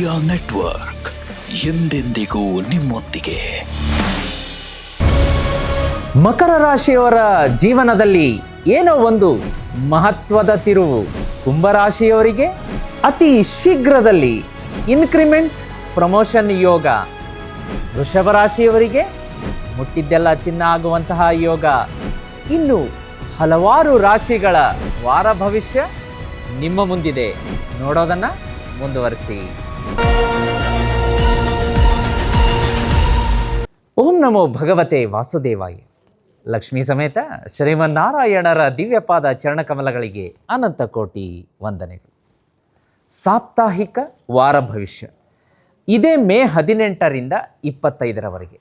Media network ಎಂದೆಂದಿಗೂ ನಿಮ್ಮೊಂದಿಗೆ. ಮಕರ ರಾಶಿಯವರ ಜೀವನದಲ್ಲಿ ಏನೋ ಒಂದು ಮಹತ್ವದ ತಿರುವು. ಕುಂಭರಾಶಿಯವರಿಗೆ ಅತಿ ಶೀಘ್ರದಲ್ಲಿ ಇನ್ಕ್ರಿಮೆಂಟ್ ಪ್ರಮೋಷನ್ ಯೋಗ. ವೃಷಭ ರಾಶಿಯವರಿಗೆ ಮುಟ್ಟಿದ್ದೆಲ್ಲ ಚಿನ್ನ ಆಗುವಂತಹ ಯೋಗ. ಇನ್ನು ಹಲವಾರು ರಾಶಿಗಳ ವಾರ ಭವಿಷ್ಯ ನಿಮ್ಮ ಮುಂದಿದೆ. ನೋಡೋದನ್ನ ಮುಂದುವರಿಸಿ. ಓಂ ನಮೋ ಭಗವತೆ ವಾಸುದೇವಾಯ. ಲಕ್ಷ್ಮೀ ಸಮೇತ ಶ್ರೀಮನ್ನಾರಾಯಣರ ದಿವ್ಯಪಾದ ಚರಣಕಮಲಗಳಿಗೆ ಅನಂತ ಕೋಟಿ ವಂದನೆಗಳು. ಸಾಪ್ತಾಹಿಕ ವಾರ ಭವಿಷ್ಯ ಇದೇ ಮೇ 18ರಿಂದ 25ರವರೆಗೆ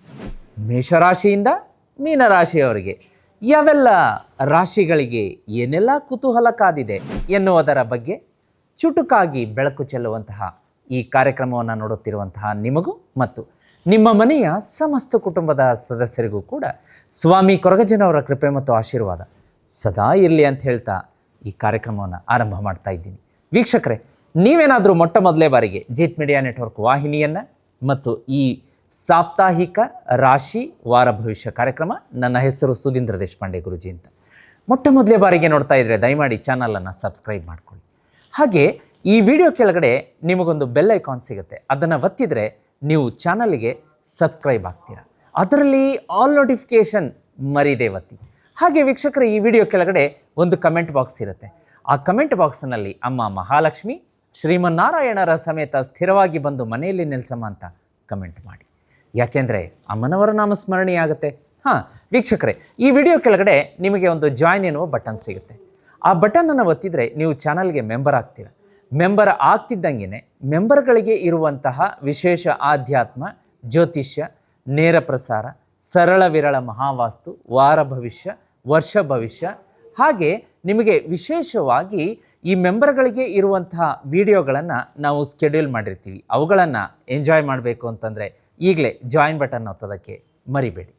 ಮೇಷರಾಶಿಯಿಂದ ಮೀನರಾಶಿಯವರಿಗೆ ಯಾವೆಲ್ಲ ರಾಶಿಗಳಿಗೆ ಏನೆಲ್ಲ ಕುತೂಹಲ ಕಾದಿದೆ ಎನ್ನುವುದರ ಬಗ್ಗೆ ಚುಟುಕಾಗಿ ಬೆಳಕು ಚೆಲ್ಲುವಂತಹ ಈ ಕಾರ್ಯಕ್ರಮವನ್ನು ನೋಡುತ್ತಿರುವಂತಹ ನಿಮಗೂ ಮತ್ತು ನಿಮ್ಮ ಮನೆಯ ಸಮಸ್ತ ಕುಟುಂಬದ ಸದಸ್ಯರಿಗೂ ಕೂಡ ಸ್ವಾಮಿ ಕೊರಗಜ್ಜನವರ ಕೃಪೆ ಮತ್ತು ಆಶೀರ್ವಾದ ಸದಾ ಇರಲಿ ಅಂತ ಹೇಳ್ತಾ ಈ ಕಾರ್ಯಕ್ರಮವನ್ನು ಆರಂಭ ಮಾಡ್ತಾ ಇದ್ದೀನಿ. ವೀಕ್ಷಕರೇ, ನೀವೇನಾದರೂ ಮೊಟ್ಟ ಮೊದಲೇ ಬಾರಿಗೆ ಜೀತ್ ಮೀಡಿಯಾ ನೆಟ್ವರ್ಕ್ ವಾಹಿನಿಯನ್ನು ಮತ್ತು ಈ ಸಾಪ್ತಾಹಿಕ ರಾಶಿ ವಾರ ಭವಿಷ್ಯ ಕಾರ್ಯಕ್ರಮ, ನನ್ನ ಹೆಸರು ಸುಧೀಂದ್ರ ದೇಶಪಾಂಡೆ ಗುರುಜಿ ಅಂತ ಮೊಟ್ಟ ಮೊದಲೇ ಬಾರಿಗೆ ನೋಡ್ತಾ ಇದ್ದರೆ ದಯಮಾಡಿ ಚಾನಲನ್ನು ಸಬ್ಸ್ಕ್ರೈಬ್ ಮಾಡ್ಕೊಳ್ಳಿ. ಹಾಗೆ ಈ ವಿಡಿಯೋ ಕೆಳಗಡೆ ನಿಮಗೊಂದು ಬೆಲ್ ಐಕಾನ್ ಸಿಗುತ್ತೆ, ಅದನ್ನು ಒತ್ತಿದರೆ ನೀವು ಚಾನಲ್ಗೆ ಸಬ್ಸ್ಕ್ರೈಬ್ ಆಗ್ತೀರಾ. ಅದರಲ್ಲಿ ಆಲ್ ನೋಟಿಫಿಕೇಷನ್ ಮರಿದೇ ಒತ್ತಿ. ಹಾಗೆ ವೀಕ್ಷಕರೇ, ಈ ವಿಡಿಯೋ ಕೆಳಗಡೆ ಒಂದು ಕಮೆಂಟ್ ಬಾಕ್ಸ್ ಇರುತ್ತೆ. ಆ ಕಮೆಂಟ್ ಬಾಕ್ಸ್ನಲ್ಲಿ ಅಮ್ಮ ಮಹಾಲಕ್ಷ್ಮಿ ಶ್ರೀಮನ್ನಾರಾಯಣರ ಸಮೇತ ಸ್ಥಿರವಾಗಿ ಬಂದು ಮನೆಯಲ್ಲಿ ನೆಲೆಸಮ್ಮ ಅಂತ ಕಮೆಂಟ್ ಮಾಡಿ. ಯಾಕೆಂದರೆ ಅಮ್ಮನವರ ನಾಮಸ್ಮರಣೆ ಆಗುತ್ತೆ. ವೀಕ್ಷಕರೇ, ಈ ವಿಡಿಯೋ ಕೆಳಗಡೆ ನಿಮಗೆ ಒಂದು ಜಾಯ್ನ್ ಎನ್ನುವ ಬಟನ್ ಸಿಗುತ್ತೆ. ಆ ಬಟನನ್ನು ಒತ್ತಿದರೆ ನೀವು ಚಾನಲ್ಗೆ ಮೆಂಬರ್ ಆಗ್ತೀರ. ಮೆಂಬರ್ ಆಗ್ತಿದ್ದಂಗೆ ಮೆಂಬರ್ಗಳಿಗೆ ಇರುವಂತಹ ವಿಶೇಷ ಆಧ್ಯಾತ್ಮ, ಜ್ಯೋತಿಷ್ಯ, ನೇರ ಪ್ರಸಾರ, ಸರಳ ವಿರಳ ಮಹಾವಾಸ್ತು, ವಾರ ಭವಿಷ್ಯ, ವರ್ಷ ಭವಿಷ್ಯ, ಹಾಗೆ ನಿಮಗೆ ವಿಶೇಷವಾಗಿ ಈ ಮೆಂಬರ್ಗಳಿಗೆ ಇರುವಂತಹ ವಿಡಿಯೋಗಳನ್ನು ನಾವು ಸ್ಕೆಡ್ಯೂಲ್ ಮಾಡಿರ್ತೀವಿ. ಅವುಗಳನ್ನು ಎಂಜಾಯ್ ಮಾಡಬೇಕು ಅಂತಂದರೆ ಈಗಲೇ ಜಾಯಿನ್ ಬಟನ್ ಒತ್ತೋದಕ್ಕೆ ಮರಿಬೇಡಿ.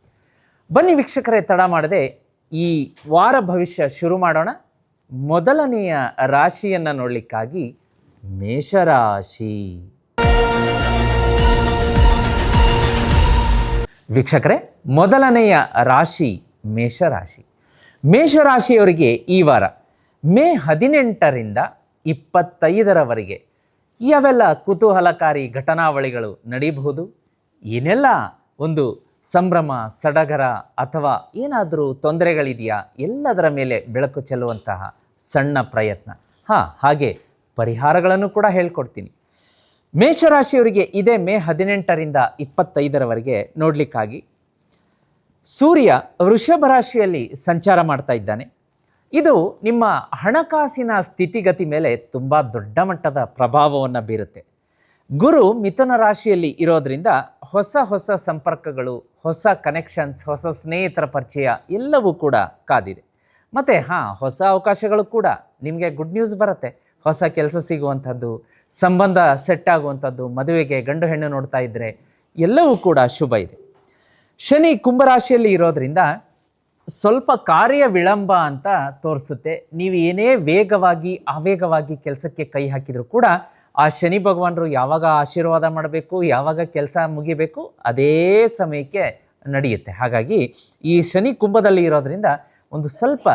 ಬನ್ನಿ ವೀಕ್ಷಕರೇ, ತಡ ಮಾಡದೆ ಈ ವಾರ ಭವಿಷ್ಯ ಶುರು ಮಾಡೋಣ. ಮೊದಲನೆಯ ರಾಶಿಯನ್ನು ನೋಡಲಿಕ್ಕಾಗಿ ಮೇಷರಾಶಿ. ವೀಕ್ಷಕರೇ, ಮೊದಲನೆಯ ರಾಶಿ ಮೇಷರಾಶಿ. ಮೇಷರಾಶಿಯವರಿಗೆ ಈ ವಾರ ಮೇ 18ರಿಂದ 25ರವರೆಗೆ ಯಾವೆಲ್ಲ ಕುತೂಹಲಕಾರಿ ಘಟನಾವಳಿಗಳು ನಡೀಬಹುದು, ಏನೆಲ್ಲ ಒಂದು ಸಂಭ್ರಮ, ಸಡಗರ ಅಥವಾ ಏನಾದರೂ ತೊಂದರೆಗಳಿದೆಯಾ, ಎಲ್ಲದರ ಮೇಲೆ ಬೆಳಕು ಚೆಲ್ಲುವಂತಹ ಸಣ್ಣ ಪ್ರಯತ್ನ, ಹಾಗೆ ಪರಿಹಾರಗಳನ್ನು ಕೂಡ ಹೇಳ್ಕೊಡ್ತೀನಿ. ಮೇಷರಾಶಿಯವರಿಗೆ ಇದೇ ಮೇ 18ರಿಂದ 25ರವರೆಗೆ ನೋಡಲಿಕ್ಕಾಗಿ ಸೂರ್ಯ ವೃಷಭ ರಾಶಿಯಲ್ಲಿ ಸಂಚಾರ ಮಾಡ್ತಾ ಇದ್ದಾನೆ. ಇದು ನಿಮ್ಮ ಹಣಕಾಸಿನ ಸ್ಥಿತಿಗತಿ ಮೇಲೆ ತುಂಬ ದೊಡ್ಡ ಮಟ್ಟದ ಪ್ರಭಾವವನ್ನು ಬೀರುತ್ತೆ. ಗುರು ಮಿಥುನ ರಾಶಿಯಲ್ಲಿ ಇರೋದರಿಂದ ಹೊಸ ಹೊಸ ಸಂಪರ್ಕಗಳು, ಹೊಸ ಕನೆಕ್ಷನ್ಸ್, ಹೊಸ ಸ್ನೇಹಿತರ ಪರಿಚಯ ಎಲ್ಲವೂ ಕೂಡ ಕಾದಿದೆ. ಮತ್ತು ಹೊಸ ಅವಕಾಶಗಳು ಕೂಡ ನಿಮಗೆ ಗುಡ್ ನ್ಯೂಸ್ ಬರುತ್ತೆ. ಹೊಸ ಕೆಲಸ ಸಿಗುವಂಥದ್ದು, ಸಂಬಂಧ ಸೆಟ್ ಆಗುವಂಥದ್ದು, ಮದುವೆಗೆ ಗಂಡು ಹೆಣ್ಣು ನೋಡ್ತಾ ಇದ್ದರೆ ಎಲ್ಲವೂ ಕೂಡ ಶುಭ ಇದೆ. ಶನಿ ಕುಂಭರಾಶಿಯಲ್ಲಿ ಇರೋದರಿಂದ ಸ್ವಲ್ಪ ಕಾರ್ಯ ವಿಳಂಬ ಅಂತ ತೋರಿಸುತ್ತೆ. ನೀವು ಏನೇ ವೇಗವಾಗಿ ಆವೇಗವಾಗಿ ಕೆಲಸಕ್ಕೆ ಕೈ ಹಾಕಿದರೂ ಕೂಡ ಆ ಶನಿ ಭಗವಾನರು ಯಾವಾಗ ಆಶೀರ್ವಾದ ಮಾಡಬೇಕು, ಯಾವಾಗ ಕೆಲಸ ಮುಗಿಬೇಕು, ಅದೇ ಸಮಯಕ್ಕೆ ನಡೆಯುತ್ತೆ. ಹಾಗಾಗಿ ಈ ಶನಿ ಕುಂಭದಲ್ಲಿ ಇರೋದರಿಂದ ಒಂದು ಸ್ವಲ್ಪ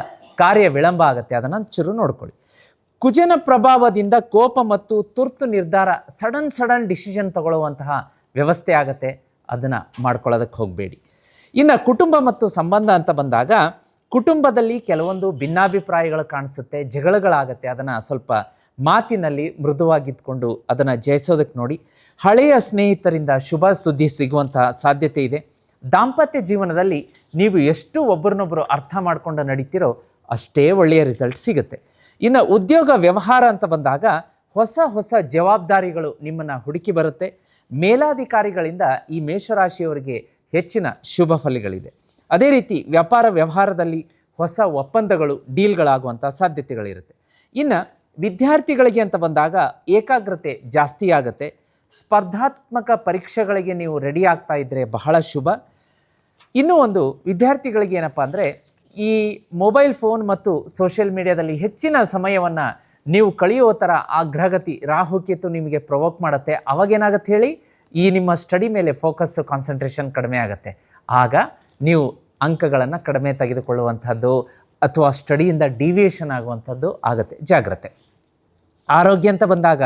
ಕಾರ್ಯ ವಿಳಂಬ ಆಗುತ್ತೆ. ಅದನ್ನು ಚೂರು ನೋಡ್ಕೊಳ್ಳಿ. ಕುಜನ ಪ್ರಭಾವದಿಂದ ಕೋಪ ಮತ್ತು ತುರ್ತು ನಿರ್ಧಾರ, ಸಡನ್ ಡಿಸಿಷನ್ ತಗೊಳ್ಳುವಂತಹ ವ್ಯವಸ್ಥೆ ಆಗುತ್ತೆ. ಅದನ್ನು ಮಾಡ್ಕೊಳ್ಳೋದಕ್ಕೆ ಹೋಗಬೇಡಿ. ಇನ್ನು ಕುಟುಂಬ ಮತ್ತು ಸಂಬಂಧ ಅಂತ ಬಂದಾಗ ಕುಟುಂಬದಲ್ಲಿ ಕೆಲವೊಂದು ಭಿನ್ನಾಭಿಪ್ರಾಯಗಳು ಕಾಣಿಸುತ್ತೆ, ಜಗಳಗಳಾಗತ್ತೆ. ಅದನ್ನು ಸ್ವಲ್ಪ ಮಾತಿನಲ್ಲಿ ಮೃದುವಾಗಿದ್ದುಕೊಂಡು ಅದನ್ನು ಜಯಿಸೋದಕ್ಕೆ ನೋಡಿ. ಹಳೆಯ ಸ್ನೇಹಿತರಿಂದ ಶುಭ ಸುದ್ದಿ ಸಿಗುವಂತಹ ಸಾಧ್ಯತೆ ಇದೆ. ದಾಂಪತ್ಯ ಜೀವನದಲ್ಲಿ ನೀವು ಎಷ್ಟು ಒಬ್ಬರನ್ನೊಬ್ಬರು ಅರ್ಥ ಮಾಡ್ಕೊಂಡು ನಡೀತಿರೋ ಅಷ್ಟೇ ಒಳ್ಳೆಯ ರಿಸಲ್ಟ್ ಸಿಗುತ್ತೆ. ಇನ್ನು ಉದ್ಯೋಗ ವ್ಯವಹಾರ ಅಂತ ಬಂದಾಗ ಹೊಸ ಜವಾಬ್ದಾರಿಗಳು ನಿಮ್ಮನ್ನು ಹುಡುಕಿ ಬರುತ್ತೆ. ಮೇಲಾಧಿಕಾರಿಗಳಿಂದ ಈ ಮೇಷರಾಶಿಯವರಿಗೆ ಹೆಚ್ಚಿನ ಶುಭ ಫಲಗಳಿದೆ. ಅದೇ ರೀತಿ ವ್ಯಾಪಾರ ವ್ಯವಹಾರದಲ್ಲಿ ಹೊಸ ಒಪ್ಪಂದಗಳು, ಡೀಲ್ಗಳಾಗುವಂಥ ಸಾಧ್ಯತೆಗಳಿರುತ್ತೆ. ಇನ್ನು ವಿದ್ಯಾರ್ಥಿಗಳಿಗೆ ಅಂತ ಬಂದಾಗ ಏಕಾಗ್ರತೆ ಜಾಸ್ತಿ ಆಗುತ್ತೆ. ಸ್ಪರ್ಧಾತ್ಮಕ ಪರೀಕ್ಷೆಗಳಿಗೆ ನೀವು ರೆಡಿ ಆಗ್ತಾ ಇದ್ದರೆ ಬಹಳ ಶುಭ. ಇನ್ನೂ ಒಂದು ವಿದ್ಯಾರ್ಥಿಗಳಿಗೆ ಏನಪ್ಪ ಅಂದರೆ ಈ ಮೊಬೈಲ್ ಫೋನ್ ಮತ್ತು ಸೋಷಿಯಲ್ ಮೀಡಿಯಾದಲ್ಲಿ ಹೆಚ್ಚಿನ ಸಮಯವನ್ನು ನೀವು ಕಳೆಯುವ ಥರ ಆ ಗ್ರಹಗತಿ ರಾಹುಕೇತು ನಿಮಗೆ ಪ್ರವೋಕ್ ಮಾಡುತ್ತೆ. ಅವಾಗೇನಾಗುತ್ತೆ ಹೇಳಿ, ಈ ನಿಮ್ಮ ಸ್ಟಡಿ ಮೇಲೆ ಫೋಕಸ್ ಕಾನ್ಸಂಟ್ರೇಷನ್ ಕಡಿಮೆ ಆಗುತ್ತೆ. ಆಗ ನೀವು ಅಂಕಗಳನ್ನು ಕಡಿಮೆ ತೆಗೆದುಕೊಳ್ಳುವಂಥದ್ದು ಅಥವಾ ಸ್ಟಡಿಯಿಂದ ಡಿವಿಯೇಷನ್ ಆಗುವಂಥದ್ದು ಆಗುತ್ತೆ. ಜಾಗ್ರತೆ. ಆರೋಗ್ಯ ಅಂತ ಬಂದಾಗ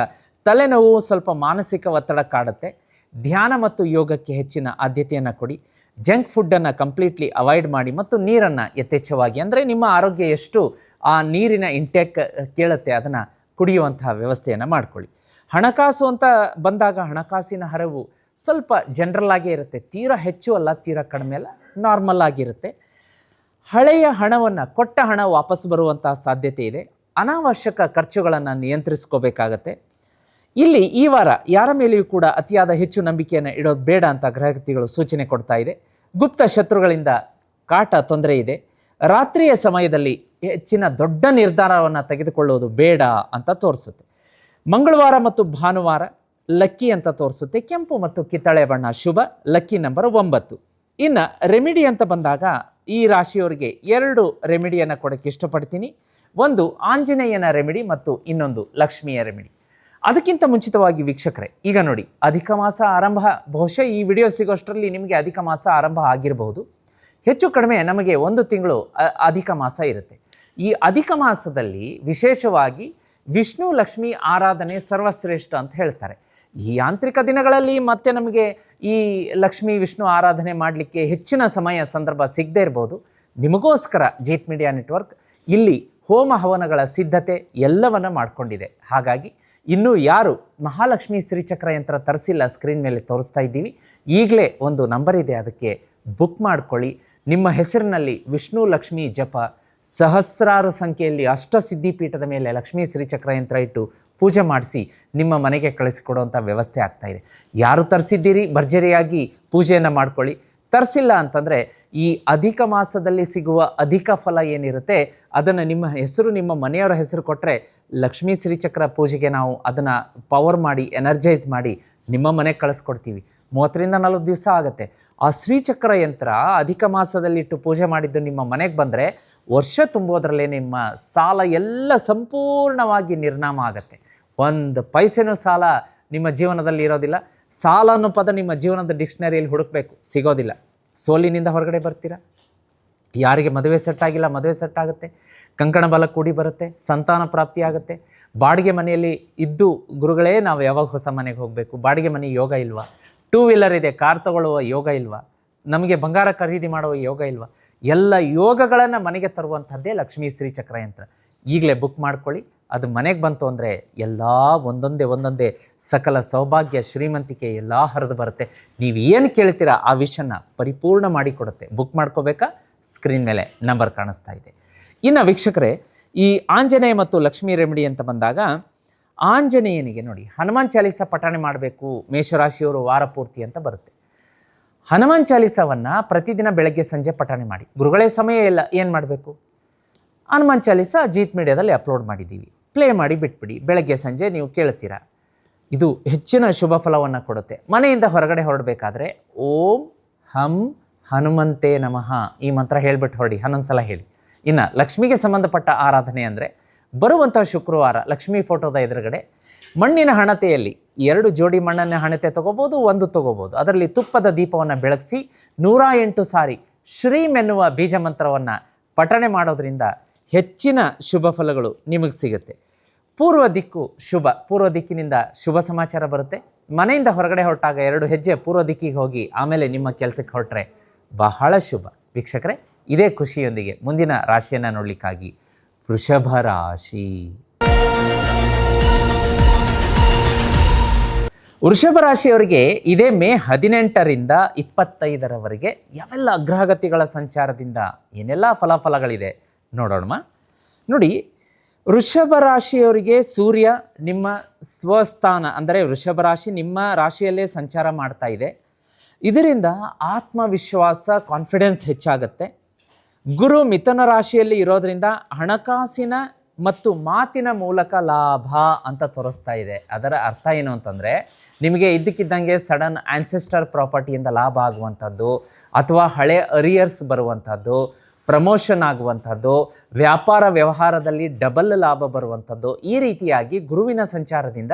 ತಲೆನೋವು, ಸ್ವಲ್ಪ ಮಾನಸಿಕ ಒತ್ತಡ ಕಾಡುತ್ತೆ. ಧ್ಯಾನ ಮತ್ತು ಯೋಗಕ್ಕೆ ಹೆಚ್ಚಿನ ಆದ್ಯತೆಯನ್ನು ಕೊಡಿ. ಜಂಕ್ ಫುಡ್ಡನ್ನು ಕಂಪ್ಲೀಟ್ಲಿ ಅವಾಯ್ಡ್ ಮಾಡಿ ಮತ್ತು ನೀರನ್ನು ಯಥೇಚ್ಛವಾಗಿ, ಅಂದರೆ ನಿಮ್ಮ ಆರೋಗ್ಯ ಎಷ್ಟು ಆ ನೀರಿನ ಇಂಟೇಕ್ ಕೇಳುತ್ತೆ ಅದನ್ನು ಕುಡಿಯುವಂತಹ ವ್ಯವಸ್ಥೆಯನ್ನು ಮಾಡಿಕೊಳ್ಳಿ. ಹಣಕಾಸು ಅಂತ ಬಂದಾಗ ಹಣಕಾಸಿನ ಹರಿವು ಸ್ವಲ್ಪ ಜನರಲ್ ಆಗೇ ಇರುತ್ತೆ. ತೀರಾ ಹೆಚ್ಚು ಅಲ್ಲ, ತೀರಾ ಕಡಿಮೆ ಅಲ್ಲ, ನಾರ್ಮಲ್ ಆಗಿರುತ್ತೆ. ಹಳೆಯ ಹಣವನ್ನು, ಕೊಟ್ಟ ಹಣ ವಾಪಸ್ ಬರುವಂತಹ ಸಾಧ್ಯತೆ ಇದೆ. ಅನಾವಶ್ಯಕ ಖರ್ಚುಗಳನ್ನು ನಿಯಂತ್ರಿಸ್ಕೋಬೇಕಾಗತ್ತೆ. ಇಲ್ಲಿ ಈ ವಾರ ಯಾರ ಮೇಲೆಯೂ ಕೂಡ ಅತಿಯಾದ ಹೆಚ್ಚು ನಂಬಿಕೆಯನ್ನು ಇಡೋದು ಬೇಡ ಅಂತ ಗ್ರಹಗತಿಗಳು ಸೂಚನೆ ಕೊಡ್ತಾ ಇದೆ. ಗುಪ್ತ ಶತ್ರುಗಳಿಂದ ಕಾಟ, ತೊಂದರೆ ಇದೆ. ರಾತ್ರಿಯ ಸಮಯದಲ್ಲಿ ಹೆಚ್ಚಿನ ದೊಡ್ಡ ನಿರ್ಧಾರವನ್ನು ತೆಗೆದುಕೊಳ್ಳೋದು ಬೇಡ ಅಂತ ತೋರಿಸುತ್ತೆ. ಮಂಗಳವಾರ ಮತ್ತು ಭಾನುವಾರ ಲಕ್ಕಿ ಅಂತ ತೋರಿಸುತ್ತೆ. ಕೆಂಪು ಮತ್ತು ಕಿತ್ತಳೆ ಬಣ್ಣ ಶುಭ, ಲಕ್ಕಿ ನಂಬರ್ 9. ಇನ್ನು ರೆಮಿಡಿ ಅಂತ ಬಂದಾಗ ಈ ರಾಶಿಯವರಿಗೆ 2 ರೆಮಿಡಿಯನ್ನು ಕೊಡೋಕ್ಕೆ ಇಷ್ಟಪಡ್ತೀನಿ. ಒಂದು ಆಂಜನೇಯನ ರೆಮಿಡಿ ಮತ್ತು ಇನ್ನೊಂದು ಲಕ್ಷ್ಮಿಯ ರೆಮಿಡಿ. ಅದಕ್ಕಿಂತ ಮುಂಚಿತವಾಗಿ ವೀಕ್ಷಕರೇ, ಈಗ ನೋಡಿ, ಅಧಿಕ ಮಾಸ ಆರಂಭ, ಬಹುಶಃ ಈ ವಿಡಿಯೋ ಸಿಗೋಷ್ಟರಲ್ಲಿ ನಿಮಗೆ ಅಧಿಕ ಮಾಸ ಆರಂಭ ಆಗಿರಬಹುದು. ಹೆಚ್ಚು ಕಡಿಮೆ ನಮಗೆ 1 ತಿಂಗಳು ಅಧಿಕ ಮಾಸ ಇರುತ್ತೆ. ಈ ಅಧಿಕ ಮಾಸದಲ್ಲಿ ವಿಶೇಷವಾಗಿ ವಿಷ್ಣು ಲಕ್ಷ್ಮಿ ಆರಾಧನೆ ಸರ್ವಶ್ರೇಷ್ಠ ಅಂತ ಹೇಳ್ತಾರೆ. ಈ ಯಾಂತ್ರಿಕ ದಿನಗಳಲ್ಲಿ ಮತ್ತೆ ನಮಗೆ ಈ ಲಕ್ಷ್ಮೀ ವಿಷ್ಣು ಆರಾಧನೆ ಮಾಡಲಿಕ್ಕೆ ಹೆಚ್ಚಿನ ಸಮಯ ಸಂದರ್ಭ ಸಿಗದೇ ಇರ್ಬೋದು. ನಿಮಗೋಸ್ಕರ ಜೀತ್ ಮೀಡಿಯಾ ನೆಟ್ವರ್ಕ್ ಇಲ್ಲಿ ಹೋಮ ಹವನಗಳ ಸಿದ್ಧತೆ ಎಲ್ಲವನ್ನ ಮಾಡಿಕೊಂಡಿದೆ. ಹಾಗಾಗಿ ಇನ್ನೂ ಯಾರು ಮಹಾಲಕ್ಷ್ಮಿ ಶ್ರೀಚಕ್ರ ಯಂತ್ರ ತರಿಸಿಲ್ಲ, ಸ್ಕ್ರೀನ್ ಮೇಲೆ ತೋರಿಸ್ತಾ ಇದ್ದೀವಿ. ಈಗಲೇ ಒಂದು ನಂಬರ್ ಇದೆ, ಅದಕ್ಕೆ ಬುಕ್ ಮಾಡ್ಕೊಳ್ಳಿ. ನಿಮ್ಮ ಹೆಸರಿನಲ್ಲಿ ವಿಷ್ಣು ಲಕ್ಷ್ಮಿ ಜಪ, ಸಹಸ್ರಾರು ಸಂಖ್ಯೆಯಲ್ಲಿ ಅಷ್ಟಸಿದ್ಧಿಪೀಠದ ಮೇಲೆ ಲಕ್ಷ್ಮೀ ಶ್ರೀಚಕ್ರ ಯಂತ್ರ ಇಟ್ಟು ಪೂಜೆ ಮಾಡಿಸಿ ನಿಮ್ಮ ಮನೆಗೆ ಕಳಿಸಿಕೊಡುವಂಥ ವ್ಯವಸ್ಥೆ ಆಗ್ತಾಯಿದೆ. ಯಾರು ತರಿಸಿದ್ದೀರಿ ಭರ್ಜರಿಯಾಗಿ ಪೂಜೆಯನ್ನು ಮಾಡ್ಕೊಳ್ಳಿ. ತರಿಸಿಲ್ಲ ಅಂತಂದರೆ ಈ ಅಧಿಕ ಮಾಸದಲ್ಲಿ ಸಿಗುವ ಅಧಿಕ ಫಲ ಏನಿರುತ್ತೆ ಅದನ್ನು ನಿಮ್ಮ ಹೆಸರು, ನಿಮ್ಮ ಮನೆಯವರ ಹೆಸರು ಕೊಟ್ಟರೆ ಲಕ್ಷ್ಮೀ ಶ್ರೀಚಕ್ರ ಪೂಜೆಗೆ ನಾವು ಅದನ್ನು ಪವರ್ ಮಾಡಿ, ಎನರ್ಜೈಸ್ ಮಾಡಿ ನಿಮ್ಮ ಮನೆಗೆ ಕಳಿಸ್ಕೊಡ್ತೀವಿ. 30ರಿಂದ 40 ದಿವಸ ಆಗುತ್ತೆ. ಆ ಶ್ರೀಚಕ್ರ ಯಂತ್ರ ಅಧಿಕ ಮಾಸದಲ್ಲಿಟ್ಟು ಪೂಜೆ ಮಾಡಿದ್ದು ನಿಮ್ಮ ಮನೆಗೆ ಬಂದರೆ ವರ್ಷ ತುಂಬೋದ್ರಲ್ಲೇ ನಿಮ್ಮ ಸಾಲ ಎಲ್ಲ ಸಂಪೂರ್ಣವಾಗಿ ನಿರ್ನಾಮ ಆಗುತ್ತೆ. 1 ಪೈಸೆನೂ ಸಾಲ ನಿಮ್ಮ ಜೀವನದಲ್ಲಿ ಇರೋದಿಲ್ಲ. ಸಾಲ ಅನ್ನೋ ಪದ ನಿಮ್ಮ ಜೀವನದ ಡಿಕ್ಷನರಿಯಲ್ಲಿ ಹುಡುಕಬೇಕು, ಸಿಗೋದಿಲ್ಲ. ಸೋಲಿನಿಂದ ಹೊರಗಡೆ ಬರ್ತೀರಾ. ಯಾರಿಗೆ ಮದುವೆ ಸೆಟ್ ಆಗಿಲ್ಲ, ಮದುವೆ ಸೆಟ್ ಆಗುತ್ತೆ. ಕಂಕಣ ಬಲ ಕೂಡಿ ಬರುತ್ತೆ. ಸಂತಾನ ಪ್ರಾಪ್ತಿ ಆಗುತ್ತೆ. ಬಾಡಿಗೆ ಮನೆಯಲ್ಲಿ ಇದ್ದು ಗುರುಗಳೇ ನಾವು ಯಾವಾಗ ಹೊಸ ಮನೆಗೆ ಹೋಗಬೇಕು, ಬಾಡಿಗೆ ಮನೆ ಯೋಗ ಇಲ್ವಾ, 2 ವೀಲರ್ ಇದೆ ಕಾರ್ ತಗೊಳ್ಳುವ ಯೋಗ ಇಲ್ವಾ, ನಮಗೆ ಬಂಗಾರ ಖರೀದಿ ಮಾಡುವ ಯೋಗ ಇಲ್ವಾ, ಎಲ್ಲ ಯೋಗಗಳನ್ನು ಮನೆಗೆ ತರುವಂಥದ್ದೇ ಲಕ್ಷ್ಮೀ ಶ್ರೀಚಕ್ರ ಯಂತ್ರ. ಈಗಲೇ ಬುಕ್ ಮಾಡ್ಕೊಳ್ಳಿ. ಅದು ಮನೆಗೆ ಬಂತು ಅಂದರೆ ಎಲ್ಲ ಒಂದೊಂದೇ ಸಕಲ ಸೌಭಾಗ್ಯ, ಶ್ರೀಮಂತಿಕೆ ಎಲ್ಲ ಹರಿದು ಬರುತ್ತೆ. ನೀವು ಏನು ಕೇಳ್ತೀರಾ ಆ ವಿಷಯನ ಪರಿಪೂರ್ಣ ಮಾಡಿಕೊಡುತ್ತೆ. ಬುಕ್ ಮಾಡ್ಕೋಬೇಕಾ? ಸ್ಕ್ರೀನ್ ಮೇಲೆ ನಂಬರ್ ಕಾಣಿಸ್ತಾ ಇದೆ. ಇನ್ನು ವೀಕ್ಷಕರೇ, ಈ ಆಂಜನೇಯ ಮತ್ತು ಲಕ್ಷ್ಮೀ ರೆಮಿಡಿ ಅಂತ ಬಂದಾಗ ಆಂಜನೇಯನಿಗೆ ನೋಡಿ, ಹನುಮಾನ್ ಚಾಲೀಸ ಪಠಣೆ ಮಾಡಬೇಕು ಮೇಷರಾಶಿಯವರು ವಾರ ಪೂರ್ತಿ ಅಂತ ಬರುತ್ತೆ. ಹನುಮಾನ್ ಚಾಲೀಸವನ್ನು ಪ್ರತಿದಿನ ಬೆಳಗ್ಗೆ ಸಂಜೆ ಪಠಣೆ ಮಾಡಿ. ಗುರುಗಳೇ ಸಮಯ ಇಲ್ಲ, ಏನು ಮಾಡಬೇಕು? ಹನುಮಾನ್ ಚಾಲೀಸ ಜೀತ್ ಮೀಡಿಯಾದಲ್ಲಿ ಅಪ್ಲೋಡ್ ಮಾಡಿದ್ದೀವಿ, ಪ್ಲೇ ಮಾಡಿ ಬಿಟ್ಬಿಡಿ. ಬೆಳಗ್ಗೆ ಸಂಜೆ ನೀವು ಕೇಳ್ತೀರಾ. ಇದು ಹೆಚ್ಚಿನ ಶುಭ ಫಲವನ್ನು ಕೊಡುತ್ತೆ. ಮನೆಯಿಂದ ಹೊರಗಡೆ ಹೊರಡಬೇಕಾದ್ರೆ ಓಂ ಹಂ ಹನುಮಂತೆ ನಮಃ ಈ ಮಂತ್ರ ಹೇಳಿಬಿಟ್ಟು ಹೊರಡಿ, 11 ಸಲ ಹೇಳಿ. ಇನ್ನು ಲಕ್ಷ್ಮಿಗೆ ಸಂಬಂಧಪಟ್ಟ ಆರಾಧನೆ ಅಂದರೆ ಬರುವಂಥ ಶುಕ್ರವಾರ ಲಕ್ಷ್ಮೀ ಫೋಟೋದ ಎದುರುಗಡೆ ಮಣ್ಣಿನ ಹಣತೆಯಲ್ಲಿ 2 ಜೋಡಿ ಮಣ್ಣನ್ನ ಹಣತೆ ತೊಗೋಬೋದು, 1 ತೊಗೋಬೋದು. ಅದರಲ್ಲಿ ತುಪ್ಪದ ದೀಪವನ್ನು ಬೆಳಗಿಸಿ 108 ಸಾರಿ ಶ್ರೀಂ ಎನ್ನುವ ಬೀಜ ಮಂತ್ರವನ್ನು ಪಠಣೆ ಮಾಡೋದ್ರಿಂದ ಹೆಚ್ಚಿನ ಶುಭ ಫಲಗಳು ನಿಮಗೆ ಸಿಗುತ್ತೆ. ಪೂರ್ವ ದಿಕ್ಕು ಶುಭ, ಪೂರ್ವ ದಿಕ್ಕಿನಿಂದ ಶುಭ ಸಮಾಚಾರ ಬರುತ್ತೆ. ಮನೆಯಿಂದ ಹೊರಗಡೆ ಹೊರಟಾಗ 2 ಹೆಜ್ಜೆ ಪೂರ್ವ ದಿಕ್ಕಿಗೆ ಹೋಗಿ ಆಮೇಲೆ ನಿಮ್ಮ ಕೆಲಸಕ್ಕೆ ಹೊರಟ್ರೆ ಬಹಳ ಶುಭ. ವೀಕ್ಷಕರೇ, ಇದೇ ಖುಷಿಯೊಂದಿಗೆ ಮುಂದಿನ ರಾಶಿಯನ್ನು ನೋಡಲಿಕ್ಕಾಗಿ ವೃಷಭ ರಾಶಿ. ವೃಷಭ ರಾಶಿಯವರಿಗೆ ಇದೇ ಮೇ 18ರಿಂದ 25ರವರೆಗೆ ಯಾವೆಲ್ಲ ಅಗ್ರಹಗತಿಗಳ ಸಂಚಾರದಿಂದ ಏನೆಲ್ಲ ಫಲಾಫಲಗಳಿದೆ ನೋಡೋಣ. ನೋಡಿ, ವೃಷಭ ರಾಶಿಯವರಿಗೆ ಸೂರ್ಯ ನಿಮ್ಮ ಸ್ವಸ್ಥಾನ ಅಂದರೆ ವೃಷಭ ರಾಶಿ ನಿಮ್ಮ ರಾಶಿಯಲ್ಲೇ ಸಂಚಾರ ಮಾಡ್ತಾ ಇದೆ. ಇದರಿಂದ ಆತ್ಮವಿಶ್ವಾಸ, ಕಾನ್ಫಿಡೆನ್ಸ್ ಹೆಚ್ಚಾಗುತ್ತೆ. ಗುರು ಮಿಥುನ ರಾಶಿಯಲ್ಲಿ ಇರೋದ್ರಿಂದ ಹಣಕಾಸಿನ ಮತ್ತು ಮಾತಿನ ಮೂಲಕ ಲಾಭ ಅಂತ ತೋರಿಸ್ತಾ ಇದೆ. ಅದರ ಅರ್ಥ ಏನು ಅಂತಂದರೆ, ನಿಮಗೆ ಇದ್ದಕ್ಕಿದ್ದಂಗೆ ಸಡನ್ ಆನ್ಸೆಸ್ಟರ್ ಪ್ರಾಪರ್ಟಿಯಿಂದ ಲಾಭ ಆಗುವಂಥದ್ದು, ಅಥವಾ ಹಳೆ ಅರಿಯರ್ಸ್ ಬರುವಂಥದ್ದು, ಪ್ರಮೋಷನ್ ಆಗುವಂಥದ್ದು, ವ್ಯಾಪಾರ ವ್ಯವಹಾರದಲ್ಲಿ ಡಬಲ್ ಲಾಭ ಬರುವಂಥದ್ದು, ಈ ರೀತಿಯಾಗಿ ಗುರುವಿನ ಸಂಚಾರದಿಂದ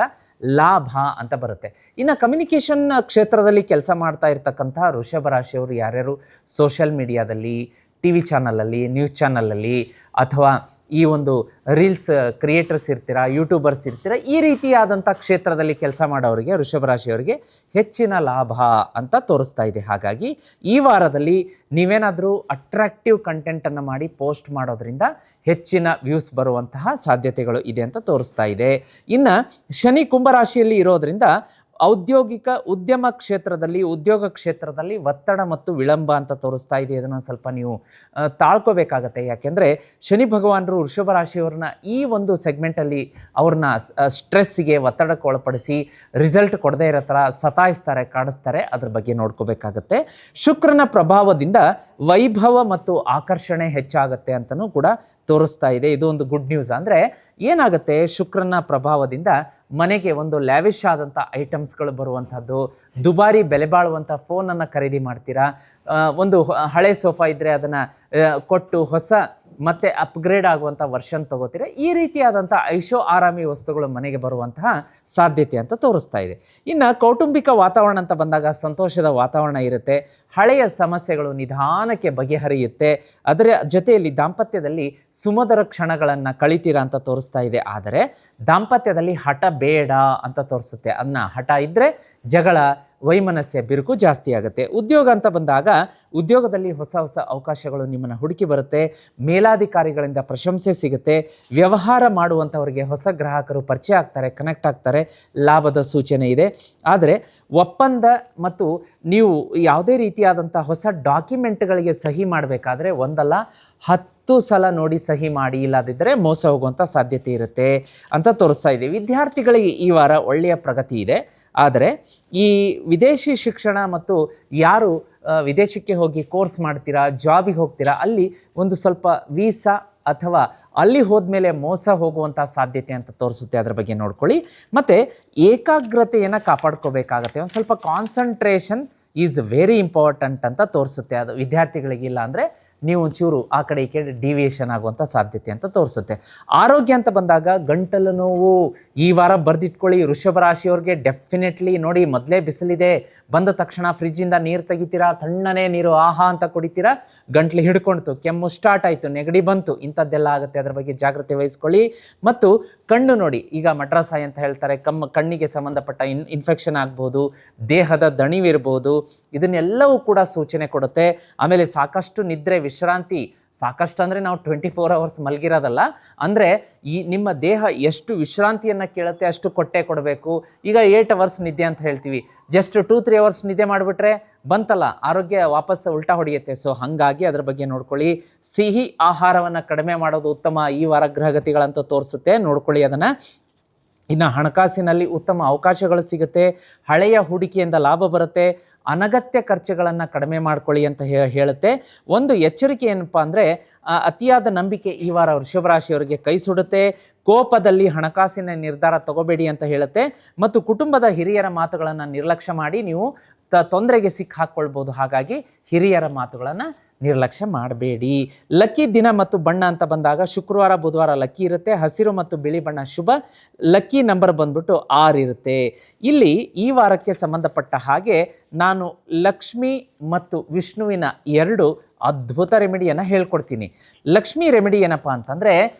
ಲಾಭ ಅಂತ ಬರುತ್ತೆ. ಇನ್ನು ಕಮ್ಯುನಿಕೇಷನ್ ಕ್ಷೇತ್ರದಲ್ಲಿ ಕೆಲಸ ಮಾಡ್ತಾ ಇರ್ತಕ್ಕಂಥ ವೃಷಭ ರಾಶಿಯವರು ಯಾರ್ಯಾರು ಸೋಷಿಯಲ್ ಮೀಡಿಯಾದಲ್ಲಿ, ಟಿ ವಿ ಚಾನಲಲ್ಲಿ, ನ್ಯೂಸ್ ಚಾನಲಲ್ಲಿ ಅಥವಾ ಈ ಒಂದು ರೀಲ್ಸ್ ಕ್ರಿಯೇಟರ್ಸ್ ಇರ್ತೀರಾ, ಯೂಟ್ಯೂಬರ್ಸ್ ಇರ್ತೀರಾ, ಈ ರೀತಿಯಾದಂಥ ಕ್ಷೇತ್ರದಲ್ಲಿ ಕೆಲಸ ಮಾಡೋರಿಗೆ ವೃಷಭ ರಾಶಿಯವರಿಗೆ ಹೆಚ್ಚಿನ ಲಾಭ ಅಂತ ತೋರಿಸ್ತಾ ಇದೆ. ಹಾಗಾಗಿ ಈ ವಾರದಲ್ಲಿ ನೀವೇನಾದರೂ ಅಟ್ರಾಕ್ಟಿವ್ ಕಂಟೆಂಟನ್ನು ಮಾಡಿ ಪೋಸ್ಟ್ ಮಾಡೋದ್ರಿಂದ ಹೆಚ್ಚಿನ ವ್ಯೂಸ್ ಬರುವಂತಹ ಸಾಧ್ಯತೆಗಳು ಇದೆ ಅಂತ ತೋರಿಸ್ತಾ ಇದೆ. ಇನ್ನು ಶನಿ ಕುಂಭರಾಶಿಯಲ್ಲಿ ಇರೋದ್ರಿಂದ ಔದ್ಯೋಗಿಕ ಉದ್ಯಮ ಕ್ಷೇತ್ರದಲ್ಲಿ, ಉದ್ಯೋಗ ಕ್ಷೇತ್ರದಲ್ಲಿ ಒತ್ತಡ ಮತ್ತು ವಿಳಂಬ ಅಂತ ತೋರಿಸ್ತಾ ಇದೆ. ಇದನ್ನು ಸ್ವಲ್ಪ ನೀವು ತಾಳ್ಕೋಬೇಕಾಗತ್ತೆ. ಯಾಕೆಂದರೆ ಶನಿ ಭಗವಾನರು ವೃಷಭ ರಾಶಿಯವ್ರನ್ನ ಈ ಒಂದು ಸೆಗ್ಮೆಂಟಲ್ಲಿ ಅವ್ರನ್ನ ಸ್ಟ್ರೆಸ್ಸಿಗೆ, ಒತ್ತಡಕ್ಕೆ ಒಳಪಡಿಸಿ ರಿಸಲ್ಟ್ ಕೊಡದೇ ಇರೋ ಥರ ಸತಾಯಿಸ್ತಾರೆ, ಕಾಡಿಸ್ತಾರೆ. ಅದ್ರ ಬಗ್ಗೆ ನೋಡ್ಕೋಬೇಕಾಗತ್ತೆ. ಶುಕ್ರನ ಪ್ರಭಾವದಿಂದ ವೈಭವ ಮತ್ತು ಆಕರ್ಷಣೆ ಹೆಚ್ಚಾಗುತ್ತೆ ಅಂತಲೂ ಕೂಡ ತೋರಿಸ್ತಾ ಇದೆ. ಇದು ಒಂದು ಗುಡ್ ನ್ಯೂಸ್. ಅಂದರೆ ಏನಾಗುತ್ತೆ, ಶುಕ್ರನ ಪ್ರಭಾವದಿಂದ ಮನೆಗೆ ಒಂದು ಲ್ಯಾವಿಶ್ ಆದಂಥ ಐಟಮ್ಸ್ಗಳು ಬರುವಂಥದ್ದು, ದುಬಾರಿ ಬೆಲೆ ಬಾಳುವಂಥ ಫೋನನ್ನು ಖರೀದಿ ಮಾಡ್ತೀರಾ, ಒಂದು ಹಳೆ ಸೋಫಾ ಇದ್ದರೆ ಅದನ್ನು ಕೊಟ್ಟು ಹೊಸ ಮತ್ತೆ ಅಪ್ಗ್ರೇಡ್ ಆಗುವಂಥ ವರ್ಷನ್ ತೊಗೋತೀರ. ಈ ರೀತಿಯಾದಂಥ ಐಶೋ ಆರಾಮಿ ವಸ್ತುಗಳು ಮನೆಗೆ ಬರುವಂತಹ ಸಾಧ್ಯತೆ ಅಂತ ತೋರಿಸ್ತಾ ಇದೆ. ಇನ್ನು ಕೌಟುಂಬಿಕ ವಾತಾವರಣ ಅಂತ ಬಂದಾಗ ಸಂತೋಷದ ವಾತಾವರಣ ಇರುತ್ತೆ. ಹಳೆಯ ಸಮಸ್ಯೆಗಳು ನಿಧಾನಕ್ಕೆ ಬಗೆಹರಿಯುತ್ತೆ. ಅದರ ಜೊತೆಯಲ್ಲಿ ದಾಂಪತ್ಯದಲ್ಲಿ ಸುಮಧುರ ಕ್ಷಣಗಳನ್ನು ಕಳಿತೀರಾ ಅಂತ ತೋರಿಸ್ತಾ ಇದೆ. ಆದರೆ ದಾಂಪತ್ಯದಲ್ಲಿ ಹಠ ಬೇಡ ಅಂತ ತೋರಿಸುತ್ತೆ. ಅದನ್ನ ಹಠ ಇದ್ದರೆ ಜಗಳ, ವೈಮನಸ್ಯ, ಬಿರುಕು ಜಾಸ್ತಿ ಆಗುತ್ತೆ. ಉದ್ಯೋಗ ಅಂತ ಬಂದಾಗ ಉದ್ಯೋಗದಲ್ಲಿ ಹೊಸ ಹೊಸ ಅವಕಾಶಗಳು ನಿಮ್ಮನ್ನು ಹುಡುಕಿ ಬರುತ್ತೆ. ಮೇಲಾಧಿಕಾರಿಗಳಿಂದ ಪ್ರಶಂಸೆ ಸಿಗುತ್ತೆ. ವ್ಯವಹಾರ ಮಾಡುವಂಥವರಿಗೆ ಹೊಸ ಗ್ರಾಹಕರು ಪರಿಚಯ ಆಗ್ತಾರೆ, ಕನೆಕ್ಟ್ ಆಗ್ತಾರೆ, ಲಾಭದ ಸೂಚನೆ ಇದೆ. ಆದರೆ ಒಪ್ಪಂದ ಮತ್ತು ನೀವು ಯಾವುದೇ ರೀತಿಯಾದಂಥ ಹೊಸ ಡಾಕ್ಯುಮೆಂಟ್ಗಳಿಗೆ ಸಹಿ ಮಾಡಬೇಕಾದ್ರೆ ಒಂದಲ್ಲ 10 ಸಲ ನೋಡಿ ಸಹಿ ಮಾಡಿ, ಇಲ್ಲದಿದ್ದರೆ ಮೋಸ ಹೋಗುವಂಥ ಸಾಧ್ಯತೆ ಇರುತ್ತೆ ಅಂತ ತೋರಿಸ್ತಾ ಇದೆ. ವಿದ್ಯಾರ್ಥಿಗಳಿಗೆ ಈ ವಾರ ಒಳ್ಳೆಯ ಪ್ರಗತಿ ಇದೆ. ಆದರೆ ಈ ವಿದೇಶಿ ಶಿಕ್ಷಣ ಮತ್ತು ಯಾರು ವಿದೇಶಕ್ಕೆ ಹೋಗಿ ಕೋರ್ಸ್ ಮಾಡ್ತೀರಾ, ಜಾಬಿಗೆ ಹೋಗ್ತೀರಾ, ಅಲ್ಲಿ ಒಂದು ಸ್ವಲ್ಪ ವೀಸಾ ಅಥವಾ ಅಲ್ಲಿ ಹೋದ್ಮೇಲೆ ಮೋಸ ಹೋಗುವಂಥ ಸಾಧ್ಯತೆ ಅಂತ ತೋರಿಸುತ್ತೆ. ಅದರ ಬಗ್ಗೆ ನೋಡ್ಕೊಳ್ಳಿ. ಮತ್ತು ಏಕಾಗ್ರತೆಯನ್ನು ಕಾಪಾಡ್ಕೋಬೇಕಾಗತ್ತೆ. ಒಂದು ಸ್ವಲ್ಪ ಕಾನ್ಸಂಟ್ರೇಷನ್ ಈಸ್ ವೆರಿ ಇಂಪಾರ್ಟೆಂಟ್ ಅಂತ ತೋರಿಸುತ್ತೆ. ಅದು ವಿದ್ಯಾರ್ಥಿಗಳಿಗಿಲ್ಲ ಅಂದರೆ ನೀವು ಒಂಚೂರು ಆ ಕಡೆ ಈ ಕಡೆ ಡಿವಿಯೇಷನ್ ಆಗುವಂಥ ಸಾಧ್ಯತೆ ಅಂತ ತೋರಿಸುತ್ತೆ. ಆರೋಗ್ಯ ಅಂತ ಬಂದಾಗ ಗಂಟಲು ನೋವು ಈ ವಾರ ಬರೆದಿಟ್ಕೊಳ್ಳಿ. ವೃಷಭ ರಾಶಿಯವ್ರಿಗೆ ಡೆಫಿನೆಟ್ಲಿ ನೋಡಿ, ಮೊದಲೇ ಬಿಸಿಲಿದೆ, ಬಂದ ತಕ್ಷಣ ಫ್ರಿಜ್ಜಿಂದ ನೀರು ತೆಗಿತೀರಾ, ತಣ್ಣನೆ ನೀರು ಆಹಾ ಅಂತ ಕುಡಿತೀರಾ, ಗಂಟ್ಲು ಹಿಡ್ಕೊಳ್ತು, ಕೆಮ್ಮು ಸ್ಟಾರ್ಟ್ ಆಯಿತು, ನೆಗಡಿ ಬಂತು, ಇಂಥದ್ದೆಲ್ಲ ಆಗುತ್ತೆ. ಅದರ ಬಗ್ಗೆ ಜಾಗ್ರತೆ ವಹಿಸ್ಕೊಳ್ಳಿ. ಮತ್ತು ಕಣ್ಣು ನೋಡಿ, ಈಗ ಮಡ್ರಾಸಾಯಿ ಅಂತ ಹೇಳ್ತಾರೆ, ಕಣ್ಣಿಗೆ ಸಂಬಂಧಪಟ್ಟ ಇನ್ಫೆಕ್ಷನ್ ಆಗ್ಬೋದು, ದೇಹದ ದಣಿವಿರ್ಬೋದು, ಇದನ್ನೆಲ್ಲವೂ ಕೂಡ ಸೂಚನೆ ಕೊಡುತ್ತೆ. ಆಮೇಲೆ ಸಾಕಷ್ಟು ನಿದ್ರೆ, ವಿಶ್ರಾಂತಿ, ಸಾಕಷ್ಟು ಅಂದರೆ ನಾವು 24 hours ಮಲಗಿರೋದಲ್ಲ, ಅಂದರೆ ಈ ನಿಮ್ಮ ದೇಹ ಎಷ್ಟು ವಿಶ್ರಾಂತಿಯನ್ನು ಕೇಳುತ್ತೆ ಅಷ್ಟು ಕೊಟ್ಟೆ ಕೊಡಬೇಕು. ಈಗ 8 hours ನಿದ್ದೆ ಅಂತ ಹೇಳ್ತೀವಿ, ಜಸ್ಟ್ 2-3 hours ನಿದ್ದೆ ಮಾಡಿಬಿಟ್ರೆ ಬಂತಲ್ಲ, ಆರೋಗ್ಯ ವಾಪಸ್ ಉಲ್ಟಾ ಹೊಡೆಯುತ್ತೆ. ಸೊ ಹಾಗಾಗಿ ಅದರ ಬಗ್ಗೆ ನೋಡ್ಕೊಳ್ಳಿ. ಸಿಹಿ ಆಹಾರವನ್ನು ಕಡಿಮೆ ಮಾಡೋದು ಉತ್ತಮ. ಈ ವಾರ ಗ್ರಹಗತಿಗಳಂತ ತೋರಿಸುತ್ತೆ, ನೋಡ್ಕೊಳ್ಳಿ ಅದನ್ನು. ಇನ್ನು ಹಣಕಾಸಿನಲ್ಲಿ ಉತ್ತಮ ಅವಕಾಶಗಳು ಸಿಗುತ್ತೆ. ಹಳೆಯ ಹೂಡಿಕೆಯಿಂದ ಲಾಭ ಬರುತ್ತೆ. ಅನಗತ್ಯ ಖರ್ಚುಗಳನ್ನು ಕಡಿಮೆ ಮಾಡ್ಕೊಳ್ಳಿ ಅಂತ ಹೇಳುತ್ತೆ. ಒಂದು ಎಚ್ಚರಿಕೆ ಏನಪ್ಪ ಅಂದರೆ, ಅತಿಯಾದ ನಂಬಿಕೆ ಈ ವಾರ ವೃಷಭ ರಾಶಿಯವರಿಗೆ ಕೈ ಸುಡುತ್ತೆ. ಕೋಪದಲ್ಲಿ ಹಣಕಾಸಿನ ನಿರ್ಧಾರ ತಗೋಬೇಡಿ ಅಂತ ಹೇಳುತ್ತೆ. ಮತ್ತು ಕುಟುಂಬದ ಹಿರಿಯರ ಮಾತುಗಳನ್ನು ನಿರ್ಲಕ್ಷ್ಯ ಮಾಡಿ ನೀವು ತೊಂದರೆಗೆ ಸಿಕ್ಕಾಕ್ಕೊಳ್ಬೋದು. ಹಾಗಾಗಿ ಹಿರಿಯರ ಮಾತುಗಳನ್ನು ನಿರ್ಲಕ್ಷ್ಯ ಮಾಡಬೇಡಿ. ಲಕ್ಕಿ ದಿನ ಮತ್ತು ಬಣ್ಣ ಅಂತ ಬಂದಾಗ ಶುಕ್ರವಾರ, ಬುಧವಾರ ಲಕ್ಕಿ ಇರುತ್ತೆ. ಹಸಿರು ಮತ್ತು ಬಿಳಿ ಬಣ್ಣ ಶುಭ. ಲಕ್ಕಿ ನಂಬರ್ ಬಂದ್ಬಿಟ್ಟು 6 ಇರುತ್ತೆ. ಇಲ್ಲಿ ಈ ವಾರಕ್ಕೆ ಸಂಬಂಧಪಟ್ಟ ಹಾಗೆ ನಾನು ಲಕ್ಷ್ಮಿ ಮತ್ತು ವಿಷ್ಣುವಿನ 2 ಅದ್ಭುತ ರೆಮಿಡಿಯನ್ನು ಹೇಳ್ಕೊಡ್ತೀನಿ. ಲಕ್ಷ್ಮೀ ರೆಮಿಡಿ ಏನಪ್ಪ ಅಂತಂದರೆ,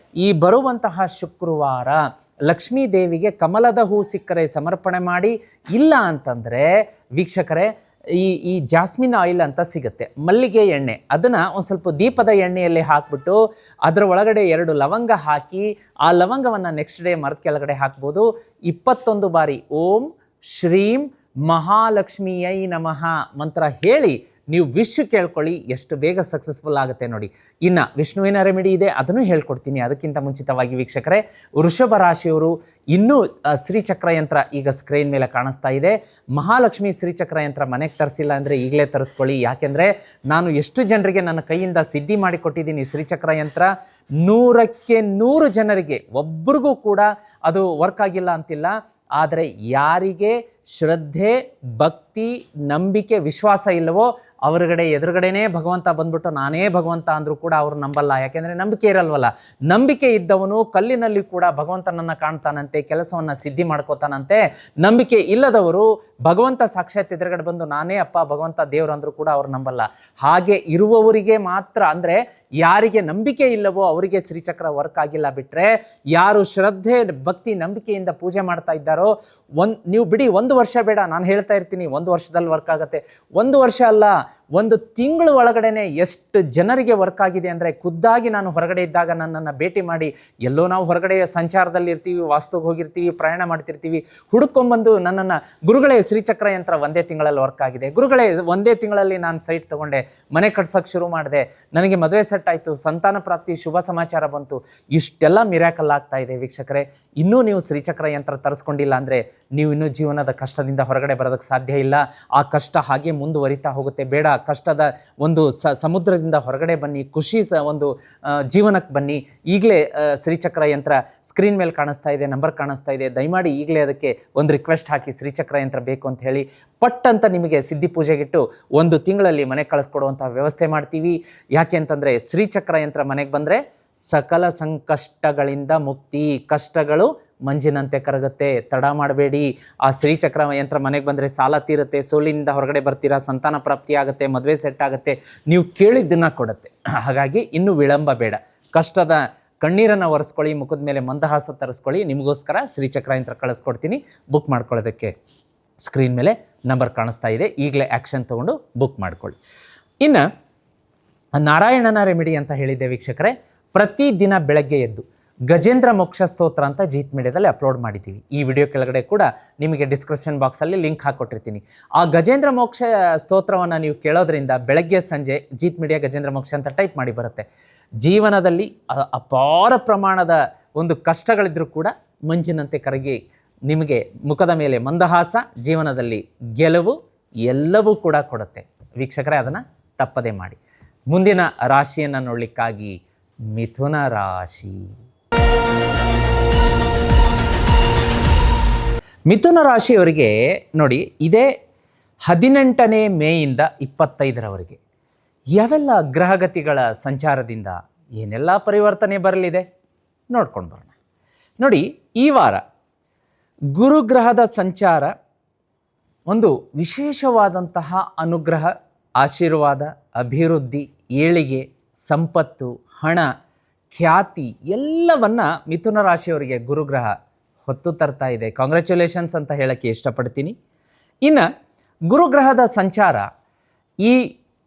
ಈ ಬರುವಂತಹ ಶುಕ್ರವಾರ ಲಕ್ಷ್ಮೀ ದೇವಿಗೆ ಕಮಲದ ಹೂ ಸಿಕ್ಕರೆ ಸಮರ್ಪಣೆ ಮಾಡಿ. ಇಲ್ಲ ಅಂತಂದರೆ ವೀಕ್ಷಕರೇ, ಈ ಜಾಸ್ಮಿನ್ ಆಯಿಲ್ ಅಂತ ಸಿಗುತ್ತೆ, ಮಲ್ಲಿಗೆ ಎಣ್ಣೆ, ಅದನ್ನು ಒಂದು ಸ್ವಲ್ಪ ದೀಪದ ಎಣ್ಣೆಯಲ್ಲಿ ಹಾಕಿಬಿಟ್ಟು ಅದರ ಒಳಗಡೆ 2 ಲವಂಗ ಹಾಕಿ, ಆ ಲವಂಗವನ್ನು ನೆಕ್ಸ್ಟ್ ಡೇ ಮರದ ಕೆಳಗಡೆ ಹಾಕ್ಬೋದು. 21 ಬಾರಿ ಓಂ ಶ್ರೀಂ ಮಹಾಲಕ್ಷ್ಮಿಯೈ ನಮಃ ಮಂತ್ರ ಹೇಳಿ ನೀವು ವಿಶ್ ಕೇಳ್ಕೊಳ್ಳಿ, ಎಷ್ಟು ಬೇಗ ಸಕ್ಸಸ್ಫುಲ್ ಆಗುತ್ತೆ ನೋಡಿ. ಇನ್ನು ವಿಷ್ಣುವಿನ ರೆಮಿಡಿ ಇದೆ, ಅದನ್ನು ಹೇಳ್ಕೊಡ್ತೀನಿ. ಅದಕ್ಕಿಂತ ಮುಂಚಿತವಾಗಿ ವೀಕ್ಷಕರೇ, ವೃಷಭ ರಾಶಿಯವರು ಇನ್ನೂ ಶ್ರೀಚಕ್ರ ಯಂತ್ರ ಈಗ ಸ್ಕ್ರೀನ್ ಮೇಲೆ ಕಾಣಿಸ್ತಾ ಇದೆ. ಮಹಾಲಕ್ಷ್ಮಿ ಶ್ರೀಚಕ್ರ ಯಂತ್ರ ಮನೆಗೆ ತರಿಸಿಲ್ಲ ಅಂದರೆ ಈಗಲೇ ತರಿಸ್ಕೊಳ್ಳಿ. ಯಾಕೆಂದರೆ ನಾನು ಎಷ್ಟು ಜನರಿಗೆ ನನ್ನ ಕೈಯಿಂದ ಸಿದ್ಧಿ ಮಾಡಿಕೊಟ್ಟಿದ್ದೀನಿ ಶ್ರೀಚಕ್ರ ಯಂತ್ರ. 100ಕ್ಕೆ 100 ಜನರಿಗೆ, ಒಬ್ರಿಗೂ ಕೂಡ ಅದು ವರ್ಕ್ ಆಗಿಲ್ಲ ಅಂತಿಲ್ಲ. ಆದರೆ ಯಾರಿಗೆ ಶ್ರದ್ಧೆ, ಭಕ್ತಿ ಭಕ್ತಿ, ನಂಬಿಕೆ, ವಿಶ್ವಾಸ ಇಲ್ಲವೋ ಅವರುಗಡೆ ಎದುರುಗಡೆನೇ ಭಗವಂತ ಬಂದ್ಬಿಟ್ಟು ನಾನೇ ಭಗವಂತ ಅಂದರೂ ಕೂಡ ಅವರು ನಂಬಲ್ಲ. ಯಾಕೆಂದರೆ ನಂಬಿಕೆ ಇರಲ್ವಲ್ಲ. ನಂಬಿಕೆ ಇದ್ದವನು ಕಲ್ಲಿನಲ್ಲಿ ಕೂಡ ಭಗವಂತನನ್ನು ಕಾಣ್ತಾನಂತೆ, ಕೆಲಸವನ್ನು ಸಿದ್ಧಿ ಮಾಡ್ಕೋತಾನಂತೆ. ನಂಬಿಕೆ ಇಲ್ಲದವರು ಭಗವಂತ ಸಾಕ್ಷಾತ್ ಎದುರುಗಡೆ ಬಂದು ನಾನೇ ಅಪ್ಪ ಭಗವಂತ ದೇವರು ಅಂದರೂ ಕೂಡ ಅವ್ರು ನಂಬಲ್ಲ. ಹಾಗೆ ಇರುವವರಿಗೆ ಮಾತ್ರ, ಅಂದರೆ ಯಾರಿಗೆ ನಂಬಿಕೆ ಇಲ್ಲವೋ ಅವರಿಗೆ ಶ್ರೀಚಕ್ರ ವರ್ಕ್ ಆಗಿಲ್ಲ. ಬಿಟ್ಟರೆ ಯಾರು ಶ್ರದ್ಧೆ, ಭಕ್ತಿ, ನಂಬಿಕೆಯಿಂದ ಪೂಜೆ ಮಾಡ್ತಾ ಇದ್ದಾರೋ, ನೀವು ಬಿಡಿ 1 ವರ್ಷ ಬೇಡ, ನಾನು ಹೇಳ್ತಾ ಇರ್ತೀನಿ 1 ವರ್ಷದಲ್ಲಿ ವರ್ಕ್ ಆಗುತ್ತೆ. 1 ವರ್ಷ ಅಲ್ಲ, 1 ತಿಂಗಳು ಒಳಗಡೆನೆ ಎಷ್ಟು ಜನರಿಗೆ ವರ್ಕ್ ಆಗಿದೆ ಅಂದರೆ, ಖುದ್ದಾಗಿ ನಾನು ಹೊರಗಡೆ ಇದ್ದಾಗ ನನ್ನನ್ನು ಭೇಟಿ ಮಾಡಿ, ಎಲ್ಲೋ ನಾವು ಹೊರಗಡೆ ಸಂಚಾರದಲ್ಲಿ ಇರ್ತೀವಿ, ವಾಸ್ತುಗೆ ಹೋಗಿರ್ತೀವಿ, ಪ್ರಯಾಣ ಮಾಡ್ತಿರ್ತೀವಿ, ಹುಡುಕೊಂಬಂದು ನನ್ನನ್ನು ಗುರುಗಳೇ ಶ್ರೀಚಕ್ರ ಯಂತ್ರ 1 ತಿಂಗಳಲ್ಲಿ ವರ್ಕ್ ಆಗಿದೆ, ಗುರುಗಳೇ 1 ತಿಂಗಳಲ್ಲಿ ನಾನು ಸೈಟ್ ತೊಗೊಂಡೆ, ಮನೆ ಕಟ್ಸೋಕ್ಕೆ ಶುರು ಮಾಡಿದೆ, ನನಗೆ ಮದುವೆ ಸೆಟ್ ಆಯಿತು, ಸಂತಾನ ಪ್ರಾಪ್ತಿ ಶುಭ ಸಮಾಚಾರ ಬಂತು. ಇಷ್ಟೆಲ್ಲ ಮಿರಾಕಲ್ ಆಗ್ತಾ ಇದೆ ವೀಕ್ಷಕರೇ. ಇನ್ನೂ ನೀವು ಶ್ರೀಚಕ್ರ ಯಂತ್ರ ತರಿಸ್ಕೊಂಡಿಲ್ಲ ಅಂದರೆ ನೀವು ಇನ್ನೂ ಜೀವನದ ಕಷ್ಟದಿಂದ ಹೊರಗಡೆ ಬರೋದಕ್ಕೆ ಸಾಧ್ಯ ಇಲ್ಲ. ಆ ಕಷ್ಟ ಹಾಗೆ ಮುಂದುವರಿತಾ ಹೋಗುತ್ತೆ. ಬೇಡ, ಕಷ್ಟದ ಒಂದು ಸಮುದ್ರದಿಂದ ಹೊರಗಡೆ ಬನ್ನಿ, ಖುಷಿ ಒಂದು ಜೀವನಕ್ಕೆ ಬನ್ನಿ. ಈಗಲೇ ಶ್ರೀಚಕ್ರ ಯಂತ್ರ ಸ್ಕ್ರೀನ್ ಮೇಲೆ ಕಾಣಿಸ್ತಾ ಇದೆ, ನಂಬರ್ ಕಾಣಿಸ್ತಾ ಇದೆ. ದಯಮಾಡಿ ಈಗಲೇ ಅದಕ್ಕೆ ಒಂದು ರಿಕ್ವೆಸ್ಟ್ ಹಾಕಿ, ಶ್ರೀಚಕ್ರ ಯಂತ್ರ ಬೇಕು ಅಂತ ಹೇಳಿ ಪಟ್ ಅಂತ ನಿಮಗೆ ಸಿದ್ಧಿ ಪೂಜೆಗಿಟ್ಟು 1 ತಿಂಗಳಲ್ಲಿ ಮನೆ ಕಳಿಸ್ಕೊಡುವಂಥ ವ್ಯವಸ್ಥೆ ಮಾಡ್ತೀವಿ. ಯಾಕೆ ಅಂತಂದರೆ ಶ್ರೀಚಕ್ರ ಯಂತ್ರ ಮನೆಗೆ ಬಂದರೆ ಸಕಲ ಸಂಕಷ್ಟಗಳಿಂದ ಮುಕ್ತಿ, ಕಷ್ಟಗಳು ಮಂಜಿನಂತೆ ಕರಗುತ್ತೆ. ತಡ ಮಾಡಬೇಡಿ. ಆ ಶ್ರೀಚಕ್ರ ಯಂತ್ರ ಮನೆಗೆ ಬಂದರೆ ಸಾಲ ತೀರುತ್ತೆ, ಸೋಲಿನಿಂದ ಹೊರಗಡೆ ಬರ್ತೀರಾ, ಸಂತಾನ ಪ್ರಾಪ್ತಿ ಆಗುತ್ತೆ, ಮದುವೆ ಸೆಟ್ ಆಗುತ್ತೆ, ನೀವು ಕೇಳಿದ್ದನ್ನು ಕೊಡುತ್ತೆ. ಹಾಗಾಗಿ ಇನ್ನೂ ವಿಳಂಬ ಬೇಡ. ಕಷ್ಟದ ಕಣ್ಣೀರನ್ನು ಒರೆಸ್ಕೊಳ್ಳಿ, ಮುಖದ ಮೇಲೆ ಮಂದಹಾಸ ತರಿಸ್ಕೊಳ್ಳಿ. ನಿಮಗೋಸ್ಕರ ಶ್ರೀಚಕ್ರ ಯಂತ್ರ ಕಳಿಸ್ಕೊಡ್ತೀನಿ. ಬುಕ್ ಮಾಡ್ಕೊಳ್ಳೋದಕ್ಕೆ ಸ್ಕ್ರೀನ್ ಮೇಲೆ ನಂಬರ್ ಕಾಣಿಸ್ತಾ ಇದೆ. ಈಗಲೇ ಆ್ಯಕ್ಷನ್ ತೊಗೊಂಡು ಬುಕ್ ಮಾಡ್ಕೊಳ್ಳಿ. ಇನ್ನು ನಾರಾಯಣನ ರೆಮಿಡಿ ಅಂತ ಹೇಳಿದ್ದೆ ವೀಕ್ಷಕರೇ. ಪ್ರತಿದಿನ ಬೆಳಗ್ಗೆ ಎದ್ದು ಗಜೇಂದ್ರ ಮೋಕ್ಷ ಸ್ತೋತ್ರ ಅಂತ ಜೀತ್ ಮೀಡಿಯಾದಲ್ಲಿ ಅಪ್ಲೋಡ್ ಮಾಡಿದ್ದೀವಿ. ಈ ವಿಡಿಯೋ ಕೆಳಗಡೆ ಕೂಡ ನಿಮಗೆ ಡಿಸ್ಕ್ರಿಪ್ಷನ್ ಬಾಕ್ಸಲ್ಲಿ ಲಿಂಕ್ ಹಾಕ್ಕೊಟ್ಟಿರ್ತೀನಿ. ಆ ಗಜೇಂದ್ರ ಮೋಕ್ಷ ಸ್ತೋತ್ರವನ್ನು ನೀವು ಕೇಳೋದ್ರಿಂದ ಬೆಳಗ್ಗೆ ಸಂಜೆ ಜೀತ್ ಮೀಡಿಯಾ ಗಜೇಂದ್ರ ಮೋಕ್ಷ ಅಂತ ಟೈಪ್ ಮಾಡಿ ಬರುತ್ತೆ. ಜೀವನದಲ್ಲಿ ಅಪಾರ ಪ್ರಮಾಣದ ಒಂದು ಕಷ್ಟಗಳಿದ್ರೂ ಕೂಡ ಮಂಜಿನಂತೆ ಕರಗಿ ನಿಮಗೆ ಮುಖದ ಮೇಲೆ ಮಂದಹಾಸ, ಜೀವನದಲ್ಲಿ ಗೆಲುವು ಎಲ್ಲವೂ ಕೂಡ ಕೊಡುತ್ತೆ. ವೀಕ್ಷಕರೇ, ಅದನ್ನು ತಪ್ಪದೇ ಮಾಡಿ. ಮುಂದಿನ ರಾಶಿಯನ್ನು ನೋಡಲಿಕ್ಕಾಗಿ ಮಿಥುನ ರಾಶಿ. ಮಿಥುನ ರಾಶಿಯವರಿಗೆ ನೋಡಿ, ಇದೇ 18ನೇ ಮೇಯಿಂದ 25ರವರೆಗೆ ಯಾವೆಲ್ಲ ಗ್ರಹಗತಿಗಳ ಸಂಚಾರದಿಂದ ಏನೆಲ್ಲ ಪರಿವರ್ತನೆ ಬರಲಿದೆ ನೋಡ್ಕೊಂಡು ಬರೋಣ. ನೋಡಿ, ಈ ವಾರ ಗುರುಗ್ರಹದ ಸಂಚಾರ ಒಂದು ವಿಶೇಷವಾದಂತಹ ಅನುಗ್ರಹ, ಆಶೀರ್ವಾದ, ಅಭಿವೃದ್ಧಿ, ಏಳಿಗೆ, ಸಂಪತ್ತು, ಹಣ, ಖ್ಯಾತಿ ಎಲ್ಲವನ್ನ ಮಿಥುನ ರಾಶಿಯವರಿಗೆ ಗುರುಗ್ರಹ ಹೊತ್ತು ತರ್ತಾ ಇದೆ. ಕಾಂಗ್ರ್ಯಾಚುಲೇಷನ್ಸ್ ಅಂತ ಹೇಳೋಕ್ಕೆ ಇಷ್ಟಪಡ್ತೀನಿ. ಇನ್ನು ಗುರುಗ್ರಹದ ಸಂಚಾರ ಈ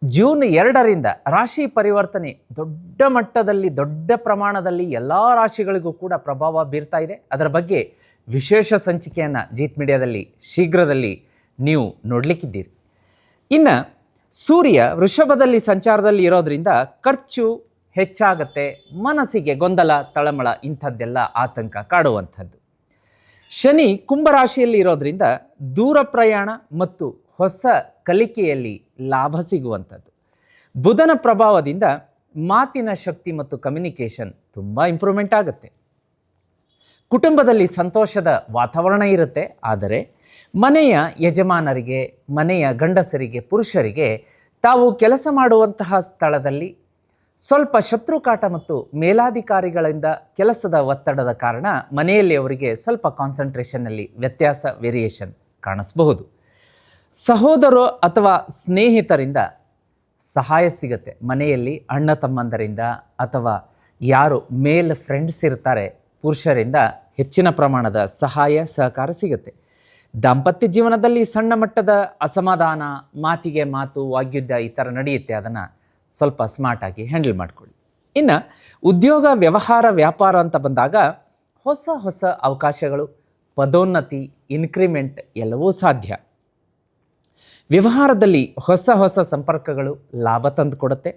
ಜೂನ್ 2ರಿಂದ ರಾಶಿ ಪರಿವರ್ತನೆ ದೊಡ್ಡ ಮಟ್ಟದಲ್ಲಿ, ದೊಡ್ಡ ಪ್ರಮಾಣದಲ್ಲಿ ಎಲ್ಲ ರಾಶಿಗಳಿಗೂ ಕೂಡ ಪ್ರಭಾವ ಬೀರ್ತಾ ಇದೆ. ಅದರ ಬಗ್ಗೆ ವಿಶೇಷ ಸಂಚಿಕೆಯನ್ನು ಜೀತ್ ಮೀಡಿಯಾದಲ್ಲಿ ಶೀಘ್ರದಲ್ಲಿ ನೀವು ನೋಡಲಿಕ್ಕಿದ್ದೀರಿ. ಇನ್ನು ಸೂರ್ಯ ವೃಷಭದಲ್ಲಿ ಸಂಚಾರದಲ್ಲಿ ಇರೋದರಿಂದ ಖರ್ಚು ಹೆಚ್ಚಾಗತ್ತೆ, ಮನಸ್ಸಿಗೆ ಗೊಂದಲ, ತಳಮಳ, ಇಂಥದ್ದೆಲ್ಲ ಆತಂಕ ಕಾಡುವಂಥದ್ದು. ಶನಿ ಕುಂಭರಾಶಿಯಲ್ಲಿ ಇರೋದರಿಂದ ದೂರ ಪ್ರಯಾಣ ಮತ್ತು ಹೊಸ ಕಲಿಕೆಯಲ್ಲಿ ಲಾಭ ಸಿಗುವಂಥದ್ದು. ಬುಧನ ಪ್ರಭಾವದಿಂದ ಮಾತಿನ ಶಕ್ತಿ ಮತ್ತು ಕಮ್ಯುನಿಕೇಷನ್ ತುಂಬ ಇಂಪ್ರೂವ್ಮೆಂಟ್ ಆಗುತ್ತೆ. ಕುಟುಂಬದಲ್ಲಿ ಸಂತೋಷದ ವಾತಾವರಣ ಇರುತ್ತೆ. ಆದರೆ ಮನೆಯ ಯಜಮಾನರಿಗೆ, ಮನೆಯ ಗಂಡಸರಿಗೆ, ಪುರುಷರಿಗೆ ತಾವು ಕೆಲಸ ಮಾಡುವಂತಹ ಸ್ಥಳದಲ್ಲಿ ಸ್ವಲ್ಪ ಶತ್ರುಕಾಟ ಮತ್ತು ಮೇಲಾಧಿಕಾರಿಗಳಿಂದ ಕೆಲಸದ ಒತ್ತಡದ ಕಾರಣ ಮನೆಯಲ್ಲಿ ಅವರಿಗೆ ಸ್ವಲ್ಪ ಕಾನ್ಸಂಟ್ರೇಷನ್ನಲ್ಲಿ ವ್ಯತ್ಯಾಸ, ವೇರಿಯೇಷನ್ ಕಾಣಿಸಬಹುದು. ಸಹೋದರ ಅಥವಾ ಸ್ನೇಹಿತರಿಂದ ಸಹಾಯ ಸಿಗುತ್ತೆ. ಮನೆಯಲ್ಲಿ ಅಣ್ಣ ತಮ್ಮಂದರಿಂದ ಅಥವಾ ಯಾರು ಮೇಲ್ ಫ್ರೆಂಡ್ಸ್ ಇರ್ತಾರೆ, ಪುರುಷರಿಂದ ಹೆಚ್ಚಿನ ಪ್ರಮಾಣದ ಸಹಾಯ, ಸಹಕಾರ ಸಿಗುತ್ತೆ. ದಾಂಪತ್ಯ ಜೀವನದಲ್ಲಿ ಸಣ್ಣ ಮಟ್ಟದ ಅಸಮಾಧಾನ, ಮಾತಿಗೆ ಮಾತು, ವಾಗ್ಯುದ್ಧ ಈ ಥರ ನಡೆಯುತ್ತೆ. ಅದನ್ನು ಸ್ವಲ್ಪ ಸ್ಮಾರ್ಟಾಗಿ ಹ್ಯಾಂಡಲ್ ಮಾಡ್ಕೊಳ್ಳಿ. ಇನ್ನು ಉದ್ಯೋಗ, ವ್ಯವಹಾರ, ವ್ಯಾಪಾರ ಅಂತ ಬಂದಾಗ ಹೊಸ ಹೊಸ ಅವಕಾಶಗಳು, ಪದೋನ್ನತಿ, ಇನ್ಕ್ರಿಮೆಂಟ್ ಎಲ್ಲವೂ ಸಾಧ್ಯ. ವ್ಯವಹಾರದಲ್ಲಿ ಹೊಸ ಹೊಸ ಸಂಪರ್ಕಗಳು ಲಾಭ ತಂದು ಕೊಡುತ್ತೆ.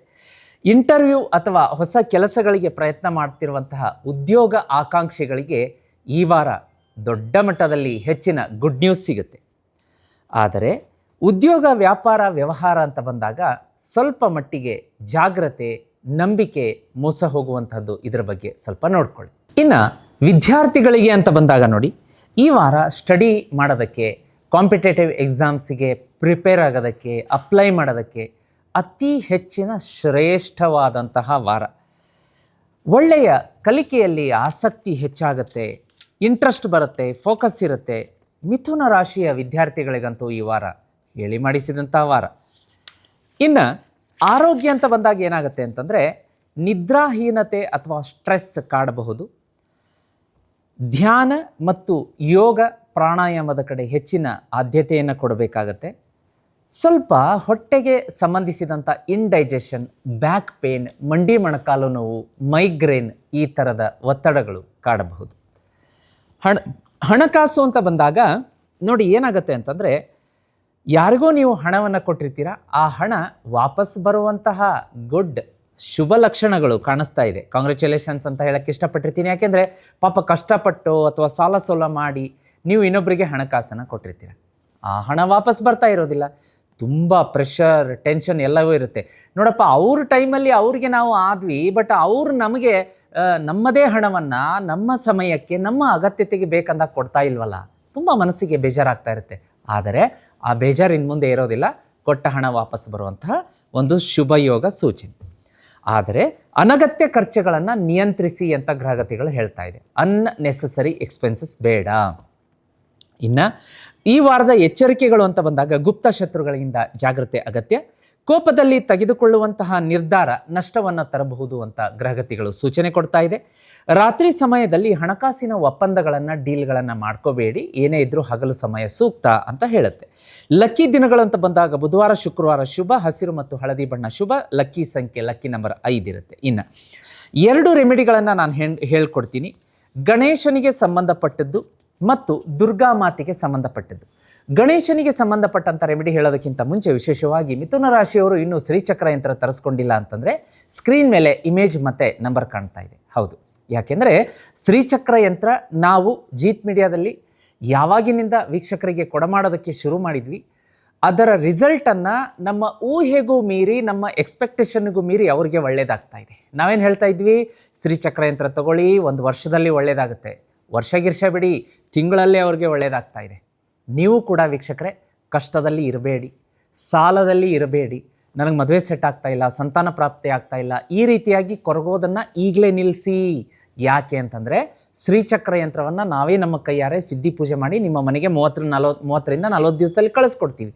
ಇಂಟರ್ವ್ಯೂ ಅಥವಾ ಹೊಸ ಕೆಲಸಗಳಿಗೆ ಪ್ರಯತ್ನ ಮಾಡ್ತಿರುವಂತಹ ಉದ್ಯೋಗ ಆಕಾಂಕ್ಷಿಗಳಿಗೆ ಈ ವಾರ ದೊಡ್ಡ ಮಟ್ಟದಲ್ಲಿ ಹೆಚ್ಚಿನ ಗುಡ್ ನ್ಯೂಸ್ ಸಿಗುತ್ತೆ. ಆದರೆ ಉದ್ಯೋಗ, ವ್ಯಾಪಾರ, ವ್ಯವಹಾರ ಅಂತ ಬಂದಾಗ ಸ್ವಲ್ಪ ಮಟ್ಟಿಗೆ ಜಾಗ್ರತೆ, ನಂಬಿಕೆ ಮೋಸ ಹೋಗುವಂಥದ್ದು, ಇದರ ಬಗ್ಗೆ ಸ್ವಲ್ಪ ನೋಡ್ಕೊಳ್ಳಿ. ಇನ್ನು ವಿದ್ಯಾರ್ಥಿಗಳಿಗೆ ಅಂತ ಬಂದಾಗ ನೋಡಿ, ಈ ವಾರ ಸ್ಟಡಿ ಮಾಡೋದಕ್ಕೆ, ಕಾಂಪಿಟೇಟಿವ್ ಎಕ್ಸಾಮ್ಸಿಗೆ ಪ್ರಿಪೇರ್ ಆಗೋದಕ್ಕೆ, ಅಪ್ಲೈ ಮಾಡೋದಕ್ಕೆ ಅತಿ ಹೆಚ್ಚಿನ ಶ್ರೇಷ್ಠವಾದಂತಹ ವಾರ. ಒಳ್ಳೆಯ ಕಲಿಕೆಯಲ್ಲಿ ಆಸಕ್ತಿ ಹೆಚ್ಚಾಗುತ್ತೆ, ಇಂಟ್ರೆಸ್ಟ್ ಬರುತ್ತೆ, ಫೋಕಸ್ ಇರುತ್ತೆ. ಮಿಥುನ ರಾಶಿಯ ವಿದ್ಯಾರ್ಥಿಗಳಿಗಂತೂ ಈ ವಾರ ಹೇಳಿ ಮಾಡಿಸಿದಂಥ ವಾರ. ಇನ್ನು ಆರೋಗ್ಯ ಅಂತ ಬಂದಾಗ ಏನಾಗುತ್ತೆ ಅಂತಂದರೆ, ನಿದ್ರಾಹೀನತೆ ಅಥವಾ ಸ್ಟ್ರೆಸ್ ಕಾಡಬಹುದು. ಧ್ಯಾನ ಮತ್ತು ಯೋಗ ಪ್ರಾಣಾಯಾಮದ ಕಡೆ ಹೆಚ್ಚಿನ ಆದ್ಯತೆಯನ್ನು ಕೊಡಬೇಕಾಗತ್ತೆ. ಸ್ವಲ್ಪ ಹೊಟ್ಟೆಗೆ ಸಂಬಂಧಿಸಿದಂಥ ಇಂಡೈಜೆಷನ್, ಬ್ಯಾಕ್ ಪೇನ್, ಮಂಡಿ ಮೊಣಕಾಲು ನೋವು, ಮೈಗ್ರೇನ್ ಈ ಥರದ ಒತ್ತಡಗಳು ಕಾಡಬಹುದು. ಹಣಕಾಸು ಅಂತ ಬಂದಾಗ ನೋಡಿ ಏನಾಗುತ್ತೆ ಅಂತಂದರೆ, ಯಾರಿಗೋ ನೀವು ಹಣವನ್ನು ಕೊಟ್ಟಿರ್ತೀರ, ಆ ಹಣ ವಾಪಸ್ ಬರುವಂತಹ ಗುಡ್ ಶುಭ ಲಕ್ಷಣಗಳು ಕಾಣಿಸ್ತಾ ಇದೆ. ಕಾಂಗ್ರ್ಯಾಚುಲೇಷನ್ಸ್ ಅಂತ ಹೇಳಕ್ಕೆ ಇಷ್ಟಪಟ್ಟಿರ್ತೀನಿ. ಯಾಕೆಂದರೆ ಪಾಪ ಕಷ್ಟಪಟ್ಟು ಅಥವಾ ಸಾಲ ಸೋಲ ಮಾಡಿ ನೀವು ಇನ್ನೊಬ್ಬರಿಗೆ ಹಣಕಾಸನ್ನು ಕೊಟ್ಟಿರ್ತೀರ, ಆ ಹಣ ವಾಪಸ್ ಬರ್ತಾ ಇರೋದಿಲ್ಲ. ತುಂಬ ಪ್ರೆಷರ್, ಟೆನ್ಷನ್ ಎಲ್ಲವೂ ಇರುತ್ತೆ. ನೋಡಪ್ಪ, ಅವ್ರ ಟೈಮಲ್ಲಿ ಅವ್ರಿಗೆ ನಾವು ಆದ್ವಿ, ಬಟ್ ಅವರು ನಮಗೆ ನಮ್ಮದೇ ಹಣವನ್ನು ನಮ್ಮ ಸಮಯಕ್ಕೆ, ನಮ್ಮ ಅಗತ್ಯತೆಗೆ ಬೇಕಂದಾಗ ಕೊಡ್ತಾ ಇಲ್ವಲ್ಲ, ತುಂಬ ಮನಸ್ಸಿಗೆ ಬೇಜಾರಾಗ್ತಾ ಇರುತ್ತೆ. ಆದರೆ ಆ ಬೇಜಾರು ಇನ್ನು ಮುಂದೆ ಇರೋದಿಲ್ಲ, ಕೊಟ್ಟ ಹಣ ವಾಪಸ್ ಬರುವಂತಹ ಒಂದು ಶುಭ ಯೋಗ ಸೂಚನೆ. ಆದರೆ ಅನಗತ್ಯ ಖರ್ಚುಗಳನ್ನು ನಿಯಂತ್ರಿಸಿ ಅಂತ ಗ್ರಹಗತಿಗಳು ಹೇಳ್ತಾ ಇದೆ. ಅನ್ನೆಸೆಸರಿ ಎಕ್ಸ್ಪೆನ್ಸಸ್ ಬೇಡ. ಇನ್ನು ಈ ವಾರದ ಎಚ್ಚರಿಕೆಗಳು ಅಂತ ಬಂದಾಗ, ಗುಪ್ತ ಶತ್ರುಗಳಿಂದ ಜಾಗ್ರತೆ ಅಗತ್ಯ. ಕೋಪದಲ್ಲಿ ತೆಗೆದುಕೊಳ್ಳುವಂತಹ ನಿರ್ಧಾರ ನಷ್ಟವನ್ನು ತರಬಹುದು ಅಂತ ಗ್ರಹಗತಿಗಳು ಸೂಚನೆ ಕೊಡ್ತಾ ಇದೆ. ರಾತ್ರಿ ಸಮಯದಲ್ಲಿ ಹಣಕಾಸಿನ ಒಪ್ಪಂದಗಳನ್ನು, ಡೀಲ್ಗಳನ್ನು ಮಾಡ್ಕೋಬೇಡಿ, ಏನೇ ಇದ್ರೂ ಹಗಲು ಸಮಯ ಸೂಕ್ತ ಅಂತ ಹೇಳುತ್ತೆ. ಲಕ್ಕಿ ದಿನಗಳು ಅಂತ ಬಂದಾಗ ಬುಧವಾರ, ಶುಕ್ರವಾರ ಶುಭ, ಹಸಿರು ಮತ್ತು ಹಳದಿ ಬಣ್ಣ ಶುಭ, ಲಕ್ಕಿ ಸಂಖ್ಯೆ, ಲಕ್ಕಿ ನಂಬರ್ 5 ಇರುತ್ತೆ. ಇನ್ನು 2 ರೆಮಿಡಿಗಳನ್ನು ನಾನು ಹೇಳ್ಕೊಡ್ತೀನಿ. ಗಣೇಶನಿಗೆ ಸಂಬಂಧಪಟ್ಟದ್ದು ಮತ್ತು ದುರ್ಗಾ ಮಾತೆಗೆ ಸಂಬಂಧಪಟ್ಟದ್ದು. ಗಣೇಶನಿಗೆ ಸಂಬಂಧಪಟ್ಟಂಥ ರೆಮಿಡಿ ಹೇಳೋದಕ್ಕಿಂತ ಮುಂಚೆ ವಿಶೇಷವಾಗಿ ಮಿಥುನ ರಾಶಿಯವರು ಇನ್ನೂ ಶ್ರೀಚಕ್ರ ಯಂತ್ರ ತರಿಸ್ಕೊಂಡಿಲ್ಲ ಅಂತಂದರೆ ಸ್ಕ್ರೀನ್ ಮೇಲೆ ಇಮೇಜ್ ಮತ್ತು ನಂಬರ್ ಕಾಣ್ತಾ ಇದೆ. ಹೌದು, ಯಾಕೆಂದರೆ ಶ್ರೀಚಕ್ರ ಯಂತ್ರ ನಾವು ಜೀತ್ ಮೀಡಿಯಾದಲ್ಲಿ ಯಾವಾಗಿನಿಂದ ವೀಕ್ಷಕರಿಗೆ ಕೊಡಮಾಡೋದಕ್ಕೆ ಶುರು ಮಾಡಿದ್ವಿ, ಅದರ ರಿಸಲ್ಟನ್ನು ನಮ್ಮ ಊಹೆಗೂ ಮೀರಿ, ನಮ್ಮ ಎಕ್ಸ್ಪೆಕ್ಟೇಷನ್ಗೂ ಮೀರಿ ಅವ್ರಿಗೆ ಒಳ್ಳೆಯದಾಗ್ತಾ ಇದೆ. ನಾವೇನು ಹೇಳ್ತಾ ಇದ್ವಿ, ಶ್ರೀಚಕ್ರ ಯಂತ್ರ ತಗೊಳ್ಳಿ, 1 ವರ್ಷದಲ್ಲಿ ಒಳ್ಳೆಯದಾಗುತ್ತೆ. ವರ್ಷ ಗಿರ್ಷ ಬಿಡಿ, ತಿಂಗಳಲ್ಲೇ ಅವ್ರಿಗೆ ಒಳ್ಳೆಯದಾಗ್ತಾ ಇದೆ. ನೀವು ಕೂಡ ವೀಕ್ಷಕರೇ ಕಷ್ಟದಲ್ಲಿ ಇರಬೇಡಿ, ಸಾಲದಲ್ಲಿ ಇರಬೇಡಿ. ನನಗೆ ಮದುವೆ ಸೆಟ್ ಆಗ್ತಾ ಇಲ್ಲ, ಸಂತಾನ ಪ್ರಾಪ್ತಿ ಆಗ್ತಾ ಇಲ್ಲ, ಈ ರೀತಿಯಾಗಿ ಕೊರಗೋದನ್ನು ಈಗಲೇ ನಿಲ್ಲಿಸಿ. ಯಾಕೆ ಅಂತಂದರೆ ಶ್ರೀಚಕ್ರ ಯಂತ್ರವನ್ನು ನಾವೇ ನಮ್ಮ ಕೈಯಾರೆ ಸಿದ್ಧಿ ಪೂಜೆ ಮಾಡಿ ನಿಮ್ಮ ಮನೆಗೆ 30ರಿಂದ 40 ದಿವಸದಲ್ಲಿ ಕಳಿಸ್ಕೊಡ್ತೀವಿ.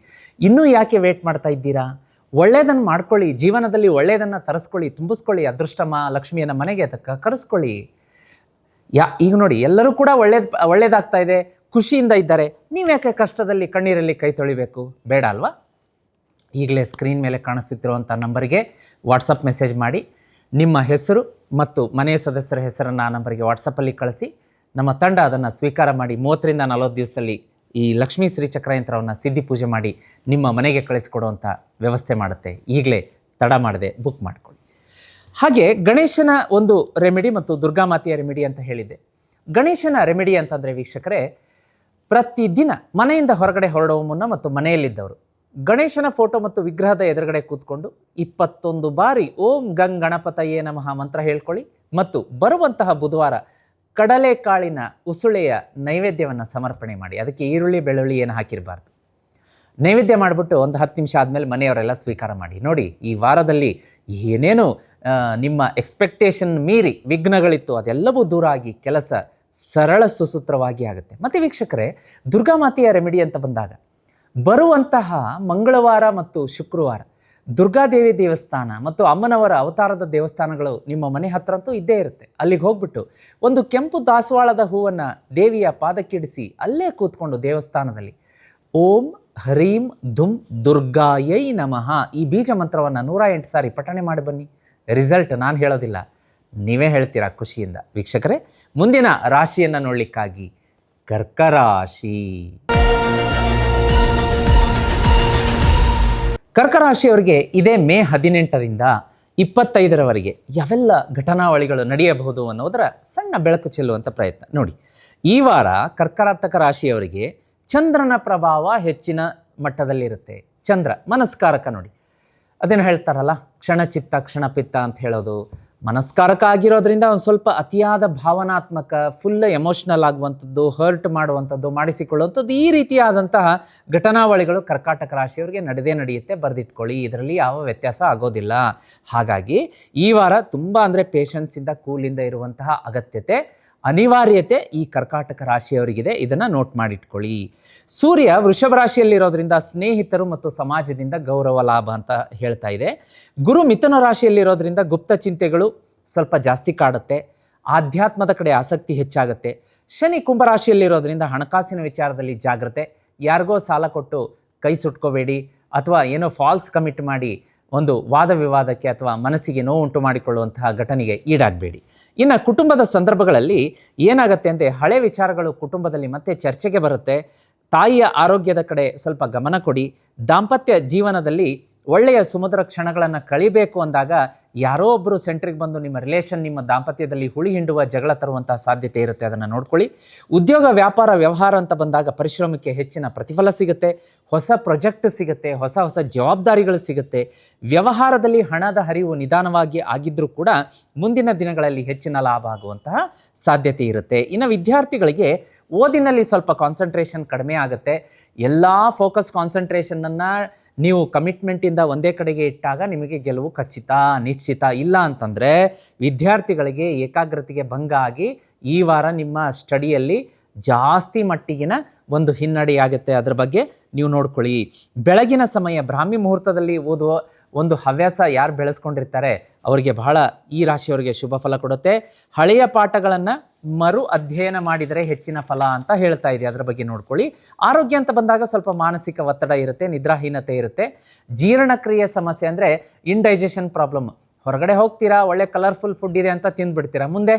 ಇನ್ನೂ ಯಾಕೆ ವೇಟ್ ಮಾಡ್ತಾ ಇದ್ದೀರಾ? ಒಳ್ಳೆಯದನ್ನು ಮಾಡ್ಕೊಳ್ಳಿ, ಜೀವನದಲ್ಲಿ ಒಳ್ಳೆಯದನ್ನು ತರಿಸ್ಕೊಳ್ಳಿ, ತುಂಬಿಸ್ಕೊಳ್ಳಿ, ಅದೃಷ್ಟ ಲಕ್ಷ್ಮಿಯನ್ನು ಮನೆಗೆ ಕರೆಸ್ಕೊಳ್ಳಿ. ಈಗ ನೋಡಿ, ಎಲ್ಲರೂ ಕೂಡ ಒಳ್ಳೇದಾಗ್ತಾ ಇದೆ, ಖುಷಿಯಿಂದ ಇದ್ದಾರೆ. ನೀವ್ಯಾಕೆ ಕಷ್ಟದಲ್ಲಿ ಕಣ್ಣೀರಲ್ಲಿ ಕೈ ತೊಳಿಬೇಕು? ಬೇಡ ಅಲ್ವಾ? ಈಗಲೇ ಸ್ಕ್ರೀನ್ ಮೇಲೆ ಕಾಣಿಸುತ್ತಿರುವಂಥ ನಂಬರಿಗೆ ವಾಟ್ಸಪ್ ಮೆಸೇಜ್ ಮಾಡಿ, ನಿಮ್ಮ ಹೆಸರು ಮತ್ತು ಮನೆಯ ಸದಸ್ಯರ ಹೆಸರನ್ನು ಆ ನಂಬರಿಗೆ ವಾಟ್ಸಪ್ಪಲ್ಲಿ ಕಳಿಸಿ. ನಮ್ಮ ತಂಡ ಅದನ್ನು ಸ್ವೀಕಾರ ಮಾಡಿ 30ರಿಂದ 40 ದಿವಸದಲ್ಲಿ ಈ ಲಕ್ಷ್ಮೀ ಶ್ರೀಚಕ್ರ ಯಂತ್ರವನ್ನು ಸಿದ್ಧಿ ಪೂಜೆ ಮಾಡಿ ನಿಮ್ಮ ಮನೆಗೆ ಕಳಿಸ್ಕೊಡುವಂಥ ವ್ಯವಸ್ಥೆ ಮಾಡುತ್ತೆ. ಈಗಲೇ ತಡ ಮಾಡದೆ ಬುಕ್ ಮಾಡಿಕೊಳ್ಳಿ. ಹಾಗೆ ಗಣೇಶನ ಒಂದು ರೆಮಿಡಿ ಮತ್ತು ದುರ್ಗಾಮಾತೆಯ ರೆಮಿಡಿ ಅಂತ ಹೇಳಿದ್ದೆ. ಗಣೇಶನ ರೆಮಿಡಿ ಅಂತಂದರೆ ವೀಕ್ಷಕರೇ, ಪ್ರತಿದಿನ ಮನೆಯಿಂದ ಹೊರಗಡೆ ಹೊರಡುವ ಮುನ್ನ ಮತ್ತು ಮನೆಯಲ್ಲಿದ್ದವರು ಗಣೇಶನ ಫೋಟೋ ಮತ್ತು ವಿಗ್ರಹದ ಎದುರುಗಡೆ ಕೂತ್ಕೊಂಡು 21 ಬಾರಿ ಓಂ ಗಂ ಗಣಪತಯೇ ನಮಃ ಮಂತ್ರ ಹೇಳ್ಕೊಳ್ಳಿ. ಮತ್ತು ಬರುವಂತಹ ಬುಧವಾರ ಕಡಲೆಕಾಳಿನ ಉಸುಳೆಯ ನೈವೇದ್ಯವನ್ನು ಸಮರ್ಪಣೆ ಮಾಡಿ. ಅದಕ್ಕೆ ಈರುಳ್ಳಿ ಬೆಳ್ಳುಳ್ಳಿ ಏನು ಹಾಕಿರಬಾರ್ದು. ನೈವೇದ್ಯ ಮಾಡಿಬಿಟ್ಟು ಒಂದು 10 ನಿಮಿಷ ಆದಮೇಲೆ ಮನೆಯವರೆಲ್ಲ ಸ್ವೀಕಾರ ಮಾಡಿ. ನೋಡಿ, ಈ ವಾರದಲ್ಲಿ ಏನೇನು ನಿಮ್ಮ ಎಕ್ಸ್ಪೆಕ್ಟೇಷನ್ ಮೀರಿ ವಿಘ್ನಗಳಿತ್ತು ಅದೆಲ್ಲವೂ ದೂರ ಆಗಿ ಕೆಲಸ ಸರಳ ಸುಸೂತ್ರವಾಗಿ ಆಗುತ್ತೆ. ಮತ್ತು ವೀಕ್ಷಕರೇ, ದುರ್ಗಾಮಾತೆಯ ರೆಮಿಡಿ ಅಂತ ಬಂದಾಗ ಬರುವಂತಹ ಮಂಗಳವಾರ ಮತ್ತು ಶುಕ್ರವಾರ ದುರ್ಗಾದೇವಿ ದೇವಸ್ಥಾನ ಮತ್ತು ಅಮ್ಮನವರ ಅವತಾರದ ದೇವಸ್ಥಾನಗಳು ನಿಮ್ಮ ಮನೆ ಹತ್ರ ಅಂತೂ ಇದ್ದೇ ಇರುತ್ತೆ. ಅಲ್ಲಿಗೆ ಹೋಗ್ಬಿಟ್ಟು ಒಂದು ಕೆಂಪು ದಾಸವಾಳದ ಹೂವನ್ನು ದೇವಿಯ ಪಾದಕ್ಕಿಡಿಸಿ ಅಲ್ಲೇ ಕೂತ್ಕೊಂಡು ದೇವಸ್ಥಾನದಲ್ಲಿ ಓಂ ಹ್ರೀಂ ಧುಂ ದುರ್ಗಾಯೈ ನಮಃ ಈ ಬೀಜ ಮಂತ್ರವನ್ನು 108 ಸಾರಿ ಪಠಣೆ ಮಾಡಿ ಬನ್ನಿ. ರಿಸಲ್ಟ್ ನಾನು ಹೇಳೋದಿಲ್ಲ, ನೀವೇ ಹೇಳ್ತೀರಾ ಖುಷಿಯಿಂದ. ವೀಕ್ಷಕರೇ, ಮುಂದಿನ ರಾಶಿಯನ್ನು ನೋಡಲಿಕ್ಕಾಗಿ ಕರ್ಕರಾಶಿ. ಕರ್ಕರಾಶಿಯವರಿಗೆ ಇದೇ ಮೇ 18ರಿಂದ 25ರವರೆಗೆ ಯಾವೆಲ್ಲ ಘಟನಾವಳಿಗಳು ನಡೆಯಬಹುದು ಅನ್ನೋದರ ಸಣ್ಣ ಬೆಳಕು ಚೆಲ್ಲುವಂಥ ಪ್ರಯತ್ನ. ನೋಡಿ, ಈ ವಾರ ಕರ್ಕಾಟಕ ರಾಶಿಯವರಿಗೆ ಚಂದ್ರನ ಪ್ರಭಾವ ಹೆಚ್ಚಿನ ಮಟ್ಟದಲ್ಲಿರುತ್ತೆ. ಚಂದ್ರ ಮನಸ್ಕಾರಕ. ನೋಡಿ, ಅದೇನು ಹೇಳ್ತಾರಲ್ಲ, ಕ್ಷಣಚಿತ್ತ ಕ್ಷಣಪಿತ್ತ ಅಂತ ಹೇಳೋದು, ಮನಸ್ಕಾರಕ ಆಗಿರೋದ್ರಿಂದ ಒಂದು ಸ್ವಲ್ಪ ಅತಿಯಾದ ಭಾವನಾತ್ಮಕ, ಫುಲ್ ಎಮೋಷ್ನಲ್ ಆಗುವಂಥದ್ದು, ಹರ್ಟ್ ಮಾಡುವಂಥದ್ದು, ಮಾಡಿಸಿಕೊಳ್ಳುವಂಥದ್ದು, ಈ ರೀತಿಯಾದಂತಹ ಘಟನಾವಳಿಗಳು ಕರ್ಕಾಟಕ ರಾಶಿಯವರಿಗೆ ನಡೆಯುತ್ತೆ. ಬರೆದಿಟ್ಕೊಳ್ಳಿ, ಇದರಲ್ಲಿ ಯಾವ ವ್ಯತ್ಯಾಸ ಆಗೋದಿಲ್ಲ. ಹಾಗಾಗಿ ಈ ವಾರ ತುಂಬ ಅಂದರೆ ಪೇಷನ್ಸಿಂದ, ಕೂಲಿಂದ ಇರುವಂತಹ ಅಗತ್ಯತೆ, ಅನಿವಾರ್ಯತೆ ಈ ಕರ್ಕಾಟಕ ರಾಶಿಯವರಿಗಿದೆ. ಇದನ್ನು ನೋಟ್ ಮಾಡಿಟ್ಕೊಳ್ಳಿ. ಸೂರ್ಯ ವೃಷಭ ರಾಶಿಯಲ್ಲಿರೋದ್ರಿಂದ ಸ್ನೇಹಿತರು ಮತ್ತು ಸಮಾಜದಿಂದ ಗೌರವ ಲಾಭ ಅಂತ ಹೇಳ್ತಾ ಇದೆ. ಗುರು ಮಿಥುನ ರಾಶಿಯಲ್ಲಿರೋದ್ರಿಂದ ಗುಪ್ತ ಚಿಂತೆಗಳು ಸ್ವಲ್ಪ ಜಾಸ್ತಿ ಕಾಡುತ್ತೆ. ಆಧ್ಯಾತ್ಮದ ಕಡೆ ಆಸಕ್ತಿ ಹೆಚ್ಚಾಗುತ್ತೆ. ಶನಿ ಕುಂಭರಾಶಿಯಲ್ಲಿರೋದ್ರಿಂದ ಹಣಕಾಸಿನ ವಿಚಾರದಲ್ಲಿ ಜಾಗ್ರತೆ. ಯಾರಿಗೋ ಸಾಲ ಕೊಟ್ಟು ಕೈ ಸುಟ್ಕೋಬೇಡಿ, ಅಥವಾ ಏನೋ ಫಾಲ್ಸ್ ಕಮಿಟ್ ಮಾಡಿ ಒಂದು ವಾದ ವಿವಾದಕ್ಕೆ ಅಥವಾ ಮನಸ್ಸಿಗೆ ನೋವು ಉಂಟು ಮಾಡಿಕೊಳ್ಳುವಂತಹ ಘಟನೆಗೆ ಈಡಾಗಬೇಡಿ. ಇನ್ನು ಕುಟುಂಬದ ಸಂದರ್ಭಗಳಲ್ಲಿ ಏನಾಗುತ್ತೆ ಅಂದರೆ, ಹಳೆ ವಿಚಾರಗಳು ಕುಟುಂಬದಲ್ಲಿ ಮತ್ತೆ ಚರ್ಚೆಗೆ ಬರುತ್ತೆ. ತಾಯಿಯ ಆರೋಗ್ಯದ ಕಡೆ ಸ್ವಲ್ಪ ಗಮನ ಕೊಡಿ. ದಾಂಪತ್ಯ ಜೀವನದಲ್ಲಿ ಒಳ್ಳೆಯ ಸುಮಧುರ ಕ್ಷಣಗಳನ್ನು ಕಳಿಬೇಕು ಅಂದಾಗ ಯಾರೋ ಒಬ್ಬರು ಸೆಂಟ್ರಿಗೆ ಬಂದು ನಿಮ್ಮ ರಿಲೇಷನ್, ನಿಮ್ಮ ದಾಂಪತ್ಯದಲ್ಲಿ ಹುಳಿ ಹಿಂಡುವ ಜಗಳ ತರುವಂತಹ ಸಾಧ್ಯತೆ ಇರುತ್ತೆ. ಅದನ್ನು ನೋಡ್ಕೊಳ್ಳಿ. ಉದ್ಯೋಗ ವ್ಯಾಪಾರ ವ್ಯವಹಾರ ಅಂತ ಬಂದಾಗ ಪರಿಶ್ರಮಕ್ಕೆ ಹೆಚ್ಚಿನ ಪ್ರತಿಫಲ ಸಿಗುತ್ತೆ. ಹೊಸ ಪ್ರಾಜೆಕ್ಟ್ ಸಿಗುತ್ತೆ, ಹೊಸ ಹೊಸ ಜವಾಬ್ದಾರಿಗಳು ಸಿಗುತ್ತೆ. ವ್ಯವಹಾರದಲ್ಲಿ ಹಣದ ಹರಿವು ನಿಧಾನವಾಗಿ ಆಗಿದ್ದರೂ ಕೂಡ ಮುಂದಿನ ದಿನಗಳಲ್ಲಿ ಹೆಚ್ಚಿನ ಲಾಭ ಆಗುವಂತಹ ಸಾಧ್ಯತೆ ಇರುತ್ತೆ. ಇನ್ನು ವಿದ್ಯಾರ್ಥಿಗಳಿಗೆ ಓದಿನಲ್ಲಿ ಸ್ವಲ್ಪ ಕಾನ್ಸಂಟ್ರೇಷನ್ ಕಡಿಮೆ ಆಗುತ್ತೆ. ಎಲ್ಲ ಫೋಕಸ್ ಕಾನ್ಸಂಟ್ರೇಷನನ್ನು ನೀವು ಕಮಿಟ್ಮೆಂಟಿಂದ ಒಂದೇ ಕಡೆಗೆ ಇಟ್ಟಾಗ ನಿಮಗೆ ಗೆಲುವು ಖಚಿತ, ನಿಶ್ಚಿತ. ಇಲ್ಲ ಅಂತಂದರೆ ವಿದ್ಯಾರ್ಥಿಗಳಿಗೆ ಏಕಾಗ್ರತೆಗೆ ಭಂಗ ಆಗಿ ಈ ವಾರ ನಿಮ್ಮ ಸ್ಟಡಿಯಲ್ಲಿ ಜಾಸ್ತಿ ಮಟ್ಟಿಗಿನ ಒಂದು ಹಿನ್ನಡೆಯಾಗುತ್ತೆ. ಅದರ ಬಗ್ಗೆ ನೀವು ನೋಡ್ಕೊಳ್ಳಿ. ಬೆಳಗಿನ ಸಮಯ ಬ್ರಾಹ್ಮಿ ಮುಹೂರ್ತದಲ್ಲಿ ಓದುವ ಒಂದು ಹವ್ಯಾಸ ಯಾರು ಬೆಳೆಸ್ಕೊಂಡಿರ್ತಾರೆ ಅವರಿಗೆ ಬಹಳ, ಈ ರಾಶಿಯವರಿಗೆ ಶುಭ ಫಲ ಕೊಡುತ್ತೆ. ಹಳೆಯ ಪಾಠಗಳನ್ನು ಮರು ಅಧ್ಯಯನ ಮಾಡಿದರೆ ಹೆಚ್ಚಿನ ಫಲ ಅಂತ ಹೇಳ್ತಾ ಇದೆ. ಅದರ ಬಗ್ಗೆ ನೋಡ್ಕೊಳ್ಳಿ. ಆರೋಗ್ಯ ಅಂತ ಬಂದಾಗ ಸ್ವಲ್ಪ ಮಾನಸಿಕ ಒತ್ತಡ ಇರುತ್ತೆ, ನಿದ್ರಾಹೀನತೆ ಇರುತ್ತೆ. ಜೀರ್ಣಕ್ರಿಯೆ ಸಮಸ್ಯೆ ಅಂದರೆ ಇಂಡೈಜೆಷನ್ ಪ್ರಾಬ್ಲಮ್. ಹೊರಗಡೆ ಹೋಗ್ತೀರಾ, ಒಳ್ಳೆ ಕಲರ್ಫುಲ್ ಫುಡ್ ಇದೆ ಅಂತ ತಿಂದುಬಿಡ್ತೀರಾ, ಮುಂದೆ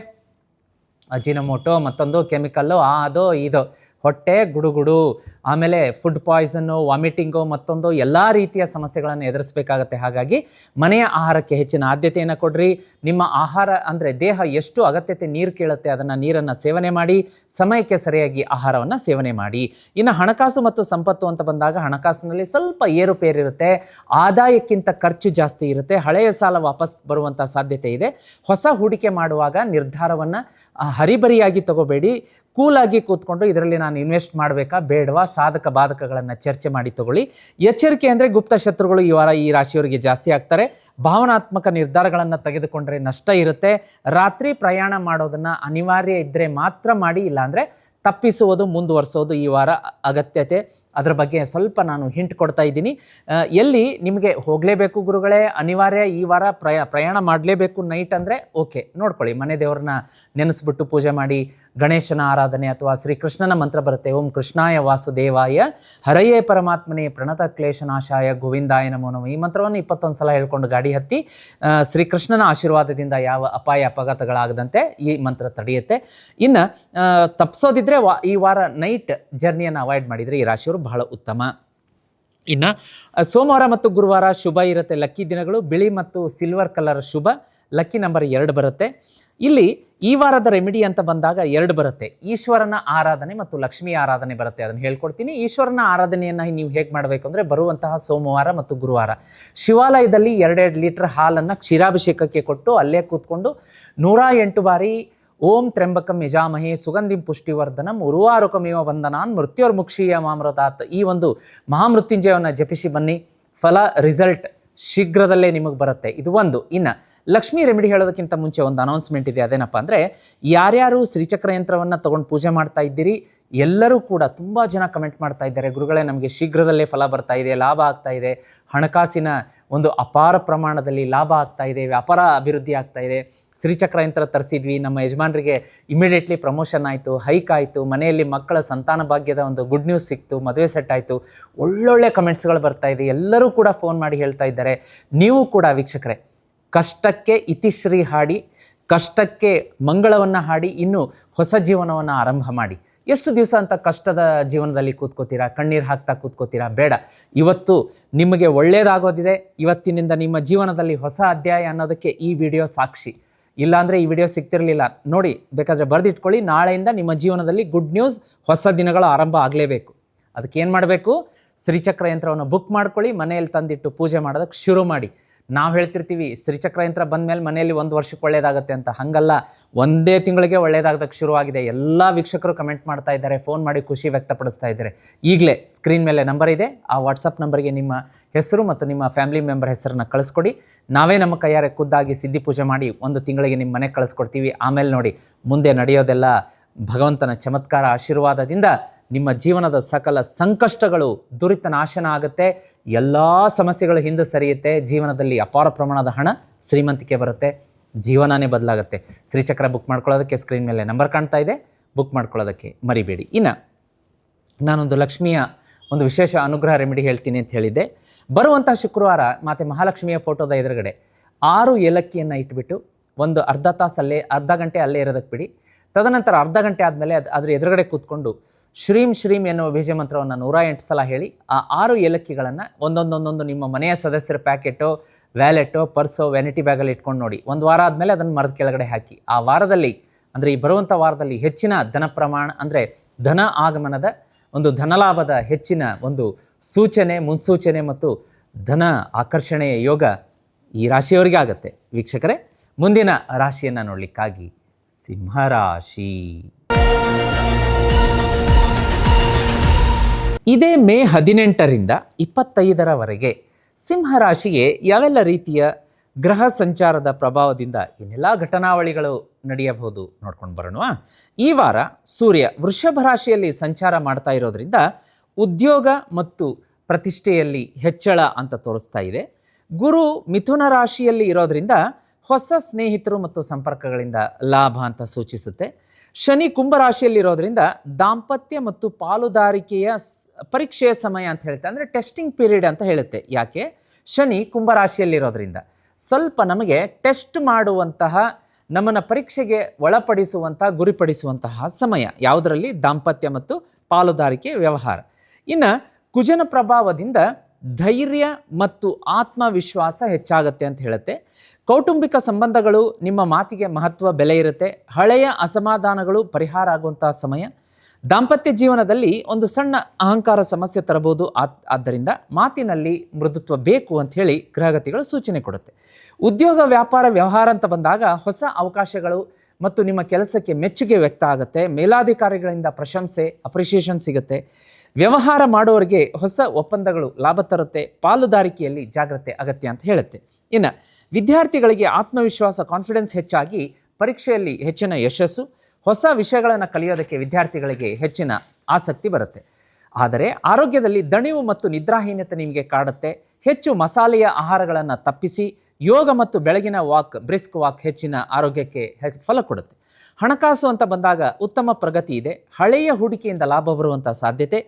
ಅಜಿನಮೋಟೋ, ಮತ್ತೊಂದು ಕೆಮಿಕಲ್ಲು, ಅದು ಇದು, ಹೊಟ್ಟೆ ಗುಡುಗುಡು, ಆಮೇಲೆ ಫುಡ್ ಪಾಯ್ಸನ್ನು, ವಾಮಿಟಿಂಗು, ಮತ್ತೊಂದು ಎಲ್ಲ ರೀತಿಯ ಸಮಸ್ಯೆಗಳನ್ನು ಎದುರಿಸಬೇಕಾಗತ್ತೆ. ಹಾಗಾಗಿ ಮನೆಯ ಆಹಾರಕ್ಕೆ ಹೆಚ್ಚಿನ ಆದ್ಯತೆಯನ್ನು ಕೊಡ್ರಿ. ನಿಮ್ಮ ಆಹಾರ ಅಂದರೆ ದೇಹ ಎಷ್ಟು ಅಗತ್ಯತೆ ನೀರು ಕೇಳುತ್ತೆ ಅದನ್ನು ನೀರನ್ನು ಸೇವನೆ ಮಾಡಿ. ಸಮಯಕ್ಕೆ ಸರಿಯಾಗಿ ಆಹಾರವನ್ನು ಸೇವನೆ ಮಾಡಿ. ಇನ್ನು ಹಣಕಾಸು ಮತ್ತು ಸಂಪತ್ತು ಅಂತ ಬಂದಾಗ ಹಣಕಾಸಿನಲ್ಲಿ ಸ್ವಲ್ಪ ಏರುಪೇರಿರುತ್ತೆ. ಆದಾಯಕ್ಕಿಂತ ಖರ್ಚು ಜಾಸ್ತಿ ಇರುತ್ತೆ. ಹಳೆಯ ಸಾಲ ವಾಪಸ್ ಬರುವಂಥ ಸಾಧ್ಯತೆ ಇದೆ. ಹೊಸ ಹೂಡಿಕೆ ಮಾಡುವಾಗ ನಿರ್ಧಾರವನ್ನು ಹರಿಬರಿಯಾಗಿ ತಗೋಬೇಡಿ. ಕೂಲಾಗಿ ಕೂತ್ಕೊಂಡು ಇದರಲ್ಲಿ ನಾನು ಇನ್ವೆಸ್ಟ್ ಮಾಡಬೇಕಾ ಬೇಡವಾ, ಸಾಧಕ ಬಾಧಕಗಳನ್ನು ಚರ್ಚೆ ಮಾಡಿ ತಗೊಳ್ಳಿ. ಎಚ್ಚರಿಕೆ ಅಂದರೆ ಗುಪ್ತ ಶತ್ರುಗಳು ಈ ವಾರ ಈ ರಾಶಿಯವರಿಗೆ ಜಾಸ್ತಿ ಆಗ್ತಾರೆ. ಭಾವನಾತ್ಮಕ ನಿರ್ಧಾರಗಳನ್ನು ತೆಗೆದುಕೊಂಡ್ರೆ ನಷ್ಟ ಇರುತ್ತೆ. ರಾತ್ರಿ ಪ್ರಯಾಣ ಮಾಡೋದನ್ನು ಅನಿವಾರ್ಯ ಇದ್ದರೆ ಮಾತ್ರ ಮಾಡಿ, ಇಲ್ಲಾಂದರೆ ತಪ್ಪಿಸುವುದು, ಮುಂದುವರಿಸೋದು ಈ ವಾರ ಅಗತ್ಯತೆ. ಅದರ ಬಗ್ಗೆ ಸ್ವಲ್ಪ ನಾನು ಹಿಂಟ್ ಕೊಡ್ತಾ ಇದ್ದೀನಿ. ಎಲ್ಲಿ ನಿಮಗೆ ಹೋಗಲೇಬೇಕು ಗುರುಗಳೇ, ಅನಿವಾರ್ಯ ಈ ವಾರ ಪ್ರಯಾಣ ಮಾಡಲೇಬೇಕು ನೈಟ್ ಅಂದರೆ ಓಕೆ, ನೋಡ್ಕೊಳ್ಳಿ. ಮನೆ ದೇವ್ರನ್ನ ನೆನೆಸ್ಬಿಟ್ಟು ಪೂಜೆ ಮಾಡಿ. ಗಣೇಶನ ಆರಾಧನೆ ಅಥವಾ ಶ್ರೀಕೃಷ್ಣನ ಮಂತ್ರ ಬರುತ್ತೆ, ಓಂ ಕೃಷ್ಣಾಯ ವಾಸುದೇವಾಯ ಹರಯೇ ಪರಮಾತ್ಮನೇ ಪ್ರಣತ ಕ್ಲೇಶನಾಶಾಯ ಗೋವಿಂದಾಯ ನಮೋ ನಮಃ. ಈ ಮಂತ್ರವನ್ನು 21 ಸಲ ಹೇಳ್ಕೊಂಡು ಗಾಡಿ ಹತ್ತಿ. ಶ್ರೀಕೃಷ್ಣನ ಆಶೀರ್ವಾದದಿಂದ ಯಾವ ಅಪಾಯ ಅಪಘಾತಗಳಾಗದಂತೆ ಈ ಮಂತ್ರ ತಡೆಯುತ್ತೆ. ಇನ್ನು ತಪ್ಪಿಸೋದಿದ್ರೆ ಈ ವಾರ ನೈಟ್ ಜರ್ನಿಯನ್ನು ಅವಾಯ್ಡ್ ಮಾಡಿದರೆ ಈ ರಾಶಿಯವರು ಬಹಳ ಉತ್ತಮ. ಇನ್ನು ಸೋಮವಾರ ಮತ್ತು ಗುರುವಾರ ಶುಭ ಇರುತ್ತೆ. ಲಕ್ಕಿ ದಿನಗಳು ಬಿಳಿ ಮತ್ತು ಸಿಲ್ವರ್ ಕಲರ್ ಶುಭ. ಲಕ್ಕಿ ನಂಬರ್ 2 ಬರುತ್ತೆ. ಇಲ್ಲಿ ಈ ವಾರದ ರೆಮಿಡಿ ಅಂತ ಬಂದಾಗ 2 ಬರುತ್ತೆ. ಈಶ್ವರನ ಆರಾಧನೆ ಮತ್ತು ಲಕ್ಷ್ಮೀ ಆರಾಧನೆ ಬರುತ್ತೆ. ಅದನ್ನು ಹೇಳ್ಕೊಡ್ತೀನಿ. ಈಶ್ವರನ ಆರಾಧನೆಯನ್ನು ನೀವು ಹೇಗೆ ಮಾಡಬೇಕು ಅಂದರೆ, ಬರುವಂತಹ ಸೋಮವಾರ ಮತ್ತು ಗುರುವಾರ ಶಿವಾಲಯದಲ್ಲಿ 2 ಲೀಟರ್ ಹಾಲನ್ನು ಕ್ಷೀರಾಭಿಷೇಕಕ್ಕೆ ಕೊಟ್ಟು ಅಲ್ಲೇ ಕೂತ್ಕೊಂಡು 108 ಬಾರಿ ಓಂ ತ್ರ್ಯಂಬಕಂ ಯಜಾಮಹೇ ಸುಗಂಧಿಂ ಪುಷ್ಟಿವರ್ಧನಂ ಉರ್ವಾರುಕಮೇವ ವಂದನಾನ್ ಮೃತ್ಯೋರ್ಮುಕ್ಷೀಯ ಮಾಮೃತಾತ್. ಈ ಒಂದು ಮಹಾಮೃತ್ಯುಂಜಯವನ್ನು ಜಪಿಸಿ ಬನ್ನಿ. ಫಲ, ರಿಸಲ್ಟ್ ಶೀಘ್ರದಲ್ಲೇ ನಿಮಗೆ ಬರುತ್ತೆ. ಇದು ಒಂದು. ಇನ್ನು ಲಕ್ಷ್ಮೀ ರೆಮಿಡಿ ಹೇಳೋದಕ್ಕಿಂತ ಮುಂಚೆ ಒಂದು ಅನೌನ್ಸ್ಮೆಂಟ್ ಇದೆ. ಅದೇನಪ್ಪ ಅಂದರೆ, ಯಾರ್ಯಾರು ಶ್ರೀಚಕ್ರ ಯಂತ್ರವನ್ನು ತೊಗೊಂಡು ಪೂಜೆ ಮಾಡ್ತಾ ಇದ್ದೀರಿ ಎಲ್ಲರೂ ಕೂಡ ತುಂಬ ಜನ ಕಮೆಂಟ್ ಮಾಡ್ತಾ ಇದ್ದಾರೆ, ಗುರುಗಳೇ ನಮಗೆ ಶೀಘ್ರದಲ್ಲೇ ಫಲ ಬರ್ತಾ ಇದೆ, ಲಾಭ ಆಗ್ತಾ ಇದೆ, ಹಣಕಾಸಿನ ಒಂದು ಅಪಾರ ಪ್ರಮಾಣದಲ್ಲಿ ಲಾಭ ಆಗ್ತಾ ಇದೆ, ವ್ಯಾಪಾರ ಅಭಿವೃದ್ಧಿ ಆಗ್ತಾ ಇದೆ, ಶ್ರೀಚಕ್ರ ಯಂತ್ರ ತರಿಸಿದ್ವಿ, ನಮ್ಮ ಯಜಮಾನರಿಗೆ ಇಮಿಡಿಯೇಟ್ಲಿ ಪ್ರಮೋಷನ್ ಆಯಿತು, ಹೈಕ್ ಆಯಿತು, ಮನೆಯಲ್ಲಿ ಮಕ್ಕಳ ಸಂತಾನ ಭಾಗ್ಯದ ಒಂದು ಗುಡ್ ನ್ಯೂಸ್ ಸಿಕ್ತು, ಮದುವೆ ಸೆಟ್ ಆಯಿತು, ಒಳ್ಳೊಳ್ಳೆ ಕಮೆಂಟ್ಸ್ಗಳು ಬರ್ತಾ ಇದೆ. ಎಲ್ಲರೂ ಕೂಡ ಫೋನ್ ಮಾಡಿ ಹೇಳ್ತಾ ಇದ್ದಾರೆ. ನೀವು ಕೂಡ ವೀಕ್ಷಕರೇ ಕಷ್ಟಕ್ಕೆ ಇತಿಶ್ರೀ ಹಾಡಿ, ಕಷ್ಟಕ್ಕೆ ಮಂಗಳವನ್ನು ಹಾಡಿ, ಇನ್ನು ಹೊಸ ಜೀವನವನ್ನು ಆರಂಭ ಮಾಡಿ. ಎಷ್ಟು ದಿವಸ ಅಂತ ಕಷ್ಟದ ಜೀವನದಲ್ಲಿ ಕೂತ್ಕೋತೀರಾ, ಕಣ್ಣೀರು ಹಾಕ್ತಾ ಕೂತ್ಕೋತೀರಾ? ಬೇಡ. ಇವತ್ತು ನಿಮಗೆ ಒಳ್ಳೆಯದಾಗೋದಿದೆ. ಇವತ್ತಿನಿಂದ ನಿಮ್ಮ ಜೀವನದಲ್ಲಿ ಹೊಸ ಅಧ್ಯಾಯ ಅನ್ನೋದಕ್ಕೆ ಈ ವಿಡಿಯೋ ಸಾಕ್ಷಿ. ಇಲ್ಲಾಂದರೆ ಈ ವಿಡಿಯೋ ಸಿಗ್ತಿರಲಿಲ್ಲ. ನೋಡಿ, ಬೇಕಾದರೆ ಬರೆದಿಟ್ಕೊಳ್ಳಿ. ನಾಳೆಯಿಂದ ನಿಮ್ಮ ಜೀವನದಲ್ಲಿ ಗುಡ್ ನ್ಯೂಸ್, ಹೊಸ ದಿನಗಳು ಆರಂಭ ಆಗಲೇಬೇಕು. ಅದಕ್ಕೆ ಏನು ಮಾಡಬೇಕು? ಶ್ರೀಚಕ್ರ ಯಂತ್ರವನ್ನು ಬುಕ್ ಮಾಡ್ಕೊಳ್ಳಿ, ಮನೆಯಲ್ಲಿ ತಂದಿಟ್ಟು ಪೂಜೆ ಮಾಡೋದಕ್ಕೆ ಶುರು ಮಾಡಿ. ನಾವು ಹೇಳ್ತಿರ್ತೀವಿ ಶ್ರೀಚಕ್ರ ಯಂತ್ರ ಬಂದ ಮೇಲೆ ಮನೆಯಲ್ಲಿ 1 ವರ್ಷಕ್ಕೆ ಒಳ್ಳೇದಾಗುತ್ತೆ ಅಂತ. ಹಾಗಲ್ಲ, ಒಂದೇ ತಿಂಗಳಿಗೆ ಒಳ್ಳೇದಾಗೋದಕ್ಕೆ ಶುರುವಾಗಿದೆ. ಎಲ್ಲ ವೀಕ್ಷಕರು ಕಮೆಂಟ್ ಮಾಡ್ತಾ ಇದ್ದಾರೆ, ಫೋನ್ ಮಾಡಿ ಖುಷಿ ವ್ಯಕ್ತಪಡಿಸ್ತಾ ಇದ್ದಾರೆ. ಈಗಲೇ ಸ್ಕ್ರೀನ್ ಮೇಲೆ ನಂಬರ್ ಇದೆ, ಆ ವಾಟ್ಸಪ್ ನಂಬರ್ಗೆ ನಿಮ್ಮ ಹೆಸರು ಮತ್ತು ನಿಮ್ಮ ಫ್ಯಾಮಿಲಿ ಮೆಂಬರ್ ಹೆಸರನ್ನು ಕಳಿಸ್ಕೊಡಿ. ನಾವೇ ನಮ್ಮ ಕೈಯಾರೆ ಖುದ್ದಾಗಿ ಸಿದ್ಧಿ ಪೂಜೆ ಮಾಡಿ 1 ತಿಂಗಳಿಗೆ ನಿಮ್ಮ ಮನೆಗೆ ಕಳಿಸ್ಕೊಡ್ತೀವಿ. ಆಮೇಲೆ ನೋಡಿ ಮುಂದೆ ನಡೆಯೋದೆಲ್ಲ ಭಗವಂತನ ಚಮತ್ಕಾರ ಆಶೀರ್ವಾದದಿಂದ ನಿಮ್ಮ ಜೀವನದ ಸಕಲ ಸಂಕಷ್ಟಗಳು ದುರಿತ ನಾಶನ ಆಗುತ್ತೆ, ಎಲ್ಲ ಸಮಸ್ಯೆಗಳು ಹಿಂದೆ ಸರಿಯುತ್ತೆ, ಜೀವನದಲ್ಲಿ ಅಪಾರ ಪ್ರಮಾಣದ ಹಣ ಶ್ರೀಮಂತಿಕೆ ಬರುತ್ತೆ, ಜೀವನನೇ ಬದಲಾಗುತ್ತೆ. ಶ್ರೀಚಕ್ರ ಬುಕ್ ಮಾಡ್ಕೊಳ್ಳೋದಕ್ಕೆ ಸ್ಕ್ರೀನ್ ಮೇಲೆ ನಂಬರ್ ಕಾಣ್ತಾ ಇದೆ, ಬುಕ್ ಮಾಡ್ಕೊಳ್ಳೋದಕ್ಕೆ ಮರಿಬೇಡಿ. ಇನ್ನು ನಾನೊಂದು ಲಕ್ಷ್ಮಿಯ ಒಂದು ವಿಶೇಷ ಅನುಗ್ರಹ ರೆಮಿಡಿ ಹೇಳ್ತೀನಿ ಅಂತ ಹೇಳಿದ್ದೆ. ಬರುವಂಥ ಶುಕ್ರವಾರ ಮಾತೆ ಮಹಾಲಕ್ಷ್ಮಿಯ ಫೋಟೋದ ಎದುರುಗಡೆ 6 ಏಲಕ್ಕಿಯನ್ನು ಇಟ್ಬಿಟ್ಟು ಒಂದು ಅರ್ಧ ಗಂಟೆ ಅಲ್ಲೇ ಇರೋದಕ್ಕೆ ಬಿಡಿ. ತದನಂತರ ಅರ್ಧ ಗಂಟೆ ಆದಮೇಲೆ ಅದ್ರ ಎದುರುಗಡೆ ಕೂತ್ಕೊಂಡು ಶ್ರೀಂ ಶ್ರೀಂ ಎನ್ನುವ ಬೀಜ ಮಂತ್ರವನ್ನು 108 ಸಲ ಹೇಳಿ ಆ 6 ಏಲಕ್ಕಿಗಳನ್ನು ಒಂದೊಂದೊಂದೊಂದು ನಿಮ್ಮ ಮನೆಯ ಸದಸ್ಯರ ಪ್ಯಾಕೆಟೋ, ವ್ಯಾಲೆಟೋ, ಪರ್ಸೋ, ವ್ಯಾನಿಟಿ ಬ್ಯಾಗಲ್ಲಿ ಇಟ್ಕೊಂಡು ನೋಡಿ. 1 ವಾರ ಆದಮೇಲೆ ಅದನ್ನು ಮರದ ಕೆಳಗಡೆ ಹಾಕಿ. ಆ ವಾರದಲ್ಲಿ ಅಂದರೆ ಈ ಬರುವಂಥ ವಾರದಲ್ಲಿ ಹೆಚ್ಚಿನ ಧನ ಪ್ರಮಾಣ ಅಂದರೆ ಧನ ಆಗಮನದ ಒಂದು ಧನಲಾಭದ ಹೆಚ್ಚಿನ ಒಂದು ಸೂಚನೆ, ಮುನ್ಸೂಚನೆ ಮತ್ತು ಧನ ಆಕರ್ಷಣೆಯ ಯೋಗ ಈ ರಾಶಿಯವರಿಗೆ ಆಗುತ್ತೆ. ವೀಕ್ಷಕರೇ, ಮುಂದಿನ ರಾಶಿಯನ್ನು ನೋಡಲಿಕ್ಕಾಗಿ ಸಿಂಹರಾಶಿ. ಇದೇ ಮೇ 18ರಿಂದ 25ರವರೆಗೆ ಸಿಂಹರಾಶಿಗೆ ಯಾವೆಲ್ಲ ರೀತಿಯ ಗ್ರಹ ಸಂಚಾರದ ಪ್ರಭಾವದಿಂದ ಏನೆಲ್ಲ ಘಟನಾವಳಿಗಳು ನಡೆಯಬಹುದು ನೋಡ್ಕೊಂಡು ಬರೋಣ. ಈ ವಾರ ಸೂರ್ಯ ವೃಷಭ ರಾಶಿಯಲ್ಲಿ ಸಂಚಾರ ಮಾಡ್ತಾ ಇರೋದ್ರಿಂದ ಉದ್ಯೋಗ ಮತ್ತು ಪ್ರತಿಷ್ಠೆಯಲ್ಲಿ ಹೆಚ್ಚಳ ಅಂತ ತೋರಿಸ್ತಾ ಇದೆ. ಗುರು ಮಿಥುನ ರಾಶಿಯಲ್ಲಿ ಇರೋದ್ರಿಂದ ಹೊಸ ಸ್ನೇಹಿತರು ಮತ್ತು ಸಂಪರ್ಕಗಳಿಂದ ಲಾಭ ಅಂತ ಸೂಚಿಸುತ್ತೆ. ಶನಿ ಕುಂಭರಾಶಿಯಲ್ಲಿರೋದ್ರಿಂದ ದಾಂಪತ್ಯ ಮತ್ತು ಪಾಲುದಾರಿಕೆಯ ಪರೀಕ್ಷೆಯ ಸಮಯ ಅಂತ ಹೇಳುತ್ತೆ, ಅಂದರೆ ಟೆಸ್ಟಿಂಗ್ ಪೀರಿಯಡ್ ಅಂತ ಹೇಳುತ್ತೆ. ಯಾಕೆ? ಶನಿ ಕುಂಭರಾಶಿಯಲ್ಲಿರೋದ್ರಿಂದ ಸ್ವಲ್ಪ ನಮಗೆ ಟೆಸ್ಟ್ ಮಾಡುವಂತಹ, ನಮ್ಮನ್ನು ಪರೀಕ್ಷೆಗೆ ಒಳಪಡಿಸುವಂತಹ, ಗುರಿಪಡಿಸುವಂತಹ ಸಮಯ. ಯಾವುದರಲ್ಲಿ? ದಾಂಪತ್ಯ ಮತ್ತು ಪಾಲುದಾರಿಕೆ ವ್ಯವಹಾರ. ಇನ್ನು ಕುಜನ ಪ್ರಭಾವದಿಂದ ಧೈರ್ಯ ಮತ್ತು ಆತ್ಮವಿಶ್ವಾಸ ಹೆಚ್ಚಾಗುತ್ತೆ ಅಂತ ಹೇಳುತ್ತೆ. ಕೌಟುಂಬಿಕ ಸಂಬಂಧಗಳು, ನಿಮ್ಮ ಮಾತಿಗೆ ಮಹತ್ವ, ಬೆಲೆ ಇರುತ್ತೆ. ಹಳೆಯ ಅಸಮಾಧಾನಗಳು ಪರಿಹಾರ ಆಗುವಂತಹ ಸಮಯ. ದಾಂಪತ್ಯ ಜೀವನದಲ್ಲಿ ಒಂದು ಸಣ್ಣ ಅಹಂಕಾರ ಸಮಸ್ಯೆ ತರಬಹುದು. ಆದ್ದರಿಂದ ಮಾತಿನಲ್ಲಿ ಮೃದುತ್ವ ಬೇಕು ಅಂತ ಹೇಳಿ ಗ್ರಹಗತಿಗಳು ಸೂಚನೆ ಕೊಡುತ್ತೆ. ಉದ್ಯೋಗ, ವ್ಯಾಪಾರ, ವ್ಯವಹಾರ ಅಂತ ಬಂದಾಗ ಹೊಸ ಅವಕಾಶಗಳು ಮತ್ತು ನಿಮ್ಮ ಕೆಲಸಕ್ಕೆ ಮೆಚ್ಚುಗೆ ವ್ಯಕ್ತ ಆಗುತ್ತೆ. ಮೇಲಾಧಿಕಾರಿಗಳಿಂದ ಪ್ರಶಂಸೆ, ಅಪ್ರಿಷಿಯೇಷನ್ ಸಿಗುತ್ತೆ. ವ್ಯವಹಾರ ಮಾಡುವವರಿಗೆ ಹೊಸ ಒಪ್ಪಂದಗಳು ಲಾಭ ತರುತ್ತೆ. ಪಾಲುದಾರಿಕೆಯಲ್ಲಿ ಜಾಗ್ರತೆ ಅಗತ್ಯ ಅಂತ ಹೇಳುತ್ತೆ. ಇನ್ನು ವಿದ್ಯಾರ್ಥಿಗಳಿಗೆ ಆತ್ಮವಿಶ್ವಾಸ, ಕಾನ್ಫಿಡೆನ್ಸ್ ಹೆಚ್ಚಾಗಿ ಪರೀಕ್ಷೆಯಲ್ಲಿ ಹೆಚ್ಚಿನ ಯಶಸ್ಸು, ಹೊಸ ವಿಷಯಗಳನ್ನು ಕಲಿಯೋದಕ್ಕೆ ವಿದ್ಯಾರ್ಥಿಗಳಿಗೆ ಹೆಚ್ಚಿನ ಆಸಕ್ತಿ ಬರುತ್ತೆ. ಆದರೆ ಆರೋಗ್ಯದಲ್ಲಿ ದಣಿವು ಮತ್ತು ನಿದ್ರಾಹೀನತೆ ನಿಮಗೆ ಕಾಡುತ್ತೆ. ಹೆಚ್ಚು ಮಸಾಲೆಯ ಆಹಾರಗಳನ್ನು ತಪ್ಪಿಸಿ ಯೋಗ ಮತ್ತು ಬೆಳಗಿನ ವಾಕ್, ಬ್ರಿಸ್ಕ್ ವಾಕ್ ಹೆಚ್ಚಿನ ಆರೋಗ್ಯಕ್ಕೆ ಫಲ ಕೊಡುತ್ತೆ. ಹಣಕಾಸು ಅಂತ ಬಂದಾಗ ಉತ್ತಮ ಪ್ರಗತಿ ಇದೆ. ಹಳೆಯ ಹೂಡಿಕೆಯಿಂದ ಲಾಭ ಬರುವಂಥ ಸಾಧ್ಯತೆ.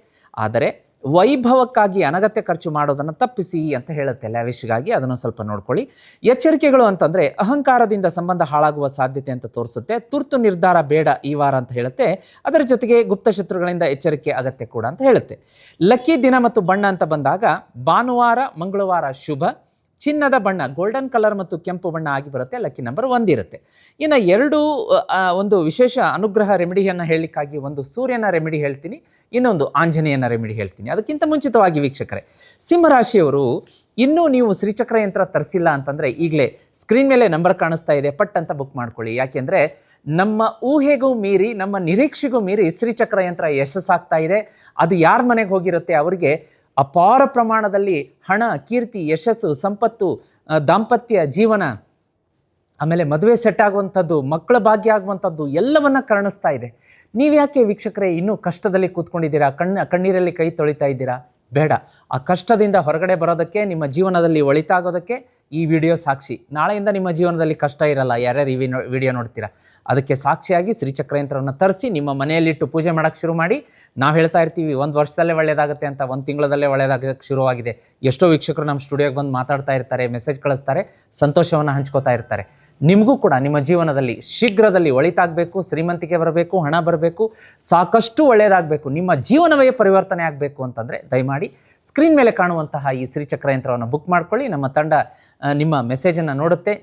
ಆದರೆ ವೈಭವಕ್ಕಾಗಿ ಅನಗತ್ಯ ಖರ್ಚು ಮಾಡೋದನ್ನು ತಪ್ಪಿಸಿ ಅಂತ ಹೇಳುತ್ತೆ. ಲ್ಯಾವಿಶ್ಗಾಗಿ ಅದನ್ನು ಸ್ವಲ್ಪ ನೋಡ್ಕೊಳ್ಳಿ. ಎಚ್ಚರಿಕೆಗಳು ಅಂತಂದರೆ ಅಹಂಕಾರದಿಂದ ಸಂಬಂಧ ಹಾಳಾಗುವ ಸಾಧ್ಯತೆ ಅಂತ ತೋರಿಸುತ್ತೆ. ತುರ್ತು ನಿರ್ಧಾರ ಬೇಡ ಈ ವಾರ ಅಂತ ಹೇಳುತ್ತೆ. ಅದರ ಜೊತೆಗೆ ಗುಪ್ತ ಶತ್ರುಗಳಿಂದ ಎಚ್ಚರಿಕೆ ಅಗತ್ಯ ಕೂಡ ಅಂತ ಹೇಳುತ್ತೆ. ಲಕ್ಕಿ ದಿನ ಮತ್ತು ಬಣ್ಣ ಅಂತ ಬಂದಾಗ ಭಾನುವಾರ, ಮಂಗಳವಾರ ಶುಭ. ಚಿನ್ನದ ಬಣ್ಣ ಗೋಲ್ಡನ್ ಕಲರ್ ಮತ್ತು ಕೆಂಪು ಬಣ್ಣ ಆಗಿ ಬರುತ್ತೆ. ಲಕ್ಕಿ ನಂಬರ್ 1 ಇರುತ್ತೆ. ಇನ್ನು ಒಂದು ವಿಶೇಷ ಅನುಗ್ರಹ ರೆಮಿಡಿಯನ್ನು ಹೇಳಲಿಕ್ಕಾಗಿ ಒಂದು ಸೂರ್ಯನ ರೆಮಿಡಿ ಹೇಳ್ತೀನಿ, ಇನ್ನೊಂದು ಆಂಜನೇಯನ ರೆಮಿಡಿ ಹೇಳ್ತೀನಿ. ಅದಕ್ಕಿಂತ ಮುಂಚಿತವಾಗಿ ವೀಕ್ಷಕರೇ, ಸಿಂಹರಾಶಿಯವರು ಇನ್ನೂ ನೀವು ಶ್ರೀಚಕ್ರ ಯಂತ್ರ ತರಿಸಿಲ್ಲ ಅಂತಂದರೆ ಈಗಲೇ ಸ್ಕ್ರೀನ್ ಮೇಲೆ ನಂಬರ್ ಕಾಣಿಸ್ತಾ ಇದೆ, ಪಟ್ ಅಂತ ಬುಕ್ ಮಾಡ್ಕೊಳ್ಳಿ. ಯಾಕೆಂದರೆ ನಮ್ಮ ಊಹೆಗೂ ಮೀರಿ, ನಮ್ಮ ನಿರೀಕ್ಷೆಗೂ ಮೀರಿ ಶ್ರೀಚಕ್ರ ಯಂತ್ರ ಯಶಸ್ಸಾಗ್ತಾ ಇದೆ. ಅದು ಯಾರ ಮನೆಗೆ ಹೋಗಿರುತ್ತೆ ಅವರಿಗೆ ಅಪಾರ ಪ್ರಮಾಣದಲ್ಲಿ ಹಣ, ಕೀರ್ತಿ, ಯಶಸ್ಸು, ಸಂಪತ್ತು, ದಾಂಪತ್ಯ ಜೀವನ, ಆಮೇಲೆ ಮದುವೆ ಸೆಟ್ ಆಗುವಂಥದ್ದು, ಮಕ್ಕಳ ಭಾಗ್ಯ ಆಗುವಂಥದ್ದು ಎಲ್ಲವನ್ನ ಕರುಣಿಸ್ತಾ ಇದೆ. ನೀವು ಯಾಕೆ ವೀಕ್ಷಕರೇ ಇನ್ನೂ ಕಷ್ಟದಲ್ಲಿ ಕೂತ್ಕೊಂಡಿದ್ದೀರಾ? ಕಣ್ಣೀರಲ್ಲಿ ಕೈ ತೊಳಿತಾ ಇದ್ದೀರಾ? ಬೇಡ. ಆ ಕಷ್ಟದಿಂದ ಹೊರಗಡೆ ಬರೋದಕ್ಕೆ, ನಿಮ್ಮ ಜೀವನದಲ್ಲಿ ಒಳಿತಾಗೋದಕ್ಕೆ ಈ ವಿಡಿಯೋ ಸಾಕ್ಷಿ. ನಾಳೆಯಿಂದ ನಿಮ್ಮ ಜೀವನದಲ್ಲಿ ಕಷ್ಟ ಇರಲ್ಲ. ಯಾರ್ಯಾರು ಈ ವಿಡಿಯೋ ನೋಡ್ತೀರಾ ಅದಕ್ಕೆ ಸಾಕ್ಷಿಯಾಗಿ ಶ್ರೀಚಕ್ರ ಯಂತ್ರವನ್ನು ತರಿಸಿ ನಿಮ್ಮ ಮನೆಯಲ್ಲಿಟ್ಟು ಪೂಜೆ ಮಾಡೋಕ್ಕೆ ಶುರು ಮಾಡಿ. ನಾವು ಹೇಳ್ತಾ ಇರ್ತೀವಿ 1 ವರ್ಷದಲ್ಲೇ ಒಳ್ಳೆಯದಾಗುತ್ತೆ ಅಂತ. 1 ತಿಂಗಳಲ್ಲೇ ಒಳ್ಳೆಯದಾಗಕ್ಕೆ ಶುರುವಾಗಿದೆ. ಎಷ್ಟೋ ವೀಕ್ಷಕರು ನಮ್ಮ ಸ್ಟುಡಿಯೋಗೆ ಬಂದು ಮಾತಾಡ್ತಾ ಇರ್ತಾರೆ, ಮೆಸೇಜ್ ಕಳಿಸ್ತಾರೆ, ಸಂತೋಷವನ್ನು ಹಂಚ್ಕೋತಾ ಇರ್ತಾರೆ. ನಿಮಗೂ ಕೂಡ ನಿಮ್ಮ ಜೀವನದಲ್ಲಿ ಶೀಘ್ರದಲ್ಲಿ ಒಳಿತಾಗಬೇಕು, ಶ್ರೀಮಂತಿಕೆ ಬರಬೇಕು, ಹಣ ಬರಬೇಕು, ಸಾಕಷ್ಟು ಒಳ್ಳೆಯದಾಗಬೇಕು, ನಿಮ್ಮ ಜೀವನವೇ ಪರಿವರ್ತನೆ ಆಗಬೇಕು ಅಂತಂದರೆ ದಯಮಾಡಿ ಸ್ಕ್ರೀನ್ ಮೇಲೆ ಕಾಣುವಂತಹ ಈ ಶ್ರೀಚಕ್ರ ಯಂತ್ರವನ್ನು ಬುಕ್ ಮಾಡ್ಕೊಳ್ಳಿ. ನಮ್ಮ ತಂಡ ನಿಮ್ಮ ಮೆಸೇಜನ್ನು ನೋಡುತ್ತೆ.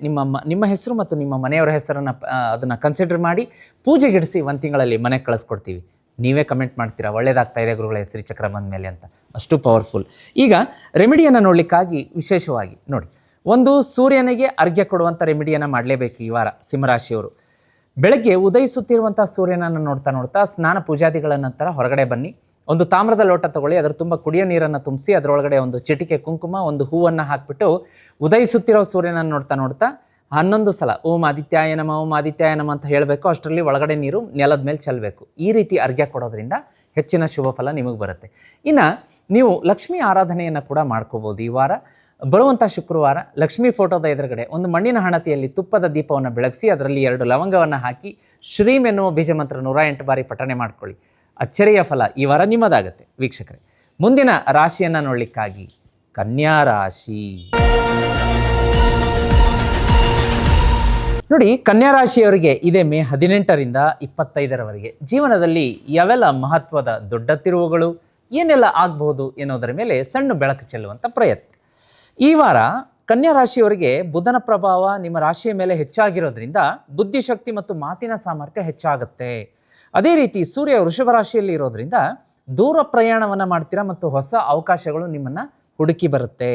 ನಿಮ್ಮ ಹೆಸರು ಮತ್ತು ನಿಮ್ಮ ಮನೆಯವರ ಹೆಸರನ್ನು ಅದನ್ನು ಕನ್ಸಿಡರ್ ಮಾಡಿ ಪೂಜೆಗಿಡಿಸಿ 1 ತಿಂಗಳಲ್ಲಿ ಮನೆಗೆ ಕಳಿಸ್ಕೊಡ್ತೀವಿ. ನೀವೇ ಕಮೆಂಟ್ ಮಾಡ್ತೀರಾ ಒಳ್ಳೇದಾಗ್ತಾ ಇದೆ ಗುರುಗಳೇ ಶ್ರೀಚಕ್ರ ಬಂದ ಮೇಲೆ ಅಂತ. ಅಷ್ಟು ಪವರ್ಫುಲ್. ಈಗ ರೆಮಿಡಿಯನ್ನು ನೋಡಲಿಕ್ಕಾಗಿ ವಿಶೇಷವಾಗಿ ನೋಡಿ, ಒಂದು ಸೂರ್ಯನಿಗೆ ಅರ್ಘ್ಯ ಕೊಡುವಂಥ ರೆಮಿಡಿಯನ್ನು ಮಾಡಲೇಬೇಕು ಈ ವಾರ ಸಿಂಹರಾಶಿಯವರು. ಬೆಳಗ್ಗೆ ಉದಯಿಸುತ್ತಿರುವಂಥ ಸೂರ್ಯನನ್ನು ನೋಡ್ತಾ ನೋಡ್ತಾ ಸ್ನಾನ ಪೂಜಾದಿಗಳ ನಂತರ ಹೊರಗಡೆ ಬನ್ನಿ. ಒಂದು ತಾಮ್ರದ ಲೋಟ ತಗೊಳ್ಳಿ, ಅದರ ತುಂಬ ಕುಡಿಯೋ ನೀರನ್ನು ತುಂಬಿಸಿ ಅದರೊಳಗಡೆ ಒಂದು ಚಿಟಿಕೆ ಕುಂಕುಮ, ಒಂದು ಹೂವನ್ನು ಹಾಕಿಬಿಟ್ಟು ಉದಯಿಸುತ್ತಿರೋ ಸೂರ್ಯನನ್ನು ನೋಡ್ತಾ ನೋಡ್ತಾ 11 ಸಲ ಓಂ ಆದಿತ್ಯಾಯ ನಮ ಓಂ ಆದಿತ್ಯಾಯ ನಮ ಅಂತ ಹೇಳಬೇಕು. ಅಷ್ಟರಲ್ಲಿ ಒಳಗಡೆ ನೀರು ನೆಲದ ಮೇಲೆ ಚೆಲ್ಲಬೇಕು. ಈ ರೀತಿ ಅರ್ಘ್ಯ ಕೊಡೋದ್ರಿಂದ ಹೆಚ್ಚಿನ ಶುಭ ಫಲ ನಿಮಗೆ ಬರುತ್ತೆ. ಇನ್ನು ನೀವು ಲಕ್ಷ್ಮೀ ಆರಾಧನೆಯನ್ನು ಕೂಡ ಮಾಡ್ಕೋಬೋದು. ಈ ವಾರ ಬರುವಂಥ ಶುಕ್ರವಾರ ಲಕ್ಷ್ಮೀ ಫೋಟೋದ ಎದುರುಗಡೆ ಒಂದು ಮಣ್ಣಿನ ಹಣತೆಯಲ್ಲಿ ತುಪ್ಪದ ದೀಪವನ್ನು ಬೆಳಗಿಸಿ ಅದರಲ್ಲಿ 2 ಲವಂಗವನ್ನು ಹಾಕಿ ಶ್ರೀಂ ಎನ್ನುವ ಬೀಜ ಮಂತ್ರ 108 ಬಾರಿ ಪಠನೆ ಮಾಡ್ಕೊಳ್ಳಿ. ಅಚ್ಚರಿಯ ಫಲ ಈ ವಾರ ನಿಮ್ಮದಾಗುತ್ತೆ ವೀಕ್ಷಕರೇ. ಮುಂದಿನ ರಾಶಿಯನ್ನು ನೋಡಲಿಕ್ಕಾಗಿ ಕನ್ಯಾ ರಾಶಿ ನೋಡಿ. ಕನ್ಯಾ ರಾಶಿಯವರಿಗೆ ಇದೇ ಮೇ 18ರಿಂದ 25ರವರೆಗೆ ಜೀವನದಲ್ಲಿ ಯಾವೆಲ್ಲ ಮಹತ್ವದ ದೊಡ್ಡ ತಿರುವುಗಳು ಏನೆಲ್ಲ ಆಗಬಹುದು ಎನ್ನುವುದರ ಮೇಲೆ ಸಣ್ಣ ಬೆಳಕು ಚೆಲ್ಲುವಂಥ ಪ್ರಯತ್ನ. ಈ ವಾರ ಕನ್ಯಾ ರಾಶಿಯವರಿಗೆ ಬುಧನ ಪ್ರಭಾವ ನಿಮ್ಮ ರಾಶಿಯ ಮೇಲೆ ಹೆಚ್ಚಾಗಿರೋದ್ರಿಂದ ಬುದ್ಧಿಶಕ್ತಿ ಮತ್ತು ಮಾತಿನ ಸಾಮರ್ಥ್ಯ ಹೆಚ್ಚಾಗುತ್ತೆ. ಅದೇ ರೀತಿ ಸೂರ್ಯ ವೃಷಭ ರಾಶಿಯಲ್ಲಿ ಇರೋದ್ರಿಂದ ದೂರ ಪ್ರಯಾಣವನ್ನು ಮಾಡ್ತೀರಾ ಮತ್ತು ಹೊಸ ಅವಕಾಶಗಳು ನಿಮ್ಮನ್ನು ಹುಡುಕಿ ಬರುತ್ತೆ.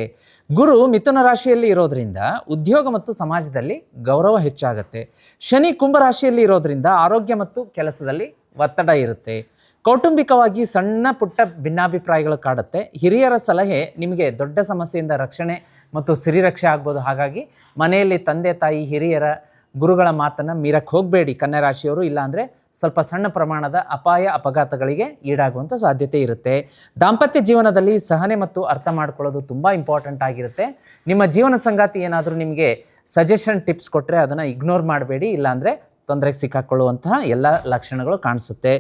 ಗುರು ಮಿಥುನ ರಾಶಿಯಲ್ಲಿ ಇರೋದ್ರಿಂದ ಉದ್ಯೋಗ ಮತ್ತು ಸಮಾಜದಲ್ಲಿ ಗೌರವ ಹೆಚ್ಚಾಗುತ್ತೆ. ಶನಿ ಕುಂಭ ರಾಶಿಯಲ್ಲಿ ಇರೋದ್ರಿಂದ ಆರೋಗ್ಯ ಮತ್ತು ಕೆಲಸದಲ್ಲಿ ಒತ್ತಡ ಇರುತ್ತೆ. ಕೌಟುಂಬಿಕವಾಗಿ ಸಣ್ಣ ಪುಟ್ಟ ಭಿನ್ನಾಭಿಪ್ರಾಯಗಳು ಕಾಡುತ್ತೆ. ಹಿರಿಯರ ಸಲಹೆ ನಿಮಗೆ ದೊಡ್ಡ ಸಮಸ್ಯೆಯಿಂದ ರಕ್ಷಣೆ ಮತ್ತು ಸಿರಿರಕ್ಷೆ ಆಗ್ಬೋದು. ಹಾಗಾಗಿ ಮನೆಯಲ್ಲಿ ತಂದೆ ತಾಯಿ ಹಿರಿಯರ ಗುರುಗಳ ಮಾತನ್ನು ಮೀರಕ್ಕೆ ಹೋಗಬೇಡಿ ಕನ್ಯಾ ರಾಶಿಯವರು, ಇಲ್ಲಾಂದರೆ ಸ್ವಲ್ಪ ಸಣ್ಣ ಪ್ರಮಾಣದ ಅಪಾಯ ಅಪಘಾತಗಳಿಗೆ ಈಡಾಗುವಂಥ ಸಾಧ್ಯತೆ ಇರುತ್ತೆ. ದಾಂಪತ್ಯ ಜೀವನದಲ್ಲಿ ಸಹನೆ ಮತ್ತು ಅರ್ಥ ಮಾಡ್ಕೊಳ್ಳೋದು ತುಂಬ ಇಂಪಾರ್ಟೆಂಟ್ ಆಗಿರುತ್ತೆ. ನಿಮ್ಮ ಜೀವನ ಸಂಗಾತಿ ಏನಾದರೂ ನಿಮಗೆ ಸಜೆಷನ್ ಟಿಪ್ಸ್ ಕೊಟ್ಟರೆ ಅದನ್ನು ಇಗ್ನೋರ್ ಮಾಡಬೇಡಿ, ಇಲ್ಲಾಂದರೆ ತೊಂದರೆಗೆ ಸಿಕ್ಕಾಕೊಳ್ಳುವಂತಹ ಎಲ್ಲ ಲಕ್ಷಣಗಳು ಕಾಣಿಸುತ್ತೆ.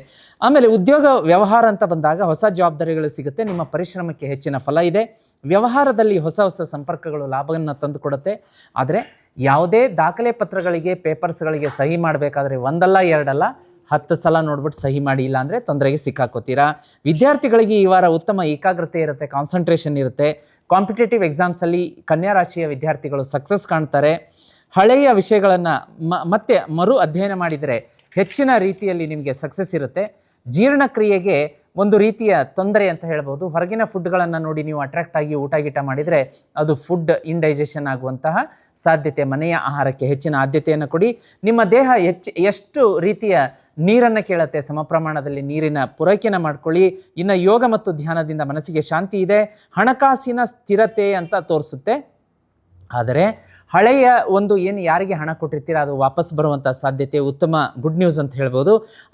ಆಮೇಲೆ ಉದ್ಯೋಗ ವ್ಯವಹಾರ ಅಂತ ಬಂದಾಗ ಹೊಸ ಜವಾಬ್ದಾರಿಗಳು ಸಿಗುತ್ತೆ. ನಿಮ್ಮ ಪರಿಶ್ರಮಕ್ಕೆ ಹೆಚ್ಚಿನ ಫಲ ಇದೆ. ವ್ಯವಹಾರದಲ್ಲಿ ಹೊಸ ಹೊಸ ಸಂಪರ್ಕಗಳು ಲಾಭವನ್ನು ತಂದು ಕೊಡುತ್ತೆ. ಆದರೆ ಯಾವುದೇ ದಾಖಲೆ ಪತ್ರಗಳಿಗೆ ಪೇಪರ್ಸ್ಗಳಿಗೆ ಸಹಿ ಮಾಡಬೇಕಾದ್ರೆ 1 ಅಲ್ಲ 2 ಅಲ್ಲ 10 ಸಲ ನೋಡ್ಬಿಟ್ಟು ಸಹಿ ಮಾಡಿ, ಇಲ್ಲಾಂದರೆ ತೊಂದರೆಗೆ ಸಿಕ್ಕಾಕೋತೀರಾ. ವಿದ್ಯಾರ್ಥಿಗಳಿಗೆ ಈ ವಾರ ಉತ್ತಮ ಏಕಾಗ್ರತೆ ಇರುತ್ತೆ, ಕಾನ್ಸಂಟ್ರೇಷನ್ ಇರುತ್ತೆ. ಕಾಂಪಿಟೇಟಿವ್ ಎಕ್ಸಾಮ್ಸಲ್ಲಿ ಕನ್ಯಾ ರಾಶಿಯ ವಿದ್ಯಾರ್ಥಿಗಳು ಸಕ್ಸಸ್ ಕಾಣ್ತಾರೆ. ಹಳೆಯ ವಿಷಯಗಳನ್ನು ಮತ್ತೆ ಮರು ಅಧ್ಯಯನ ಮಾಡಿದರೆ ಹೆಚ್ಚಿನ ರೀತಿಯಲ್ಲಿ ನಿಮಗೆ ಸಕ್ಸಸ್ ಇರುತ್ತೆ. ಜೀರ್ಣಕ್ರಿಯೆಗೆ ಒಂದು ರೀತಿಯ ತೊಂದರೆ ಅಂತ ಹೇಳ್ಬೋದು. ಹೊರಗಿನ ಫುಡ್ಗಳನ್ನು ನೋಡಿ ನೀವು ಅಟ್ರಾಕ್ಟ್ ಆಗಿ ಊಟ ಗೀಟ ಮಾಡಿದರೆ ಅದು ಫುಡ್ ಇಂಡೈಜೆಷನ್ ಆಗುವಂತಹ ಸಾಧ್ಯತೆ. ಮನೆಯ ಆಹಾರಕ್ಕೆ ಹೆಚ್ಚಿನ ಆದ್ಯತೆಯನ್ನು ಕೊಡಿ. ನಿಮ್ಮ ದೇಹ ಎಷ್ಟು ರೀತಿಯ ನೀರನ್ನು ಕೇಳುತ್ತೆ, ಸಮ ಪ್ರಮಾಣದಲ್ಲಿ ನೀರಿನ ಪೂರೈಕೆಯನ್ನು ಮಾಡ್ಕೊಳ್ಳಿ. ಇನ್ನು ಯೋಗ ಮತ್ತು ಧ್ಯಾನದಿಂದ ಮನಸ್ಸಿಗೆ ಶಾಂತಿ ಇದೆ. ಹಣಕಾಸಿನ ಸ್ಥಿರತೆ ಅಂತ ತೋರಿಸುತ್ತೆ. ಆದರೆ ಹಳೆಯ ಒಂದು ಏನು ಯಾರಿಗೆ ಹಣ ಕೊಟ್ಟಿರ್ತೀರ ಅದು ವಾಪಸ್ ಬರುವಂಥ ಸಾಧ್ಯತೆ ಉತ್ತಮ ಗುಡ್ ನ್ಯೂಸ್ ಅಂತ ಹೇಳ್ಬೋದು.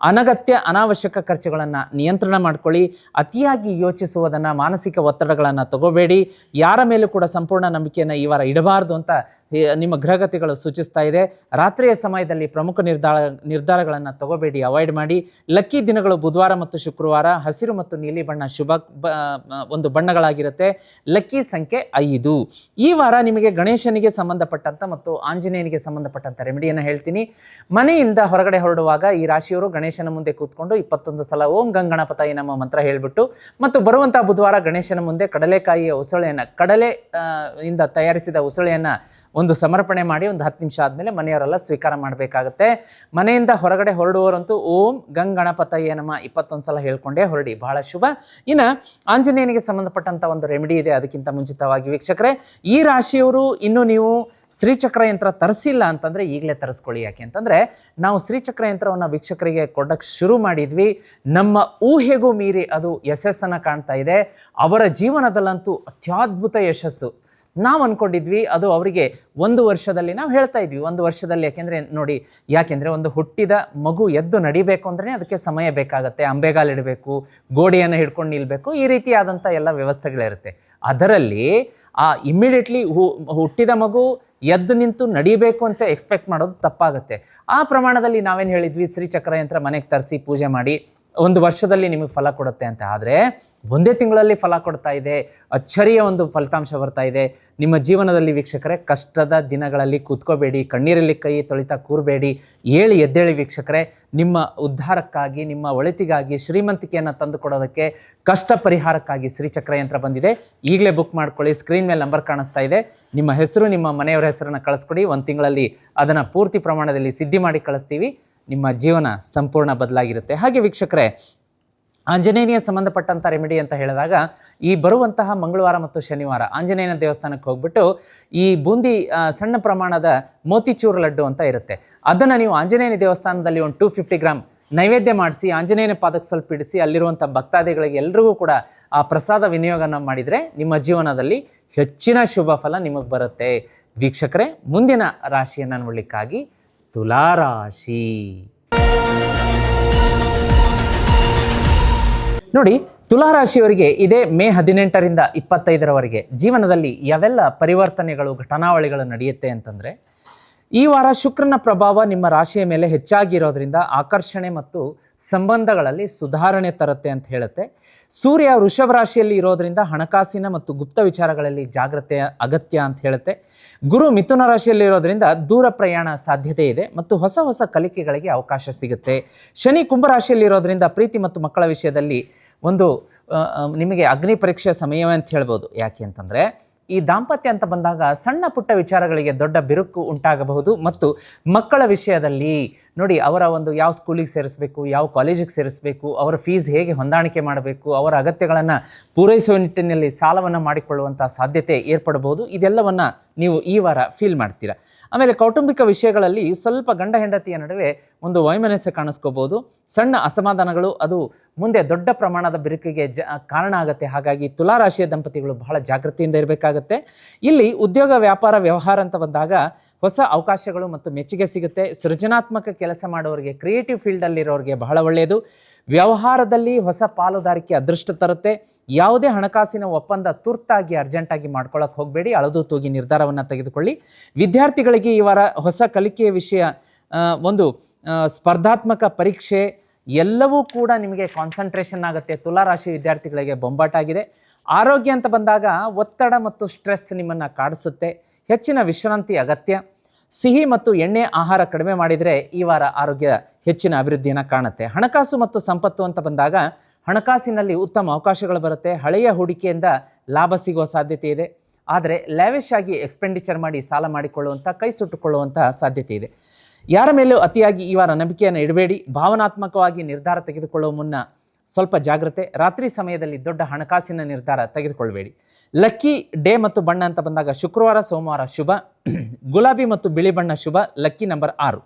ಅನಗತ್ಯ ಅನಾವಶ್ಯಕ ಖರ್ಚುಗಳನ್ನು ನಿಯಂತ್ರಣ ಮಾಡ್ಕೊಳ್ಳಿ. ಅತಿಯಾಗಿ ಯೋಚಿಸುವುದನ್ನು, ಮಾನಸಿಕ ಒತ್ತಡಗಳನ್ನು ತಗೋಬೇಡಿ. ಯಾರ ಮೇಲೂ ಕೂಡ ಸಂಪೂರ್ಣ ನಂಬಿಕೆಯನ್ನು ಈ ವಾರ ಇಡಬಾರ್ದು ಅಂತ ನಿಮ್ಮ ಗ್ರಹಗತಿಗಳು ಸೂಚಿಸ್ತಾ ಇದೆ. ರಾತ್ರಿಯ ಸಮಯದಲ್ಲಿ ಪ್ರಮುಖ ನಿರ್ಧಾರಗಳನ್ನು ತಗೋಬೇಡಿ, ಅವಾಯ್ಡ್ ಮಾಡಿ. ಲಕ್ಕಿ ದಿನಗಳು ಬುಧವಾರ ಮತ್ತು ಶುಕ್ರವಾರ. ಹಸಿರು ಮತ್ತು ನೀಲಿ ಬಣ್ಣ ಶುಭ ಒಂದು ಬಣ್ಣಗಳಾಗಿರುತ್ತೆ. ಲಕ್ಕಿ ಸಂಖ್ಯೆ 5. ಈ ವಾರ ನಿಮಗೆ ಗಣೇಶನಿಗೆ ಸಂಬಂಧಪಟ್ಟಂಥ ಮತ್ತು ಆಂಜನೇಯನಿಗೆ ಸಂಬಂಧಪಟ್ಟಂಥ ರೆಮಿಡಿಯನ್ನು ಹೇಳ್ತೀನಿ. ಮನೆಯಿಂದ ಹೊರಗಡೆ ಹೊರಡುವಾಗ ಈ ರಾಶಿಯವರು ಗಣೇಶನ ಮುಂದೆ ಕೂತ್ಕೊಂಡು 21 ಸಲ ಓಂ ಗಣಪತಾಯ ನಮಃ ಮಂತ್ರ ಹೇಳಿಬಿಟ್ಟು ಮತ್ತು ಬರುವಂಥ ಬುಧವಾರ ಗಣೇಶನ ಮುಂದೆ ಕಡಲೆಕಾಯಿಯ ಉಸಳೆಯನ್ನು ಇಂದ ತಯಾರಿಸಿದ ಉಸಳೆಯನ್ನು ಒಂದು ಸಮರ್ಪಣೆ ಮಾಡಿ ಒಂದು 10 ನಿಮಿಷ ಆದಮೇಲೆ ಮನೆಯವರೆಲ್ಲ ಸ್ವೀಕಾರ ಮಾಡಬೇಕಾಗತ್ತೆ. ಮನೆಯಿಂದ ಹೊರಗಡೆ ಹೊರಡುವವರಂತೂ ಓಂ ಗಣಪತಾಯ ನಮಃ 21 ಸಲ ಹೇಳ್ಕೊಂಡೇ ಹೊರಡಿ, ಬಹಳ ಶುಭ. ಇನ್ನು ಆಂಜನೇಯನಿಗೆ ಸಂಬಂಧಪಟ್ಟಂಥ ಒಂದು ರೆಮಿಡಿ ಇದೆ. ಅದಕ್ಕಿಂತ ಮುಂಚಿತವಾಗಿ ವೀಕ್ಷಕರೇ, ಈ ರಾಶಿಯವರು ಇನ್ನೂ ನೀವು ಶ್ರೀಚಕ್ರ ಯಂತ್ರ ತರಿಸಿಲ್ಲ ಅಂತಂದರೆ ಈಗಲೇ ತರಿಸ್ಕೊಳ್ಳಿ. ಯಾಕೆ ಅಂತಂದರೆ ನಾವು ಶ್ರೀಚಕ್ರ ಯಂತ್ರವನ್ನು ವೀಕ್ಷಕರಿಗೆ ಕೊಡೋಕ್ಕೆ ಶುರು ಮಾಡಿದ್ವಿ. ನಮ್ಮ ಊಹೆಗೂ ಮೀರಿ ಅದು ಯಶಸ್ಸನ್ನು ಕಾಣ್ತಾ ಇದೆ. ಅವರ ಜೀವನದಲ್ಲಂತೂ ಅತ್ಯದ್ಭುತ ಯಶಸ್ಸು. ನಾವು ಅಂದ್ಕೊಂಡಿದ್ವಿ ಅದು ಅವರಿಗೆ 1 ವರ್ಷದಲ್ಲಿ, ನಾವು ಹೇಳ್ತಾ ಇದ್ವಿ 1 ವರ್ಷದಲ್ಲಿ. ಯಾಕೆಂದರೆ ಒಂದು ಹುಟ್ಟಿದ ಮಗು ಎದ್ದು ನಡಿಬೇಕು ಅಂದ್ರೆ ಅದಕ್ಕೆ ಸಮಯ ಬೇಕಾಗುತ್ತೆ. ಅಂಬೆಗಾಲಿಡಬೇಕು, ಗೋಡೆಯನ್ನು ಹಿಡ್ಕೊಂಡು ನಿಲ್ಲಬೇಕು, ಈ ರೀತಿಯಾದಂಥ ಎಲ್ಲ ವ್ಯವಸ್ಥೆಗಳಿರುತ್ತೆ. ಅದರಲ್ಲಿ ಇಮ್ಮಿಡಿಯೇಟ್ಲಿ ಹುಟ್ಟಿದ ಮಗು ಎದ್ದು ನಿಂತು ನಡಿಬೇಕು ಅಂತ ಎಕ್ಸ್ಪೆಕ್ಟ್ ಮಾಡೋದು ತಪ್ಪಾಗುತ್ತೆ. ಆ ಪ್ರಮಾಣದಲ್ಲಿ ನಾವೇನು ಹೇಳಿದ್ವಿ, ಶ್ರೀಚಕ್ರ ಯಂತ್ರ ಮನೆಗೆ ತರಿಸಿ ಪೂಜೆ ಮಾಡಿ 1 ವರ್ಷದಲ್ಲಿ ನಿಮಗೆ ಫಲ ಕೊಡುತ್ತೆ ಅಂತ. ಆದರೆ 1 ತಿಂಗಳಲ್ಲಿ ಫಲ ಕೊಡ್ತಾ ಇದೆ. ಅಚ್ಚರಿಯ ಒಂದು ಫಲಿತಾಂಶ ಬರ್ತಾ ಇದೆ ನಿಮ್ಮ ಜೀವನದಲ್ಲಿ ವೀಕ್ಷಕರೇ. ಕಷ್ಟದ ದಿನಗಳಲ್ಲಿ ಕೂತ್ಕೋಬೇಡಿ, ಕಣ್ಣೀರಲ್ಲಿ ಕೈ ತೊಳಿತಾ ಕೂರಬೇಡಿ, ಎದ್ದೇಳಿ ವೀಕ್ಷಕರೇ. ನಿಮ್ಮ ಉದ್ಧಾರಕ್ಕಾಗಿ, ನಿಮ್ಮ ಒಳಿತಿಗಾಗಿ, ಶ್ರೀಮಂತಿಕೆಯನ್ನು ತಂದು ಕೊಡೋದಕ್ಕೆ, ಕಷ್ಟ ಪರಿಹಾರಕ್ಕಾಗಿ ಶ್ರೀಚಕ್ರ ಯಂತ್ರ ಬಂದಿದೆ. ಈಗಲೇ ಬುಕ್ ಮಾಡ್ಕೊಳ್ಳಿ. ಸ್ಕ್ರೀನ್ ಮೇಲೆ ನಂಬರ್ ಕಾಣಿಸ್ತಾ ಇದೆ. ನಿಮ್ಮ ಹೆಸರು, ನಿಮ್ಮ ಮನೆಯವರ ಹೆಸರನ್ನು ಕಳಿಸ್ಕೊಡಿ. 1 ತಿಂಗಳಲ್ಲಿ ಅದನ್ನು ಪೂರ್ತಿ ಪ್ರಮಾಣದಲ್ಲಿ ಸಿದ್ಧಿ ಮಾಡಿ ಕಳಿಸ್ತೀವಿ. ನಿಮ್ಮ ಜೀವನ ಸಂಪೂರ್ಣ ಬದಲಾಗಿರುತ್ತೆ. ಹಾಗೆ ವೀಕ್ಷಕರೇ, ಆಂಜನೇಯನಿಗೆ ಸಂಬಂಧಪಟ್ಟಂಥ ರೆಮಿಡಿ ಅಂತ ಹೇಳಿದಾಗ ಈ ಬರುವಂತಹ ಮಂಗಳವಾರ ಮತ್ತು ಶನಿವಾರ ಆಂಜನೇಯನ ದೇವಸ್ಥಾನಕ್ಕೆ ಹೋಗ್ಬಿಟ್ಟು ಈ ಬೂಂದಿ ಸಣ್ಣ ಪ್ರಮಾಣದ ಮೋತಿಚೂರ್ ಲಡ್ಡು ಅಂತ ಇರುತ್ತೆ, ಅದನ್ನು ನೀವು ಆಂಜನೇಯನ ದೇವಸ್ಥಾನದಲ್ಲಿ ಒಂದು 250 ಗ್ರಾಮ್ ನೈವೇದ್ಯ ಮಾಡಿಸಿ ಆಂಜನೇಯನ ಪಾದಕ್ಕೆ ಸ್ವಲ್ಪ ಇಡಿಸಿ ಅಲ್ಲಿರುವಂಥ ಭಕ್ತಾದಿಗಳಿಗೆ ಎಲ್ರಿಗೂ ಕೂಡ ಆ ಪ್ರಸಾದ ವಿನಿಯೋಗನ ಮಾಡಿದರೆ ನಿಮ್ಮ ಜೀವನದಲ್ಲಿ ಹೆಚ್ಚಿನ ಶುಭ ಫಲ ನಿಮಗೆ ಬರುತ್ತೆ. ವೀಕ್ಷಕರೇ, ಮುಂದಿನ ರಾಶಿಯನ್ನು ನೋಡಲಿಕ್ಕಾಗಿ ತುಲಾರಾಶಿ. ನೋಡಿ, ತುಲಾರಾಶಿಯವರಿಗೆ ಇದೇ ಮೇ 18ರಿಂದ 25ರವರೆಗೆ ಜೀವನದಲ್ಲಿ ಯಾವೆಲ್ಲ ಪರಿವರ್ತನೆಗಳು ಘಟನಾವಳಿಗಳು ನಡೆಯುತ್ತೆ ಅಂತಂದರೆ, ಈ ವಾರ ಶುಕ್ರನ ಪ್ರಭಾವ ನಿಮ್ಮ ರಾಶಿಯ ಮೇಲೆ ಹೆಚ್ಚಾಗಿರೋದ್ರಿಂದ ಆಕರ್ಷಣೆ ಮತ್ತು ಸಂಬಂಧಗಳಲ್ಲಿ ಸುಧಾರಣೆ ತರುತ್ತೆ ಅಂತ ಹೇಳುತ್ತೆ. ಸೂರ್ಯ ವೃಷಭ ರಾಶಿಯಲ್ಲಿ ಇರೋದ್ರಿಂದ ಹಣಕಾಸಿನ ಮತ್ತು ಗುಪ್ತ ವಿಚಾರಗಳಲ್ಲಿ ಜಾಗ್ರತೆಯ ಅಗತ್ಯ ಅಂತ ಹೇಳುತ್ತೆ. ಗುರು ಮಿಥುನ ರಾಶಿಯಲ್ಲಿ ಇರೋದ್ರಿಂದ ದೂರ ಪ್ರಯಾಣ ಸಾಧ್ಯತೆ ಇದೆ ಮತ್ತು ಹೊಸ ಹೊಸ ಕಲಿಕೆಗಳಿಗೆ ಅವಕಾಶ ಸಿಗುತ್ತೆ. ಶನಿ ಕುಂಭರಾಶಿಯಲ್ಲಿ ಇರೋದ್ರಿಂದ ಪ್ರೀತಿ ಮತ್ತು ಮಕ್ಕಳ ವಿಷಯದಲ್ಲಿ ಒಂದು ನಿಮಗೆ ಅಗ್ನಿ ಪರೀಕ್ಷೆಯ ಸಮಯವೇ ಅಂತ ಹೇಳ್ಬೋದು. ಯಾಕೆ ಅಂತಂದರೆ, ಈ ದಾಂಪತ್ಯ ಅಂತ ಬಂದಾಗ ಸಣ್ಣ ಪುಟ್ಟ ವಿಚಾರಗಳಿಗೆ ದೊಡ್ಡ ಬಿರುಕು ಉಂಟಾಗಬಹುದು ಮತ್ತು ಮಕ್ಕಳ ವಿಷಯದಲ್ಲಿ ನೋಡಿ, ಅವರ ಒಂದು ಯಾವ ಸ್ಕೂಲಿಗೆ ಸೇರಿಸಬೇಕು, ಯಾವ ಕಾಲೇಜಿಗೆ ಸೇರಿಸಬೇಕು, ಅವರ ಫೀಸ್ ಹೇಗೆ ಹೊಂದಾಣಿಕೆ ಮಾಡಬೇಕು, ಅವರ ಅಗತ್ಯಗಳನ್ನು ಪೂರೈಸುವ ನಿಟ್ಟಿನಲ್ಲಿ ಸಾಲವನ್ನು ಮಾಡಿಕೊಳ್ಳುವಂಥ ಸಾಧ್ಯತೆ ಏರ್ಪಡಬಹುದು. ಇದೆಲ್ಲವನ್ನು ನೀವು ಈ ವಾರ ಫೀಲ್ ಮಾಡ್ತೀರಾ. ಆಮೇಲೆ ಕೌಟುಂಬಿಕ ವಿಷಯಗಳಲ್ಲಿ ಸ್ವಲ್ಪ ಗಂಡ ಹೆಂಡತಿಯ ನಡುವೆ ಒಂದು ವೈಮನಸ್ಸು ಕಾಣಿಸ್ಕೋಬೋದು. ಸಣ್ಣ ಅಸಮಾಧಾನಗಳು ಅದು ಮುಂದೆ ದೊಡ್ಡ ಪ್ರಮಾಣದ ಬಿರುಕಿಗೆ ಕಾರಣ ಆಗುತ್ತೆ. ಹಾಗಾಗಿ ತುಲಾರಾಶಿಯ ದಂಪತಿಗಳು ಬಹಳ ಜಾಗೃತಿಯಿಂದ ಇರಬೇಕಾಗತ್ತೆ. ಇಲ್ಲಿ ಉದ್ಯೋಗ ವ್ಯಾಪಾರ ವ್ಯವಹಾರ ಅಂತ ಬಂದಾಗ ಹೊಸ ಅವಕಾಶಗಳು ಮತ್ತು ಮೆಚ್ಚುಗೆ ಸಿಗುತ್ತೆ. ಸೃಜನಾತ್ಮಕ ಕೆಲಸ ಮಾಡೋರಿಗೆ, ಕ್ರಿಯೇಟಿವ್ ಫೀಲ್ಡಲ್ಲಿರೋರಿಗೆ ಬಹಳ ಒಳ್ಳೆಯದು. ವ್ಯವಹಾರದಲ್ಲಿ ಹೊಸ ಪಾಲುದಾರಿಕೆ ಅದೃಷ್ಟ ತರುತ್ತೆ. ಯಾವುದೇ ಹಣಕಾಸಿನ ಒಪ್ಪಂದ ತುರ್ತಾಗಿ ಅರ್ಜೆಂಟಾಗಿ ಮಾಡ್ಕೊಳ್ಳೋಕೆ ಹೋಗಬೇಡಿ, ಅಳದು ತೂಗಿ ನಿರ್ಧಾರವನ್ನು ತೆಗೆದುಕೊಳ್ಳಿ. ವಿದ್ಯಾರ್ಥಿಗಳಿಗೆ ಈ ವಾರ ಹೊಸ ಕಲಿಕೆಯ ವಿಷಯ, ಒಂದು ಸ್ಪರ್ಧಾತ್ಮಕ ಪರೀಕ್ಷೆ ಎಲ್ಲವೂ ಕೂಡ ನಿಮಗೆ ಕಾನ್ಸಂಟ್ರೇಷನ್ ಆಗುತ್ತೆ. ತುಲಾರಾಶಿ ವಿದ್ಯಾರ್ಥಿಗಳಿಗೆ ಬೊಂಬಾಟಾಗಿದೆ. ಆರೋಗ್ಯ ಅಂತ ಬಂದಾಗ ಒತ್ತಡ ಮತ್ತು ಸ್ಟ್ರೆಸ್ ನಿಮ್ಮನ್ನು ಕಾಡಿಸುತ್ತೆ. ಹೆಚ್ಚಿನ ವಿಶ್ರಾಂತಿ ಅಗತ್ಯ. ಸಿಹಿ ಮತ್ತು ಎಣ್ಣೆ ಆಹಾರ ಕಡಿಮೆ ಮಾಡಿದರೆ ಈ ವಾರ ಆರೋಗ್ಯ ಹೆಚ್ಚಿನ ಅಭಿವೃದ್ಧಿಯನ್ನು ಕಾಣುತ್ತೆ. ಹಣಕಾಸು ಮತ್ತು ಸಂಪತ್ತು ಅಂತ ಬಂದಾಗ ಹಣಕಾಸಿನಲ್ಲಿ ಉತ್ತಮ ಅವಕಾಶಗಳು ಬರುತ್ತೆ. ಹಳೆಯ ಹೂಡಿಕೆಯಿಂದ ಲಾಭ ಸಿಗುವ ಸಾಧ್ಯತೆ ಇದೆ. ಆದರೆ ಲ್ಯಾವಿಶ್ ಆಗಿ ಎಕ್ಸ್ಪೆಂಡಿಚರ್ ಮಾಡಿ ಸಾಲ ಮಾಡಿಕೊಳ್ಳುವಂಥ, ಕೈ ಸುಟ್ಟುಕೊಳ್ಳುವಂಥ ಸಾಧ್ಯತೆ ಇದೆ. ಯಾರ ಮೇಲೂ ಅತಿಯಾಗಿ ಈ ವಾರ ನಂಬಿಕೆಯನ್ನು ಇಡಬೇಡಿ. ಭಾವನಾತ್ಮಕವಾಗಿ ನಿರ್ಧಾರ ತೆಗೆದುಕೊಳ್ಳುವ ಮುನ್ನ ಸ್ವಲ್ಪ ಜಾಗ್ರತೆ. ರಾತ್ರಿ ಸಮಯದಲ್ಲಿ ದೊಡ್ಡ ಹಣಕಾಸಿನ ನಿರ್ಧಾರ ತೆಗೆದುಕೊಳ್ಬೇಡಿ. ಲಕ್ಕಿ ಡೇ ಮತ್ತು ಬಣ್ಣ ಅಂತ ಬಂದಾಗ ಶುಕ್ರವಾರ, ಸೋಮವಾರ ಶುಭ. ಗುಲಾಬಿ ಮತ್ತು ಬಿಳಿ ಬಣ್ಣ ಶುಭ. Lucky number 6.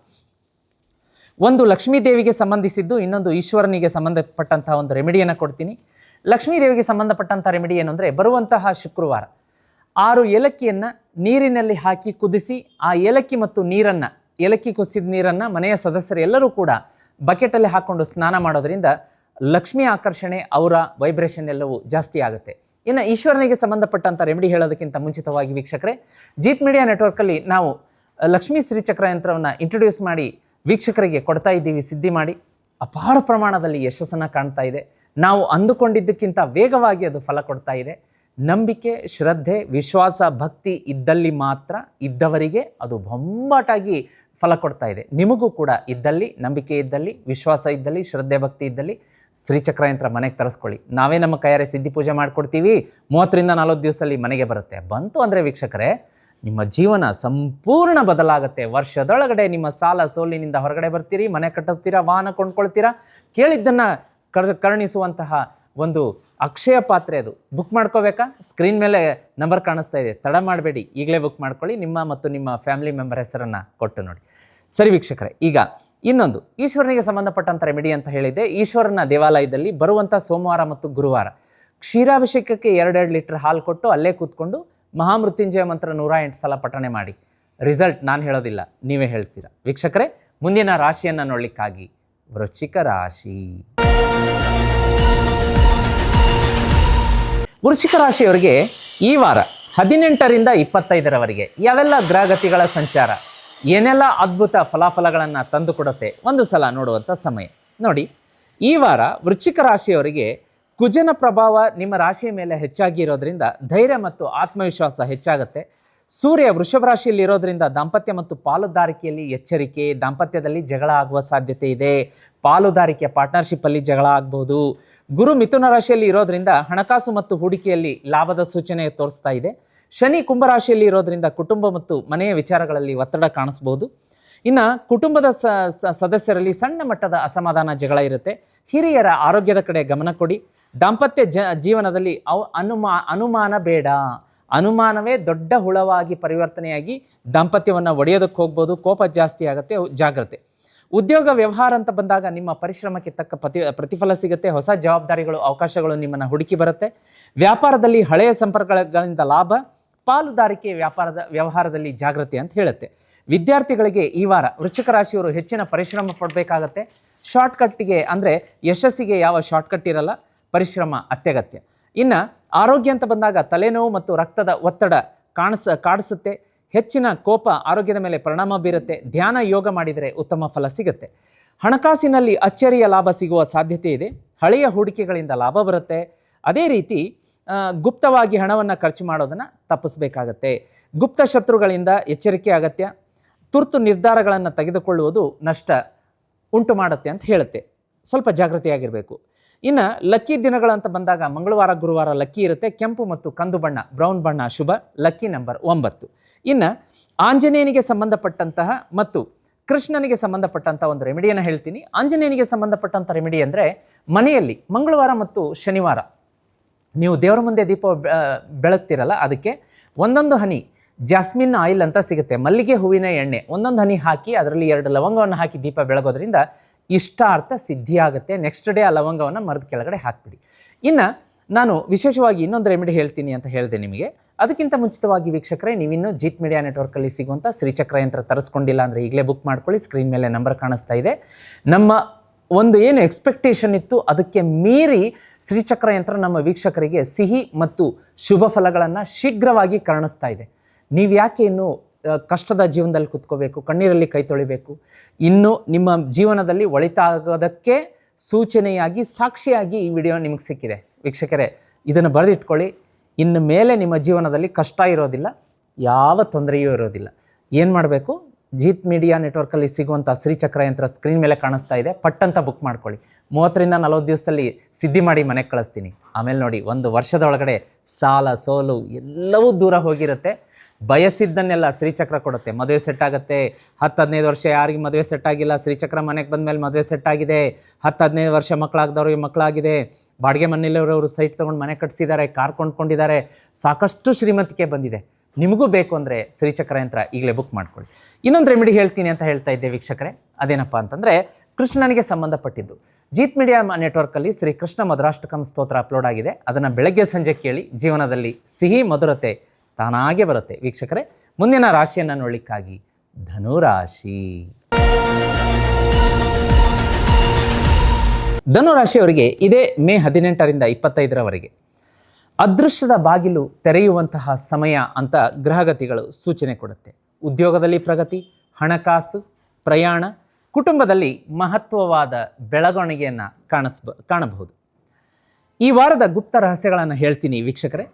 ಒಂದು ಲಕ್ಷ್ಮೀ ದೇವಿಗೆ ಸಂಬಂಧಿಸಿದ್ದು, ಇನ್ನೊಂದು ಈಶ್ವರನಿಗೆ ಸಂಬಂಧಪಟ್ಟಂತಹ ಒಂದು ರೆಮಿಡಿಯನ್ನು ಕೊಡ್ತೀನಿ. ಲಕ್ಷ್ಮೀ ದೇವಿಗೆ ಸಂಬಂಧಪಟ್ಟಂಥ ರೆಮಿಡಿ ಏನು ಅಂದರೆ, ಬರುವಂತಹ ಶುಕ್ರವಾರ 6 ಏಲಕ್ಕಿಯನ್ನು ನೀರಿನಲ್ಲಿ ಹಾಕಿ ಕುದಿಸಿ, ಆ ಏಲಕ್ಕಿ ಮತ್ತು ನೀರನ್ನು, ಏಲಕ್ಕಿ ಕುದಿಸಿದ ನೀರನ್ನು ಮನೆಯ ಸದಸ್ಯರು ಎಲ್ಲರೂ ಕೂಡ ಬಕೆಟಲ್ಲಿ ಹಾಕ್ಕೊಂಡು ಸ್ನಾನ ಮಾಡೋದ್ರಿಂದ ಲಕ್ಷ್ಮಿ ಆಕರ್ಷಣೆ, ಅವರ ವೈಬ್ರೇಷನ್ ಎಲ್ಲವೂ ಜಾಸ್ತಿ ಆಗುತ್ತೆ. ಇನ್ನು ಈಶ್ವರನಿಗೆ ಸಂಬಂಧಪಟ್ಟಂಥ ರೆಮಿಡಿ ಹೇಳೋದಕ್ಕಿಂತ ಮುಂಚಿತವಾಗಿ ವೀಕ್ಷಕರೇ, ಜೀತ್ ಮೀಡಿಯಾ ನೆಟ್ವರ್ಕಲ್ಲಿ ನಾವು ಲಕ್ಷ್ಮೀ ಶ್ರೀಚಕ್ರ ಯಂತ್ರವನ್ನು ಇಂಟ್ರೊಡ್ಯೂಸ್ ಮಾಡಿ ವೀಕ್ಷಕರಿಗೆ ಕೊಡ್ತಾ ಇದ್ದೀವಿ. ಸಿದ್ಧಿ ಮಾಡಿ ಅಪಾರ ಪ್ರಮಾಣದಲ್ಲಿ ಯಶಸ್ಸನ್ನು ಕಾಣ್ತಾ ಇದೆ. ನಾವು ಅಂದುಕೊಂಡಿದ್ದಕ್ಕಿಂತ ವೇಗವಾಗಿ ಅದು ಫಲ ಕೊಡ್ತಾ ಇದೆ. ನಂಬಿಕೆ, ಶ್ರದ್ಧೆ, ವಿಶ್ವಾಸ, ಭಕ್ತಿ ಇದ್ದಲ್ಲಿ ಮಾತ್ರ, ಇದ್ದವರಿಗೆ ಅದು ಬೊಂಬಾಟಾಗಿ ಫಲ ಕೊಡ್ತಾ ಇದೆ. ನಿಮಗೂ ಕೂಡ ಇದ್ದಲ್ಲಿ, ನಂಬಿಕೆ ಇದ್ದಲ್ಲಿ, ವಿಶ್ವಾಸ ಇದ್ದಲ್ಲಿ, ಶ್ರದ್ಧೆ ಭಕ್ತಿ ಇದ್ದಲ್ಲಿ ಶ್ರೀಚಕ್ರ ಯಂತ್ರ ಮನೆಗೆ ತರಿಸ್ಕೊಳ್ಳಿ. ನಾವೇ ನಮ್ಮ ಕೈಯಾರೆ ಸಿದ್ಧಿ ಪೂಜೆ ಮಾಡಿಕೊಡ್ತೀವಿ. 30ರಿಂದ 40 ದಿವಸದಲ್ಲಿ ಮನೆಗೆ ಬರುತ್ತೆ. ಬಂತು ಅಂದರೆ ವೀಕ್ಷಕರೇ, ನಿಮ್ಮ ಜೀವನ ಸಂಪೂರ್ಣ ಬದಲಾಗುತ್ತೆ. ವರ್ಷದೊಳಗಡೆ ನಿಮ್ಮ ಸಾಲ ಸೋಲಿನಿಂದ ಹೊರಗಡೆ ಬರ್ತೀರಿ, ಮನೆ ಕಟ್ಟಿಸ್ತೀರಾ, ವಾಹನ ಕೊಂಡ್ಕೊಳ್ತೀರಾ. ಕೇಳಿದ್ದನ್ನು ಕರುಣಿಸುವಂತಹ ಒಂದು ಅಕ್ಷಯ ಪಾತ್ರೆ ಅದು. ಬುಕ್ ಮಾಡ್ಕೋಬೇಕಾ? ಸ್ಕ್ರೀನ್ ಮೇಲೆ ನಂಬರ್ ಕಾಣಿಸ್ತಾ ಇದೆ, ತಡ ಮಾಡಬೇಡಿ, ಈಗಲೇ ಬುಕ್ ಮಾಡ್ಕೊಳ್ಳಿ. ನಿಮ್ಮ ಮತ್ತು ನಿಮ್ಮ ಫ್ಯಾಮಿಲಿ ಮೆಂಬರ್ ಹೆಸರನ್ನು ಕೊಟ್ಟು ನೋಡಿ. ಸರಿ ವೀಕ್ಷಕರೇ, ಈಗ ಇನ್ನೊಂದು ಈಶ್ವರನಿಗೆ ಸಂಬಂಧಪಟ್ಟಂಥ ರೆಮಿಡಿ ಅಂತ ಹೇಳಿದ್ದೆ. ಈಶ್ವರನ ದೇವಾಲಯದಲ್ಲಿ ಬರುವಂಥ ಸೋಮವಾರ ಮತ್ತು ಗುರುವಾರ ಕ್ಷೀರಾಭಿಷೇಕಕ್ಕೆ 2 ಲೀಟರ್ ಹಾಲು ಕೊಟ್ಟು ಅಲ್ಲೇ ಕೂತ್ಕೊಂಡು ಮಹಾಮೃತ್ಯುಂಜಯ ಮಂತ್ರ 108 ಸಲ ಪಠಣೆ ಮಾಡಿ. ರಿಸಲ್ಟ್ ನಾನು ಹೇಳೋದಿಲ್ಲ, ನೀವೇ ಹೇಳ್ತೀರಾ. ವೀಕ್ಷಕರೇ, ಮುಂದಿನ ರಾಶಿಯನ್ನು ನೋಡಲಿಕ್ಕಾಗಿ ವೃಶ್ಚಿಕ ರಾಶಿ. ವೃಶ್ಚಿಕ ರಾಶಿಯವರಿಗೆ ಈ ವಾರ 18ರಿಂದ 25ರವರೆಗೆ ಯಾವೆಲ್ಲ ಗ್ರಹಗತಿಗಳ ಸಂಚಾರ ಏನೆಲ್ಲ ಅದ್ಭುತ ಫಲಾಫಲಗಳನ್ನು ತಂದುಕೊಡುತ್ತೆ ಒಂದು ಸಲ ನೋಡುವಂಥ ಸಮಯ. ನೋಡಿ, ಈ ವಾರ ವೃಶ್ಚಿಕ ರಾಶಿಯವರಿಗೆ ಕುಜನ ಪ್ರಭಾವ ನಿಮ್ಮ ರಾಶಿಯ ಮೇಲೆ ಹೆಚ್ಚಾಗಿ ಇರೋದ್ರಿಂದ ಧೈರ್ಯ ಮತ್ತು ಆತ್ಮವಿಶ್ವಾಸ ಹೆಚ್ಚಾಗುತ್ತೆ. ಸೂರ್ಯ ವೃಷಭ ರಾಶಿಯಲ್ಲಿ ಇರೋದ್ರಿಂದ ದಾಂಪತ್ಯ ಮತ್ತು ಪಾಲುದಾರಿಕೆಯಲ್ಲಿ ಎಚ್ಚರಿಕೆ. ದಾಂಪತ್ಯದಲ್ಲಿ ಜಗಳ ಆಗುವ ಸಾಧ್ಯತೆ ಇದೆ. ಪಾಲುದಾರಿಕೆ, ಪಾರ್ಟ್ನರ್ಶಿಪ್ಪಲ್ಲಿ ಜಗಳ ಆಗ್ಬೋದು. ಗುರು ಮಿಥುನ ರಾಶಿಯಲ್ಲಿ ಇರೋದ್ರಿಂದ ಹಣಕಾಸು ಮತ್ತು ಹೂಡಿಕೆಯಲ್ಲಿ ಲಾಭದ ಸೂಚನೆ ತೋರಿಸ್ತಾ ಇದೆ. ಶನಿ ಕುಂಭರಾಶಿಯಲ್ಲಿ ಇರೋದ್ರಿಂದ ಕುಟುಂಬ ಮತ್ತು ಮನೆಯ ವಿಚಾರಗಳಲ್ಲಿ ಒತ್ತಡ ಕಾಣಿಸ್ಬೋದು. ಇನ್ನು ಕುಟುಂಬದ ಸದಸ್ಯರಲ್ಲಿ ಸಣ್ಣ ಮಟ್ಟದ ಅಸಮಾಧಾನ, ಜಗಳ ಇರುತ್ತೆ. ಹಿರಿಯರ ಆರೋಗ್ಯದ ಕಡೆ ಗಮನ ಕೊಡಿ. ದಾಂಪತ್ಯ ಜೀವನದಲ್ಲಿ ಅನುಮಾನ ಬೇಡ. ಅನುಮಾನವೇ ದೊಡ್ಡ ಹುಳವಾಗಿ ಪರಿವರ್ತನೆಯಾಗಿ ದಾಂಪತ್ಯವನ್ನು ಒಡೆಯೋದಕ್ಕೆ ಹೋಗ್ಬೋದು. ಕೋಪ ಜಾಸ್ತಿ ಆಗುತ್ತೆ, ಜಾಗ್ರತೆ. ಉದ್ಯೋಗ ವ್ಯವಹಾರ ಅಂತ ಬಂದಾಗ ನಿಮ್ಮ ಪರಿಶ್ರಮಕ್ಕೆ ತಕ್ಕ ಪ್ರತಿಫಲ ಸಿಗುತ್ತೆ. ಹೊಸ ಜವಾಬ್ದಾರಿಗಳು, ಅವಕಾಶಗಳು ನಿಮ್ಮನ್ನು ಹುಡುಕಿ ಬರುತ್ತೆ. ವ್ಯಾಪಾರದಲ್ಲಿ ಹಳೆಯ ಸಂಪರ್ಕಗಳಿಂದ ಲಾಭ. ಪಾಲುದಾರಿಕೆ ವ್ಯವಹಾರದಲ್ಲಿ ಜಾಗೃತಿ ಅಂತ ಹೇಳುತ್ತೆ. ವಿದ್ಯಾರ್ಥಿಗಳಿಗೆ ಈ ವಾರ ವೃಶ್ಚಿಕ ರಾಶಿಯವರು ಹೆಚ್ಚಿನ ಪರಿಶ್ರಮ ಪಡಬೇಕಾಗತ್ತೆ. ಶಾರ್ಟ್ಕಟ್ಟಿಗೆ ಅಂದರೆ ಯಶಸ್ಸಿಗೆ ಯಾವ ಶಾರ್ಟ್ಕಟ್ ಇರಲ್ಲ, ಪರಿಶ್ರಮ ಅತ್ಯಗತ್ಯ. ಇನ್ನು ಆರೋಗ್ಯ ಅಂತ ಬಂದಾಗ ತಲೆನೋವು ಮತ್ತು ರಕ್ತದ ಒತ್ತಡ ಕಾಡಿಸುತ್ತೆ. ಹೆಚ್ಚಿನ ಕೋಪ ಆರೋಗ್ಯದ ಮೇಲೆ ಪರಿಣಾಮ ಬೀರುತ್ತೆ. ಧ್ಯಾನ, ಯೋಗ ಮಾಡಿದರೆ ಉತ್ತಮ ಫಲ ಸಿಗುತ್ತೆ. ಹಣಕಾಸಿನಲ್ಲಿ ಅಚ್ಚರಿಯ ಲಾಭ ಸಿಗುವ ಸಾಧ್ಯತೆ ಇದೆ. ಹಳೆಯ ಹೂಡಿಕೆಗಳಿಂದ ಲಾಭ ಬರುತ್ತೆ. ಅದೇ ರೀತಿ ಗುಪ್ತವಾಗಿ ಹಣವನ್ನು ಖರ್ಚು ಮಾಡೋದನ್ನು ತಪ್ಪಿಸಬೇಕಾಗತ್ತೆ. ಗುಪ್ತ ಶತ್ರುಗಳಿಂದ ಎಚ್ಚರಿಕೆ ಅಗತ್ಯ. ತುರ್ತು ನಿರ್ಧಾರಗಳನ್ನು ತೆಗೆದುಕೊಳ್ಳುವುದು ನಷ್ಟ ಉಂಟು ಮಾಡುತ್ತೆ ಅಂತ ಹೇಳುತ್ತೆ. ಸ್ವಲ್ಪ ಜಾಗೃತಿಯಾಗಿರಬೇಕು. ಇನ್ನು ಲಕ್ಕಿ ದಿನಗಳಂತ ಬಂದಾಗ ಮಂಗಳವಾರ, ಗುರುವಾರ ಲಕ್ಕಿ ಇರುತ್ತೆ. ಕೆಂಪು ಮತ್ತು ಕಂದು ಬಣ್ಣ, ಬ್ರೌನ್ ಬಣ್ಣ ಶುಭ. Lucky number 9. ಇನ್ನು ಆಂಜನೇಯನಿಗೆ ಸಂಬಂಧಪಟ್ಟಂತಹ ಮತ್ತು ಕೃಷ್ಣನಿಗೆ ಸಂಬಂಧಪಟ್ಟಂಥ ಒಂದು ರೆಮಿಡಿಯನ್ನು ಹೇಳ್ತೀನಿ. ಆಂಜನೇಯನಿಗೆ ಸಂಬಂಧಪಟ್ಟಂಥ ರೆಮಿಡಿ ಅಂದರೆ ಮನೆಯಲ್ಲಿ ಮಂಗಳವಾರ ಮತ್ತು ಶನಿವಾರ ನೀವು ದೇವರ ಮುಂದೆ ದೀಪ ಬೆಳಗ್ತಿರಲ್ಲ, ಅದಕ್ಕೆ ಒಂದೊಂದು ಹನಿ ಜಾಸ್ಮಿನ್ ಆಯಿಲ್ ಅಂತ ಸಿಗುತ್ತೆ, ಮಲ್ಲಿಗೆ ಹೂವಿನ ಎಣ್ಣೆ, ಒಂದೊಂದು ಹನಿ ಹಾಕಿ ಅದರಲ್ಲಿ 2 ಲವಂಗವನ್ನು ಹಾಕಿ ದೀಪ ಬೆಳಗೋದ್ರಿಂದ ಇಷ್ಟಾರ್ಥ ಸಿದ್ಧಿಯಾಗುತ್ತೆ. ನೆಕ್ಸ್ಟ್ ಡೇ ಆ ಲವಂಗವನ್ನು ಮರದ ಕೆಳಗಡೆ ಹಾಕಿಬಿಡಿ. ಇನ್ನು ನಾನು ವಿಶೇಷವಾಗಿ ಇನ್ನೊಂದು ರೆಮಿಡಿ ಹೇಳ್ತೀನಿ ಅಂತ ಹೇಳಿದೆ ನಿಮಗೆ. ಅದಕ್ಕಿಂತ ಮುಂಚಿತವಾಗಿ ವೀಕ್ಷಕರೇ, ನೀವಿನ್ನೂ ಜೀತ್ ಮೀಡಿಯಾ ನೆಟ್ವರ್ಕಲ್ಲಿ ಸಿಗುವಂಥ ಶ್ರೀಚಕ್ರ ಯಂತ್ರ ತರಿಸ್ಕೊಂಡಿಲ್ಲ ಅಂದರೆ ಈಗಲೇ ಬುಕ್ ಮಾಡ್ಕೊಳ್ಳಿ. ಸ್ಕ್ರೀನ್ ಮೇಲೆ ನಂಬರ್ ಕಾಣಿಸ್ತಾ ಇದೆ. ನಮ್ಮ ಒಂದು ಏನು ಎಕ್ಸ್ಪೆಕ್ಟೇಷನ್ ಇತ್ತು ಅದಕ್ಕೆ ಮೀರಿ ಶ್ರೀಚಕ್ರ ಯಂತ್ರ ನಮ್ಮ ವೀಕ್ಷಕರಿಗೆ ಸಿಹಿ ಮತ್ತು ಶುಭ ಫಲಗಳನ್ನು ಶೀಘ್ರವಾಗಿ ಕರುಣಿಸ್ತಾ ಇದೆ. ನೀವು ಯಾಕೆ ಇನ್ನೂ ಕಷ್ಟದ ಜೀವನದಲ್ಲಿ ಕುತ್ಕೋಬೇಕು, ಕಣ್ಣೀರಲ್ಲಿ ಕೈ ತೊಳಿಬೇಕು? ಇನ್ನು ನಿಮ್ಮ ಜೀವನದಲ್ಲಿ ಒಳಿತಾಗೋದಕ್ಕೆ ಸೂಚನೆಯಾಗಿ, ಸಾಕ್ಷಿಯಾಗಿ ಈ ವಿಡಿಯೋ ನಿಮಗೆ ಸಿಕ್ಕಿದೆ. ವೀಕ್ಷಕರೇ, ಇದನ್ನು ಬರೆದಿಟ್ಕೊಳ್ಳಿ. ಇನ್ನು ಮೇಲೆ ನಿಮ್ಮ ಜೀವನದಲ್ಲಿ ಕಷ್ಟ ಇರೋದಿಲ್ಲ, ಯಾವ ತೊಂದರೆಯೂ ಇರೋದಿಲ್ಲ. ಏನು ಮಾಡಬೇಕು? ಜೀತ್ ಮೀಡಿಯಾ ನೆಟ್ವರ್ಕಲ್ಲಿ ಸಿಗುವಂಥ ಶ್ರೀಚಕ್ರ ಯಂತ್ರ ಸ್ಕ್ರೀನ್ ಮೇಲೆ ಕಾಣಿಸ್ತಾ ಇದೆ, ಪಟ್ಟಂತ ಬುಕ್ ಮಾಡ್ಕೊಳ್ಳಿ. 30 ರಿಂದ 40 ದಿವಸದಲ್ಲಿ ಸಿದ್ಧಿ ಮಾಡಿ ಮನೆಗೆ ಕಳಿಸ್ತೀನಿ. ಆಮೇಲೆ ನೋಡಿ, 1 ವರ್ಷದ ಒಳಗಡೆ ಸಾಲ, ಸೋಲು ಎಲ್ಲವೂ ದೂರ ಹೋಗಿರುತ್ತೆ. ಬಯಸಿದ್ದನ್ನೆಲ್ಲ ಶ್ರೀಚಕ್ರ ಕೊಡುತ್ತೆ. ಮದುವೆ ಸೆಟ್ ಆಗುತ್ತೆ. 10-15 ವರ್ಷ ಯಾರಿಗೆ ಮದುವೆ ಸೆಟ್ ಆಗಿಲ್ಲ, ಶ್ರೀಚಕ್ರ ಮನೆಗೆ ಬಂದ ಮೇಲೆ ಮದುವೆ ಸೆಟ್ ಆಗಿದೆ. 10-15 ವರ್ಷ ಮಕ್ಕಳಾಗದವ್ರಿಗೆ ಮಕ್ಕಳಾಗಿದೆ. ಬಾಡಿಗೆ ಮನೆಯಲ್ಲಿರೋರು ಸೈಟ್ ತೊಗೊಂಡು ಮನೆ ಕಟ್ಟಿಸಿದ್ದಾರೆ, ಕಾರ್ ಕೊಂಡ್ಕೊಂಡಿದ್ದಾರೆ. ಸಾಕಷ್ಟು ಶ್ರೀಮಂತಿಕೆ ಬಂದಿದೆ. ನಿಮಗೂ ಬೇಕು ಅಂದರೆ ಶ್ರೀಚಕ್ರ ಯಂತ್ರ ಈಗಲೇ ಬುಕ್ ಮಾಡ್ಕೊಳ್ಳಿ. ಇನ್ನೊಂದು ರೆಮಿಡಿ ಹೇಳ್ತೀನಿ ಅಂತ ಹೇಳ್ತಾ ಇದ್ದೆ ವೀಕ್ಷಕರೇ. ಅದೇನಪ್ಪ ಅಂತಂದರೆ ಕೃಷ್ಣನಿಗೆ ಸಂಬಂಧಪಟ್ಟಿದ್ದು. ಜೀತ್ ಮೀಡಿಯಾ ನೆಟ್ವರ್ಕಲ್ಲಿ ಶ್ರೀ ಕೃಷ್ಣ ಮಧುರಾಷ್ಟಕಂ ಸ್ತೋತ್ರ ಅಪ್ಲೋಡ್ ಆಗಿದೆ. ಅದನ್ನು ಬೆಳಗ್ಗೆ ಸಂಜೆ ಕೇಳಿ. ಜೀವನದಲ್ಲಿ ಸಿಹಿ ಮಧುರತೆ ತಾನಾಗೆ ಬರುತ್ತೆ. ವೀಕ್ಷಕರೇ, ಮುಂದಿನ ರಾಶಿಯನ್ನು ನೋಡಲಿಕ್ಕಾಗಿ ಧನುರಾಶಿ. ಧನುರಾಶಿಯವರಿಗೆ ಇದೇ ಮೇ 18 ರಿಂದ 25 ಅದೃಷ್ಟದ ಬಾಗಿಲು ತೆರೆಯುವಂತಹ ಸಮಯ ಅಂತ ಗ್ರಹಗತಿಗಳು ಸೂಚನೆ ಕೊಡುತ್ತೆ. ಉದ್ಯೋಗದಲ್ಲಿ ಪ್ರಗತಿ, ಹಣಕಾಸು, ಪ್ರಯಾಣ, ಕುಟುಂಬದಲ್ಲಿ ಮಹತ್ವವಾದ ಬೆಳವಣಿಗೆಯನ್ನು ಕಾಣಬಹುದು. ಈ ವಾರದ ಗುಪ್ತ ರಹಸ್ಯಗಳನ್ನು ಹೇಳ್ತೀನಿ ವೀಕ್ಷಕರೇ.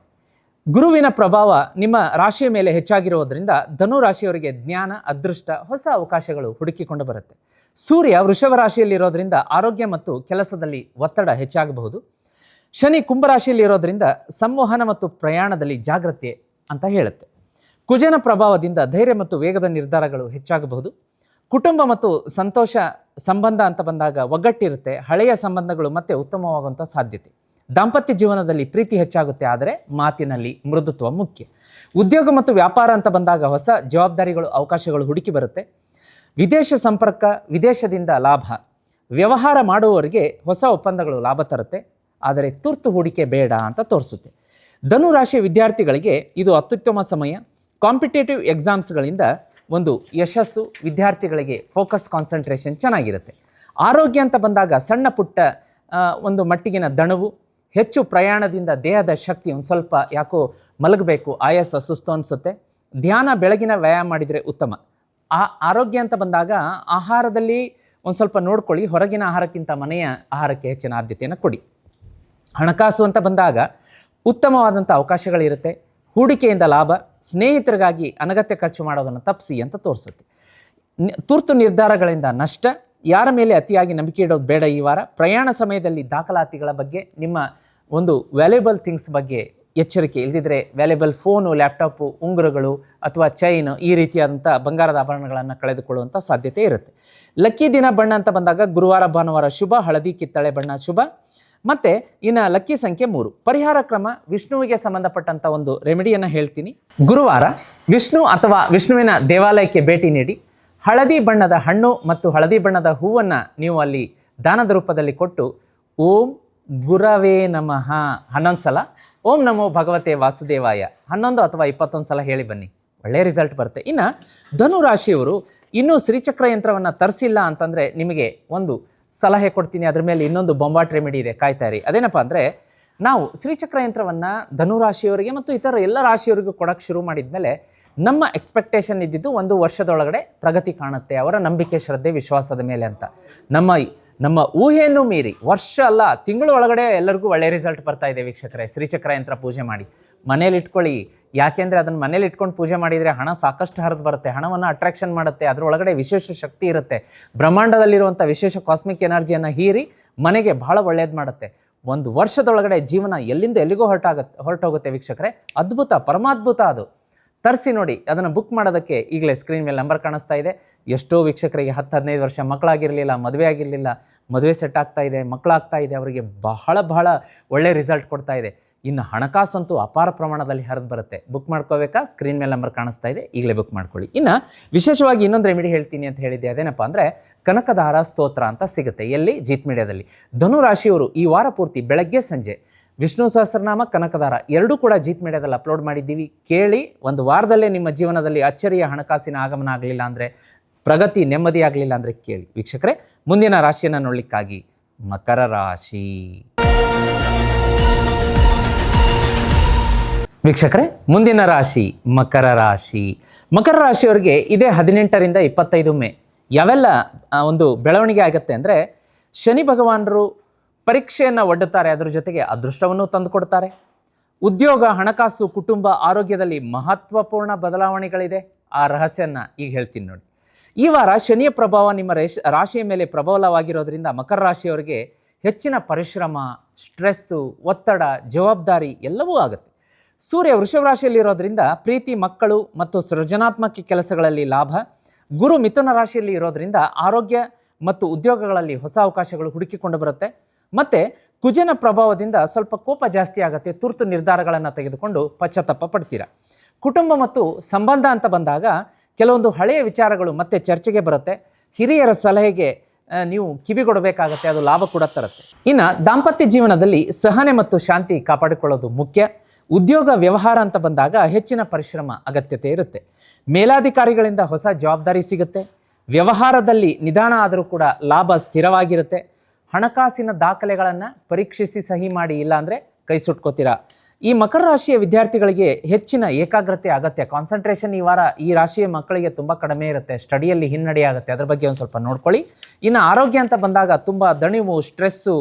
ಗುರುವಿನ ಪ್ರಭಾವ ನಿಮ್ಮ ರಾಶಿಯ ಮೇಲೆ ಹೆಚ್ಚಾಗಿರೋದ್ರಿಂದ ಧನು ರಾಶಿಯವರಿಗೆ ಜ್ಞಾನ, ಅದೃಷ್ಟ, ಹೊಸ ಅವಕಾಶಗಳು ಹುಡುಕಿಕೊಂಡು ಬರುತ್ತೆ. ಸೂರ್ಯ ವೃಷಭ ರಾಶಿಯಲ್ಲಿರೋದ್ರಿಂದ ಆರೋಗ್ಯ ಮತ್ತು ಕೆಲಸದಲ್ಲಿ ಒತ್ತಡ ಹೆಚ್ಚಾಗಬಹುದು. ಶನಿ ಕುಂಭರಾಶಿಯಲ್ಲಿರೋದ್ರಿಂದ ಸಂವಹನ ಮತ್ತು ಪ್ರಯಾಣದಲ್ಲಿ ಜಾಗೃತಿ ಅಂತ ಹೇಳುತ್ತೆ. ಕುಜನ ಪ್ರಭಾವದಿಂದ ಧೈರ್ಯ ಮತ್ತು ವೇಗದ ನಿರ್ಧಾರಗಳು ಹೆಚ್ಚಾಗಬಹುದು. ಕುಟುಂಬ ಮತ್ತು ಸಂತೋಷ ಸಂಬಂಧ ಅಂತ ಬಂದಾಗ ಒಗ್ಗಟ್ಟಿರುತ್ತೆ. ಹಳೆಯ ಸಂಬಂಧಗಳು ಮತ್ತೆ ಉತ್ತಮವಾಗುವಂಥ ಸಾಧ್ಯತೆ. ದಾಂಪತ್ಯ ಜೀವನದಲ್ಲಿ ಪ್ರೀತಿ ಹೆಚ್ಚಾಗುತ್ತೆ, ಆದರೆ ಮಾತಿನಲ್ಲಿ ಮೃದುತ್ವ ಮುಖ್ಯ. ಉದ್ಯೋಗ ಮತ್ತು ವ್ಯಾಪಾರ ಅಂತ ಬಂದಾಗ ಹೊಸ ಜವಾಬ್ದಾರಿಗಳು, ಅವಕಾಶಗಳು ಹುಡುಕಿ ಬರುತ್ತೆ. ವಿದೇಶ ಸಂಪರ್ಕ, ವಿದೇಶದಿಂದ ಲಾಭ. ವ್ಯವಹಾರ ಮಾಡುವವರಿಗೆ ಹೊಸ ಒಪ್ಪಂದಗಳು ಲಾಭ ತರುತ್ತೆ, ಆದರೆ ತುರ್ತು ಹೂಡಿಕೆ ಬೇಡ ಅಂತ ತೋರಿಸುತ್ತೆ. ಧನು ರಾಶಿಯ ವಿದ್ಯಾರ್ಥಿಗಳಿಗೆ ಇದು ಅತ್ಯುತ್ತಮ ಸಮಯ. ಕಾಂಪಿಟೇಟಿವ್ ಎಕ್ಸಾಮ್ಸ್ಗಳಿಂದ ಒಂದು ಯಶಸ್ಸು. ವಿದ್ಯಾರ್ಥಿಗಳಿಗೆ ಫೋಕಸ್, ಕಾನ್ಸಂಟ್ರೇಷನ್ ಚೆನ್ನಾಗಿರುತ್ತೆ. ಆರೋಗ್ಯ ಅಂತ ಬಂದಾಗ ಸಣ್ಣ ಪುಟ್ಟ ಒಂದು ಮಟ್ಟಿಗಿನ ದಣವು, ಹೆಚ್ಚು ಪ್ರಯಾಣದಿಂದ ದೇಹದ ಶಕ್ತಿ ಒಂದು ಸ್ವಲ್ಪ ಯಾಕೋ ಮಲಗಬೇಕು, ಆಯಾಸ, ಸುಸ್ತು ಅನಿಸುತ್ತೆ. ಧ್ಯಾನ, ಬೆಳಗಿನ ವ್ಯಾಯಾಮ ಮಾಡಿದರೆ ಉತ್ತಮ. ಆರೋಗ್ಯ ಅಂತ ಬಂದಾಗ ಆಹಾರದಲ್ಲಿ ಒಂದು ಸ್ವಲ್ಪ ನೋಡ್ಕೊಳ್ಳಿ. ಹೊರಗಿನ ಆಹಾರಕ್ಕಿಂತ ಮನೆಯ ಆಹಾರಕ್ಕೆ ಹೆಚ್ಚಿನ ಆದ್ಯತೆಯನ್ನು ಕೊಡಿ. ಹಣಕಾಸು ಅಂತ ಬಂದಾಗ ಉತ್ತಮವಾದಂಥ ಅವಕಾಶಗಳಿರುತ್ತೆ. ಹೂಡಿಕೆಯಿಂದ ಲಾಭ. ಸ್ನೇಹಿತರಿಗಾಗಿ ಅನಗತ್ಯ ಖರ್ಚು ಮಾಡೋದನ್ನು ತಪ್ಪಿಸಿ ಅಂತ ತೋರಿಸುತ್ತೆ. ತುರ್ತು ನಿರ್ಧಾರಗಳಿಂದ ನಷ್ಟ. ಯಾರ ಮೇಲೆ ಅತಿಯಾಗಿ ನಂಬಿಕೆ ಇಡೋದು ಬೇಡ ಈ ವಾರ. ಪ್ರಯಾಣ ಸಮಯದಲ್ಲಿ ದಾಖಲಾತಿಗಳ ಬಗ್ಗೆ, ನಿಮ್ಮ ಒಂದು ವ್ಯಾಲ್ಯೂಬಲ್ ಥಿಂಗ್ಸ್ ಬಗ್ಗೆ ಎಚ್ಚರಿಕೆ. ಇಲ್ದಿದ್ರೆ ವ್ಯಾಲ್ಯುಬಲ್ ಫೋನು, ಲ್ಯಾಪ್ಟಾಪು, ಉಂಗುರಗಳು ಅಥವಾ ಚೈನ್ ಈ ರೀತಿಯಾದಂಥ ಬಂಗಾರದ ಆಭರಣಗಳನ್ನು ಕಳೆದುಕೊಳ್ಳುವಂಥ ಸಾಧ್ಯತೆ ಇರುತ್ತೆ. ಲಕ್ಕಿ ದಿನ ಬಣ್ಣ ಅಂತ ಬಂದಾಗ ಗುರುವಾರ, ಭಾನುವಾರ ಶುಭ, ಹಳದಿ, ಕಿತ್ತಳೆ ಬಣ್ಣ ಶುಭ. ಮತ್ತು ಇನ್ನು ಲಕ್ಕಿ ಸಂಖ್ಯೆ 3. ಪರಿಹಾರ ಕ್ರಮ ವಿಷ್ಣುವಿಗೆ ಸಂಬಂಧಪಟ್ಟಂಥ ಒಂದು ರೆಮಿಡಿಯನ್ನು ಹೇಳ್ತೀನಿ. ಗುರುವಾರ ವಿಷ್ಣು ಅಥವಾ ವಿಷ್ಣುವಿನ ದೇವಾಲಯಕ್ಕೆ ಭೇಟಿ ನೀಡಿ ಹಳದಿ ಬಣ್ಣದ ಹಣ್ಣು ಮತ್ತು ಹಳದಿ ಬಣ್ಣದ ಹೂವನ್ನು ನೀವು ಅಲ್ಲಿ ದಾನದ ರೂಪದಲ್ಲಿ ಕೊಟ್ಟು ಓಂ ಗುರವೇ ನಮಃ 11 ಸಲ, ಓಂ ನಮೋ ಭಗವತೆ ವಾಸುದೇವಾಯ 11 ಅಥವಾ 21 ಸಲ ಹೇಳಿ ಬನ್ನಿ, ಒಳ್ಳೆಯ ರಿಸಲ್ಟ್ ಬರುತ್ತೆ. ಇನ್ನು ಧನು ರಾಶಿಯವರು ಇನ್ನೂ ಶ್ರೀಚಕ್ರ ಯಂತ್ರವನ್ನು ತರಿಸಿಲ್ಲ ಅಂತಂದರೆ ನಿಮಗೆ ಒಂದು ಸಲಹೆ ಕೊಡ್ತೀನಿ. ಅದ್ರ ಮೇಲೆ ಇನ್ನೊಂದು ಬೊಂಬಾಟ್ ರೆಮಿಡಿ ಇದೆ, ಕಾಯ್ತಾ ಇರಿ. ಅದೇನಪ್ಪ ಅಂದರೆ, ನಾವು ಶ್ರೀಚಕ್ರ ಯಂತ್ರವನ್ನು ಧನು ರಾಶಿಯವರಿಗೆ ಮತ್ತು ಇತರ ಎಲ್ಲ ರಾಶಿಯವರಿಗೂ ಕೊಡೋಕ್ಕೆ ಶುರು ಮಾಡಿದ ಮೇಲೆ ನಮ್ಮ ಎಕ್ಸ್ಪೆಕ್ಟೇಷನ್ ಇದ್ದಿದ್ದು 1 ವರ್ಷದೊಳಗಡೆ ಪ್ರಗತಿ ಕಾಣುತ್ತೆ, ಅವರ ನಂಬಿಕೆ, ಶ್ರದ್ಧೆ, ವಿಶ್ವಾಸದ ಮೇಲೆ ಅಂತ. ನಮ್ಮ ಊಹೆಯನ್ನು ಮೀರಿ ವರ್ಷ ಅಲ್ಲ, ತಿಂಗಳ ಒಳಗಡೆ ಎಲ್ಲರಿಗೂ ಒಳ್ಳೆಯ ರಿಸಲ್ಟ್ ಬರ್ತಾ ಇದೆ ವೀಕ್ಷಕರೇ. ಶ್ರೀಚಕ್ರ ಯಂತ್ರ ಪೂಜೆ ಮಾಡಿ ಮನೇಲಿ ಇಟ್ಕೊಳ್ಳಿ. ಯಾಕೆಂದರೆ ಅದನ್ನು ಮನೇಲಿ ಇಟ್ಕೊಂಡು ಪೂಜೆ ಮಾಡಿದರೆ ಹಣ ಸಾಕಷ್ಟು ಹರಿದು ಬರುತ್ತೆ, ಹಣವನ್ನು ಅಟ್ರಾಕ್ಷನ್ ಮಾಡುತ್ತೆ, ಅದರೊಳಗಡೆ ವಿಶೇಷ ಶಕ್ತಿ ಇರುತ್ತೆ. ಬ್ರಹ್ಮಾಂಡದಲ್ಲಿರುವಂಥ ವಿಶೇಷ ಕಾಸ್ಮಿಕ್ ಎನರ್ಜಿಯನ್ನು ಹೀರಿ ಮನೆಗೆ ಬಹಳ ಒಳ್ಳೇದು ಮಾಡುತ್ತೆ. 1 ವರ್ಷದೊಳಗಡೆ ಜೀವನ ಎಲ್ಲಿಂದ ಎಲ್ಲಿಗೂ ಹೊರಟೋಗುತ್ತೆ ವೀಕ್ಷಕರೇ. ಅದ್ಭುತ, ಪರಮಾದ್ಭುತ ಅದು. ತರಿಸಿ ನೋಡಿ. ಅದನ್ನು ಬುಕ್ ಮಾಡೋದಕ್ಕೆ ಈಗಲೇ ಸ್ಕ್ರೀನ್ ಮೇಲೆ ನಂಬರ್ ಕಾಣಿಸ್ತಾ ಇದೆ. ಎಷ್ಟೋ ವೀಕ್ಷಕರಿಗೆ 10-15 ವರ್ಷ ಮಕ್ಕಳಾಗಿರಲಿಲ್ಲ, ಮದುವೆ ಆಗಿರಲಿಲ್ಲ, ಮದುವೆ ಸೆಟ್ ಆಗ್ತಾ ಇದೆ, ಮಕ್ಕಳಾಗ್ತಾ ಇದೆ, ಅವರಿಗೆ ಬಹಳ ಒಳ್ಳೆ ರಿಸಲ್ಟ್ ಕೊಡ್ತಾ ಇದೆ. ಇನ್ನು ಹಣಕಾಸಂತೂ ಅಪಾರ ಪ್ರಮಾಣದಲ್ಲಿ ಹರಿದು ಬರುತ್ತೆ. ಬುಕ್ ಮಾಡ್ಕೋಬೇಕಾ? ಸ್ಕ್ರೀನ್ ಮೇಲೆ ನಂಬರ್ ಕಾಣಿಸ್ತಾ ಇದೆ, ಈಗಲೇ ಬುಕ್ ಮಾಡ್ಕೊಳ್ಳಿ. ಇನ್ನು ವಿಶೇಷವಾಗಿ ಇನ್ನೊಂದು ರೆಮಿಡಿ ಹೇಳ್ತೀನಿ ಅಂತ ಹೇಳಿದ್ದೆ, ಅದೇನಪ್ಪ ಅಂದರೆ ಕನಕದಾರ ಸ್ತೋತ್ರ ಅಂತ ಸಿಗುತ್ತೆ. ಎಲ್ಲಿ? ಜೀತ್ ಮೀಡಿಯಾದಲ್ಲಿ. ಧನು ರಾಶಿಯವರು ಈ ವಾರ ಪೂರ್ತಿ ಬೆಳಗ್ಗೆ ಸಂಜೆ ವಿಷ್ಣು ಸಹಸ್ರನಾಮ, ಕನಕದಾರ ಎರಡೂ ಕೂಡ ಜೀತ್ ಮೀಡಿಯಾದಲ್ಲಿ ಅಪ್ಲೋಡ್ ಮಾಡಿದ್ದೀವಿ. ಕೇಳಿ. 1 ವಾರದಲ್ಲೇ ನಿಮ್ಮ ಜೀವನದಲ್ಲಿ ಅಚ್ಚರಿಯ ಹಣಕಾಸಿನ ಆಗಮನ ಆಗಲಿಲ್ಲ ಅಂದರೆ, ಪ್ರಗತಿ, ನೆಮ್ಮದಿ ಆಗಲಿಲ್ಲ ಅಂದರೆ ಕೇಳಿ ವೀಕ್ಷಕರೇ. ಮುಂದಿನ ರಾಶಿಯನ್ನು ನೋಡಲಿಕ್ಕಾಗಿ ಮಕರ ರಾಶಿ. ವೀಕ್ಷಕರೇ, ಮುಂದಿನ ರಾಶಿ ಮಕರ ರಾಶಿ. ಮಕರ ರಾಶಿಯವರಿಗೆ ಇದೇ 18ರಿಂದ 25 ಮೇ ಯಾವೆಲ್ಲ ಒಂದು ಬೆಳವಣಿಗೆ ಆಗುತ್ತೆ ಅಂದರೆ, ಶನಿ ಭಗವಾನರು ಪರೀಕ್ಷೆಯನ್ನು ಒಡ್ಡುತ್ತಾರೆ, ಅದರ ಜೊತೆಗೆ ಅದೃಷ್ಟವನ್ನು ತಂದುಕೊಡ್ತಾರೆ. ಉದ್ಯೋಗ, ಹಣಕಾಸು, ಕುಟುಂಬ, ಆರೋಗ್ಯದಲ್ಲಿ ಮಹತ್ವಪೂರ್ಣ ಬದಲಾವಣೆಗಳಿದೆ. ಆ ರಹಸ್ಯನ ಈಗ ಹೇಳ್ತೀನಿ ನೋಡಿ. ಈ ವಾರ ಶನಿಯ ಪ್ರಭಾವ ನಿಮ್ಮ ರಾಶಿಯ ಮೇಲೆ ಪ್ರಬಲವಾಗಿರೋದ್ರಿಂದ ಮಕರ ರಾಶಿಯವರಿಗೆ ಹೆಚ್ಚಿನ ಪರಿಶ್ರಮ, ಸ್ಟ್ರೆಸ್ಸು, ಒತ್ತಡ, ಜವಾಬ್ದಾರಿ ಎಲ್ಲವೂ ಆಗುತ್ತೆ. ಸೂರ್ಯ ವೃಷಭ ರಾಶಿಯಲ್ಲಿರೋದ್ರಿಂದ ಪ್ರೀತಿ, ಮಕ್ಕಳು ಮತ್ತು ಸೃಜನಾತ್ಮಕ ಕೆಲಸಗಳಲ್ಲಿ ಲಾಭ. ಗುರು ಮಿಥುನ ರಾಶಿಯಲ್ಲಿ ಇರೋದ್ರಿಂದ ಆರೋಗ್ಯ ಮತ್ತು ಉದ್ಯೋಗಗಳಲ್ಲಿ ಹೊಸ ಅವಕಾಶಗಳು ಹುಡುಕಿಕೊಂಡು ಬರುತ್ತೆ. ಮತ್ತು ಕುಜನ ಪ್ರಭಾವದಿಂದ ಸ್ವಲ್ಪ ಕೋಪ ಜಾಸ್ತಿ ಆಗುತ್ತೆ, ತುರ್ತು ನಿರ್ಧಾರಗಳನ್ನು ತೆಗೆದುಕೊಂಡು ಪಶ್ಚಾತ್ತಾಪ ಪಡ್ತೀರಾ. ಕುಟುಂಬ ಮತ್ತು ಸಂಬಂಧ ಅಂತ ಬಂದಾಗ ಕೆಲವೊಂದು ಹಳೆಯ ವಿಚಾರಗಳು ಮತ್ತೆ ಚರ್ಚೆಗೆ ಬರುತ್ತೆ. ಹಿರಿಯರ ಸಲಹೆಗೆ ನೀವು ಕಿವಿಗೊಡಬೇಕಾಗತ್ತೆ, ಅದು ಲಾಭ ಕೂಡ ತರುತ್ತೆ. ಇನ್ನು ದಾಂಪತ್ಯ ಜೀವನದಲ್ಲಿ ಸಹನೆ ಮತ್ತು ಶಾಂತಿ ಕಾಪಾಡಿಕೊಳ್ಳೋದು ಮುಖ್ಯ. ಉದ್ಯೋಗ, ವ್ಯವಹಾರ ಅಂತ ಬಂದಾಗ ಹೆಚ್ಚಿನ ಪರಿಶ್ರಮ ಅಗತ್ಯತೆ ಇರುತ್ತೆ. ಮೇಲಾಧಿಕಾರಿಗಳಿಂದ ಹೊಸ ಜವಾಬ್ದಾರಿ ಸಿಗುತ್ತೆ. ವ್ಯವಹಾರದಲ್ಲಿ ನಿಧಾನ ಆದರೂ ಕೂಡ ಲಾಭ ಸ್ಥಿರವಾಗಿರುತ್ತೆ. ಹಣಕಾಸಿನ ದಾಖಲೆಗಳನ್ನು ಪರೀಕ್ಷಿಸಿ ಸಹಿ ಮಾಡಿ, ಇಲ್ಲಾಂದರೆ ಕೈ ಸುಟ್ಕೋತೀರಾ. ಈ ಮಕರ ರಾಶಿಯ ವಿದ್ಯಾರ್ಥಿಗಳಿಗೆ ಹೆಚ್ಚಿನ ಏಕಾಗ್ರತೆ ಅಗತ್ಯ. ಕಾನ್ಸಂಟ್ರೇಷನ್ ಈ ವಾರ ಈ ರಾಶಿಯ ಮಕ್ಕಳಿಗೆ ತುಂಬ ಕಡಿಮೆ ಇರುತ್ತೆ, ಸ್ಟಡಿಯಲ್ಲಿ ಹಿನ್ನಡೆ ಆಗುತ್ತೆ, ಅದ್ರ ಬಗ್ಗೆ ಒಂದು ಸ್ವಲ್ಪ ನೋಡ್ಕೊಳ್ಳಿ. ಇನ್ನು ಆರೋಗ್ಯ ಅಂತ ಬಂದಾಗ ತುಂಬ ದಣಿವು, ಸ್ಟ್ರೆಸ್ಸು,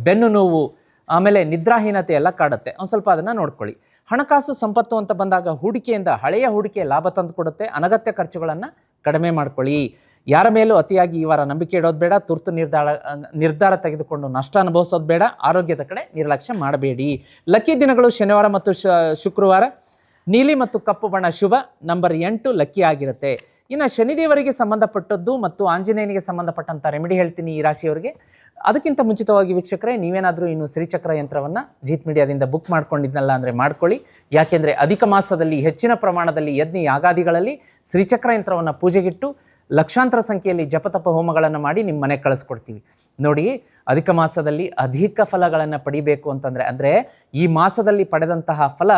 ಬೆನ್ನು ನೋವು, ಆಮೇಲೆ ನಿದ್ರಾಹೀನತೆ ಎಲ್ಲ ಕಾಡುತ್ತೆ, ಒಂದು ಸ್ವಲ್ಪ ಅದನ್ನು ನೋಡ್ಕೊಳ್ಳಿ. ಹಣಕಾಸು ಸಂಪತ್ತು ಅಂತ ಬಂದಾಗ ಹೂಡಿಕೆಯಿಂದ ಹಳೆಯ ಹೂಡಿಕೆ ಲಾಭ ತಂದು ಕೊಡುತ್ತೆ. ಅನಗತ್ಯ ಖರ್ಚುಗಳನ್ನು ಕಡಿಮೆ ಮಾಡ್ಕೊಳ್ಳಿ. ಯಾರ ಮೇಲೂ ಅತಿಯಾಗಿ ಈ ವಾರ ನಂಬಿಕೆ ಇಡೋದು ಬೇಡ. ತುರ್ತು ನಿರ್ಧಾರ ತೆಗೆದುಕೊಂಡು ನಷ್ಟ ಅನುಭವಿಸೋದು ಬೇಡ. ಆರೋಗ್ಯದ ಕಡೆ ನಿರ್ಲಕ್ಷ್ಯ ಮಾಡಬೇಡಿ. ಲಕ್ಕಿ ದಿನಗಳು ಶನಿವಾರ ಮತ್ತು ಶುಕ್ರವಾರ. ನೀಲಿ ಮತ್ತು ಕಪ್ಪು ಬಣ್ಣ ಶುಭ. ನಂಬರ್ 8 ಲಕ್ಕಿ ಆಗಿರುತ್ತೆ. ಇನ್ನು ಶನಿದೇವರಿಗೆ ಸಂಬಂಧಪಟ್ಟದ್ದು ಮತ್ತು ಆಂಜನೇಯನಿಗೆ ಸಂಬಂಧಪಟ್ಟಂಥ ರೆಮಿಡಿ ಹೇಳ್ತೀನಿ ಈ ರಾಶಿಯವರಿಗೆ. ಅದಕ್ಕಿಂತ ಮುಂಚಿತವಾಗಿ ವೀಕ್ಷಕರೇ, ನೀವೇನಾದರೂ ಇನ್ನು ಶ್ರೀಚಕ್ರ ಯಂತ್ರವನ್ನು ಜೀತ್ ಮೀಡಿಯಾದಿಂದ ಬುಕ್ ಮಾಡ್ಕೊಂಡಿದ್ನಲ್ಲ ಅಂದರೆ ಮಾಡ್ಕೊಳ್ಳಿ. ಯಾಕೆಂದರೆ ಅಧಿಕ ಮಾಸದಲ್ಲಿ ಹೆಚ್ಚಿನ ಪ್ರಮಾಣದಲ್ಲಿ ಯಜ್ಞ ಯಾಗಾದಿಗಳಲ್ಲಿ ಶ್ರೀಚಕ್ರ ಯಂತ್ರವನ್ನು ಪೂಜೆಗಿಟ್ಟು ಲಕ್ಷಾಂತರ ಸಂಖ್ಯೆಯಲ್ಲಿ ಜಪತಪ ಹೋಮಗಳನ್ನು ಮಾಡಿ ನಿಮ್ಮ ಮನೆಗೆ ಕಳಿಸ್ಕೊಡ್ತೀವಿ. ನೋಡಿ, ಅಧಿಕ ಮಾಸದಲ್ಲಿ ಅಧಿಕ ಫಲಗಳನ್ನು ಪಡಿಬೇಕು ಅಂತಂದರೆ, ಅಂದರೆ ಈ ಮಾಸದಲ್ಲಿ ಪಡೆದಂತಹ ಫಲ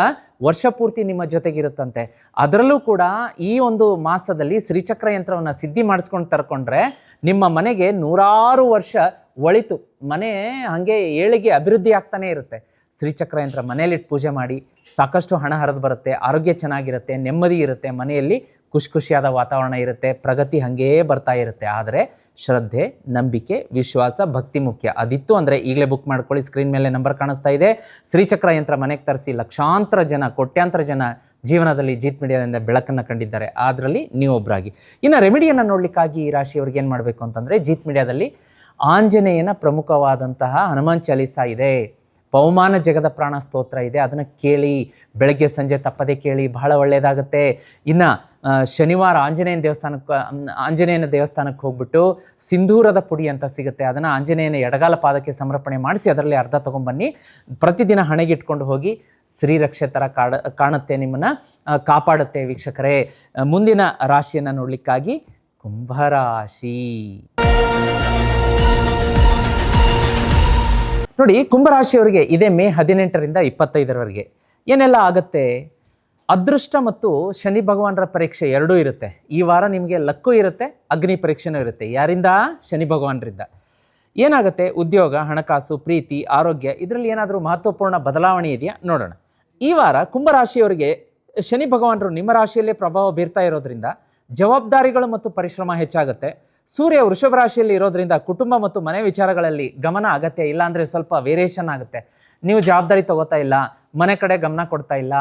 ವರ್ಷ ಪೂರ್ತಿ ನಿಮ್ಮ ಜೊತೆಗಿರುತ್ತಂತೆ. ಅದರಲ್ಲೂ ಕೂಡ ಈ ಒಂದು ಮಾಸದಲ್ಲಿ ಶ್ರೀಚಕ್ರ ಯಂತ್ರವನ್ನು ಸಿದ್ಧಿ ಮಾಡಿಸ್ಕೊಂಡು ತರ್ಕೊಂಡ್ರೆ ನಿಮ್ಮ ಮನೆಗೆ 100 ವರ್ಷ ಒಳಿತು, ಮನೆ ಹಾಗೆ ಏಳಿಗೆ ಅಭಿವೃದ್ಧಿ ಆಗ್ತಾನೇ ಇರುತ್ತೆ. ಶ್ರೀಚಕ್ರ ಯಂತ್ರ ಮನೆಯಲ್ಲಿಟ್ಟು ಪೂಜೆ ಮಾಡಿ, ಸಾಕಷ್ಟು ಹಣ ಹರಿದು ಬರುತ್ತೆ, ಆರೋಗ್ಯ ಚೆನ್ನಾಗಿರುತ್ತೆ, ನೆಮ್ಮದಿ ಇರುತ್ತೆ, ಮನೆಯಲ್ಲಿ ಖುಷಿಯಾದ ವಾತಾವರಣ ಇರುತ್ತೆ, ಪ್ರಗತಿ ಹಾಗೇ ಬರ್ತಾ ಇರುತ್ತೆ. ಆದರೆ ಶ್ರದ್ಧೆ, ನಂಬಿಕೆ, ವಿಶ್ವಾಸ, ಭಕ್ತಿ ಮುಖ್ಯ. ಅದಿತ್ತು ಅಂದರೆ ಈಗಲೇ ಬುಕ್ ಮಾಡ್ಕೊಳ್ಳಿ. ಸ್ಕ್ರೀನ್ ಮೇಲೆ ನಂಬರ್ ಕಾಣಿಸ್ತಾ ಇದೆ. ಶ್ರೀಚಕ್ರ ಯಂತ್ರ ಮನೆಗೆ ತರಿಸಿ ಲಕ್ಷಾಂತರ ಜನ, ಕೋಟ್ಯಾಂತರ ಜನ ಜೀವನದಲ್ಲಿ ಜೀತ್ ಮೀಡಿಯಾದಿಂದ ಬೆಳಕನ್ನು ಕಂಡಿದ್ದಾರೆ. ಅದರಲ್ಲಿ ನೀವೊಬ್ಬರಾಗಿ. ಇನ್ನು ರೆಮಿಡಿಯನ್ನು ನೋಡಲಿಕ್ಕಾಗಿ ಈ ರಾಶಿಯವ್ರಿಗೆ ಏನು ಮಾಡಬೇಕು ಅಂತಂದರೆ, ಜೀತ್ ಮೀಡಿಯಾದಲ್ಲಿ ಆಂಜನೇಯನ ಪ್ರಮುಖವಾದಂತಹ ಹನುಮಾನ್ ಚಾಲೀಸ ಇದೆ. ಪವಮಾನ ಜಗದ ಪ್ರಾಣ ಸ್ತೋತ್ರ ಇದೆ, ಅದನ್ನು ಕೇಳಿ, ಬೆಳಗ್ಗೆ ಸಂಜೆ ತಪ್ಪದೆ ಕೇಳಿ, ಬಹಳ ಒಳ್ಳೆಯದಾಗುತ್ತೆ. ಇನ್ನು ಶನಿವಾರ ಆಂಜನೇಯನ ದೇವಸ್ಥಾನಕ್ಕೆ ಹೋಗ್ಬಿಟ್ಟು ಸಿಂಧೂರದ ಪುಡಿ ಅಂತ ಸಿಗುತ್ತೆ, ಅದನ್ನು ಆಂಜನೇಯನ ಎಡಗಾಲ ಪಾದಕ್ಕೆ ಸಮರ್ಪಣೆ ಮಾಡಿಸಿ ಅದರಲ್ಲಿ ಅರ್ಧ ತೊಗೊಂಬನ್ನಿ. ಪ್ರತಿದಿನ ಹಣೆಗಿಟ್ಕೊಂಡು ಹೋಗಿ, ಶ್ರೀರಕ್ಷೆ ಥರ ಕಾಣುತ್ತೆ, ನಿಮ್ಮನ್ನು ಕಾಪಾಡುತ್ತೆ. ವೀಕ್ಷಕರೇ, ಮುಂದಿನ ರಾಶಿಯನ್ನು ನೋಡಲಿಕ್ಕಾಗಿ ಕುಂಭರಾಶಿ ನೋಡಿ. ಕುಂಭರಾಶಿಯವರಿಗೆ ಇದೇ ಮೇ 18ರಿಂದ 25ರವರೆಗೆ ಏನೆಲ್ಲ ಆಗುತ್ತೆ? ಅದೃಷ್ಟ ಮತ್ತು ಶನಿ ಭಗವಾನರ ಪರೀಕ್ಷೆ ಎರಡೂ ಇರುತ್ತೆ. ಈ ವಾರ ನಿಮಗೆ ಲಕ್ಕು ಇರುತ್ತೆ, ಅಗ್ನಿ ಪರೀಕ್ಷೆನೂ ಇರುತ್ತೆ. ಯಾರಿಂದ? ಶನಿ ಭಗವಾನರಿಂದ. ಏನಾಗುತ್ತೆ? ಉದ್ಯೋಗ, ಹಣಕಾಸು, ಪ್ರೀತಿ, ಆರೋಗ್ಯ, ಇದರಲ್ಲಿ ಏನಾದರೂ ಮಹತ್ವಪೂರ್ಣ ಬದಲಾವಣೆ ಇದೆಯಾ? ನೋಡೋಣ. ಈ ವಾರ ಕುಂಭರಾಶಿಯವರಿಗೆ ಶನಿ ಭಗವಾನರು ನಿಮ್ಮ ರಾಶಿಯಲ್ಲೇ ಪ್ರಭಾವ ಬೀರ್ತಾ ಇರೋದ್ರಿಂದ ಜವಾಬ್ದಾರಿಗಳು ಮತ್ತು ಪರಿಶ್ರಮ ಹೆಚ್ಚಾಗುತ್ತೆ. ಸೂರ್ಯ ವೃಷಭ ರಾಶಿಯಲ್ಲಿ ಇರೋದ್ರಿಂದ ಕುಟುಂಬ ಮತ್ತು ಮನೆ ವಿಚಾರಗಳಲ್ಲಿ ಗಮನ ಅಗತ್ಯ. ಇಲ್ಲಾಂದರೆ ಸ್ವಲ್ಪ ವೇರಿಯೇಷನ್ ಆಗುತ್ತೆ. ನೀವು ಜವಾಬ್ದಾರಿ ತಗೋತಾ ಇಲ್ಲ, ಮನೆ ಕಡೆ ಗಮನ ಕೊಡ್ತಾ ಇಲ್ಲ,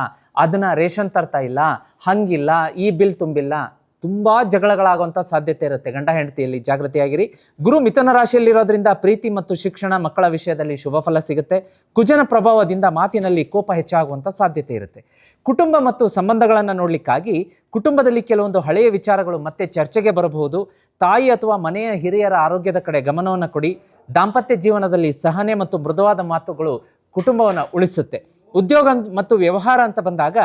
ಅದನ್ನು ರೇಷನ್ ತರ್ತಾ ಇಲ್ಲ, ಹಂಗಿಲ್ಲ, ಈ ಬಿಲ್ ತುಂಬಿಲ್ಲ, ತುಂಬ ಜಗಳಗಳಾಗುವಂಥ ಸಾಧ್ಯತೆ ಇರುತ್ತೆ. ಗಂಡ ಹೆಂಡತಿಯಲ್ಲಿ ಜಾಗೃತಿಯಾಗಿರಿ. ಗುರು ಮಿಥುನ ರಾಶಿಯಲ್ಲಿರೋದ್ರಿಂದ ಪ್ರೀತಿ ಮತ್ತು ಶಿಕ್ಷಣ, ಮಕ್ಕಳ ವಿಷಯದಲ್ಲಿ ಶುಭ ಫಲ ಸಿಗುತ್ತೆ. ಕುಜನ ಪ್ರಭಾವದಿಂದ ಮಾತಿನಲ್ಲಿ ಕೋಪ ಹೆಚ್ಚಾಗುವಂಥ ಸಾಧ್ಯತೆ ಇರುತ್ತೆ. ಕುಟುಂಬ ಮತ್ತು ಸಂಬಂಧಗಳನ್ನು ನೋಡಲಿಕ್ಕಾಗಿ ಕುಟುಂಬದಲ್ಲಿ ಕೆಲವೊಂದು ಹಳೆಯ ವಿಚಾರಗಳು ಮತ್ತೆ ಚರ್ಚೆಗೆ ಬರಬಹುದು. ತಾಯಿ ಅಥವಾ ಮನೆಯ ಹಿರಿಯರ ಆರೋಗ್ಯದ ಕಡೆ ಗಮನವನ್ನು ಕೊಡಿ. ದಾಂಪತ್ಯ ಜೀವನದಲ್ಲಿ ಸಹನೆ ಮತ್ತು ಮೃದುವಾದ ಮಾತುಗಳು ಕುಟುಂಬವನ್ನು ಉಳಿಸುತ್ತೆ. ಉದ್ಯೋಗ ಮತ್ತು ವ್ಯವಹಾರ ಅಂತ ಬಂದಾಗ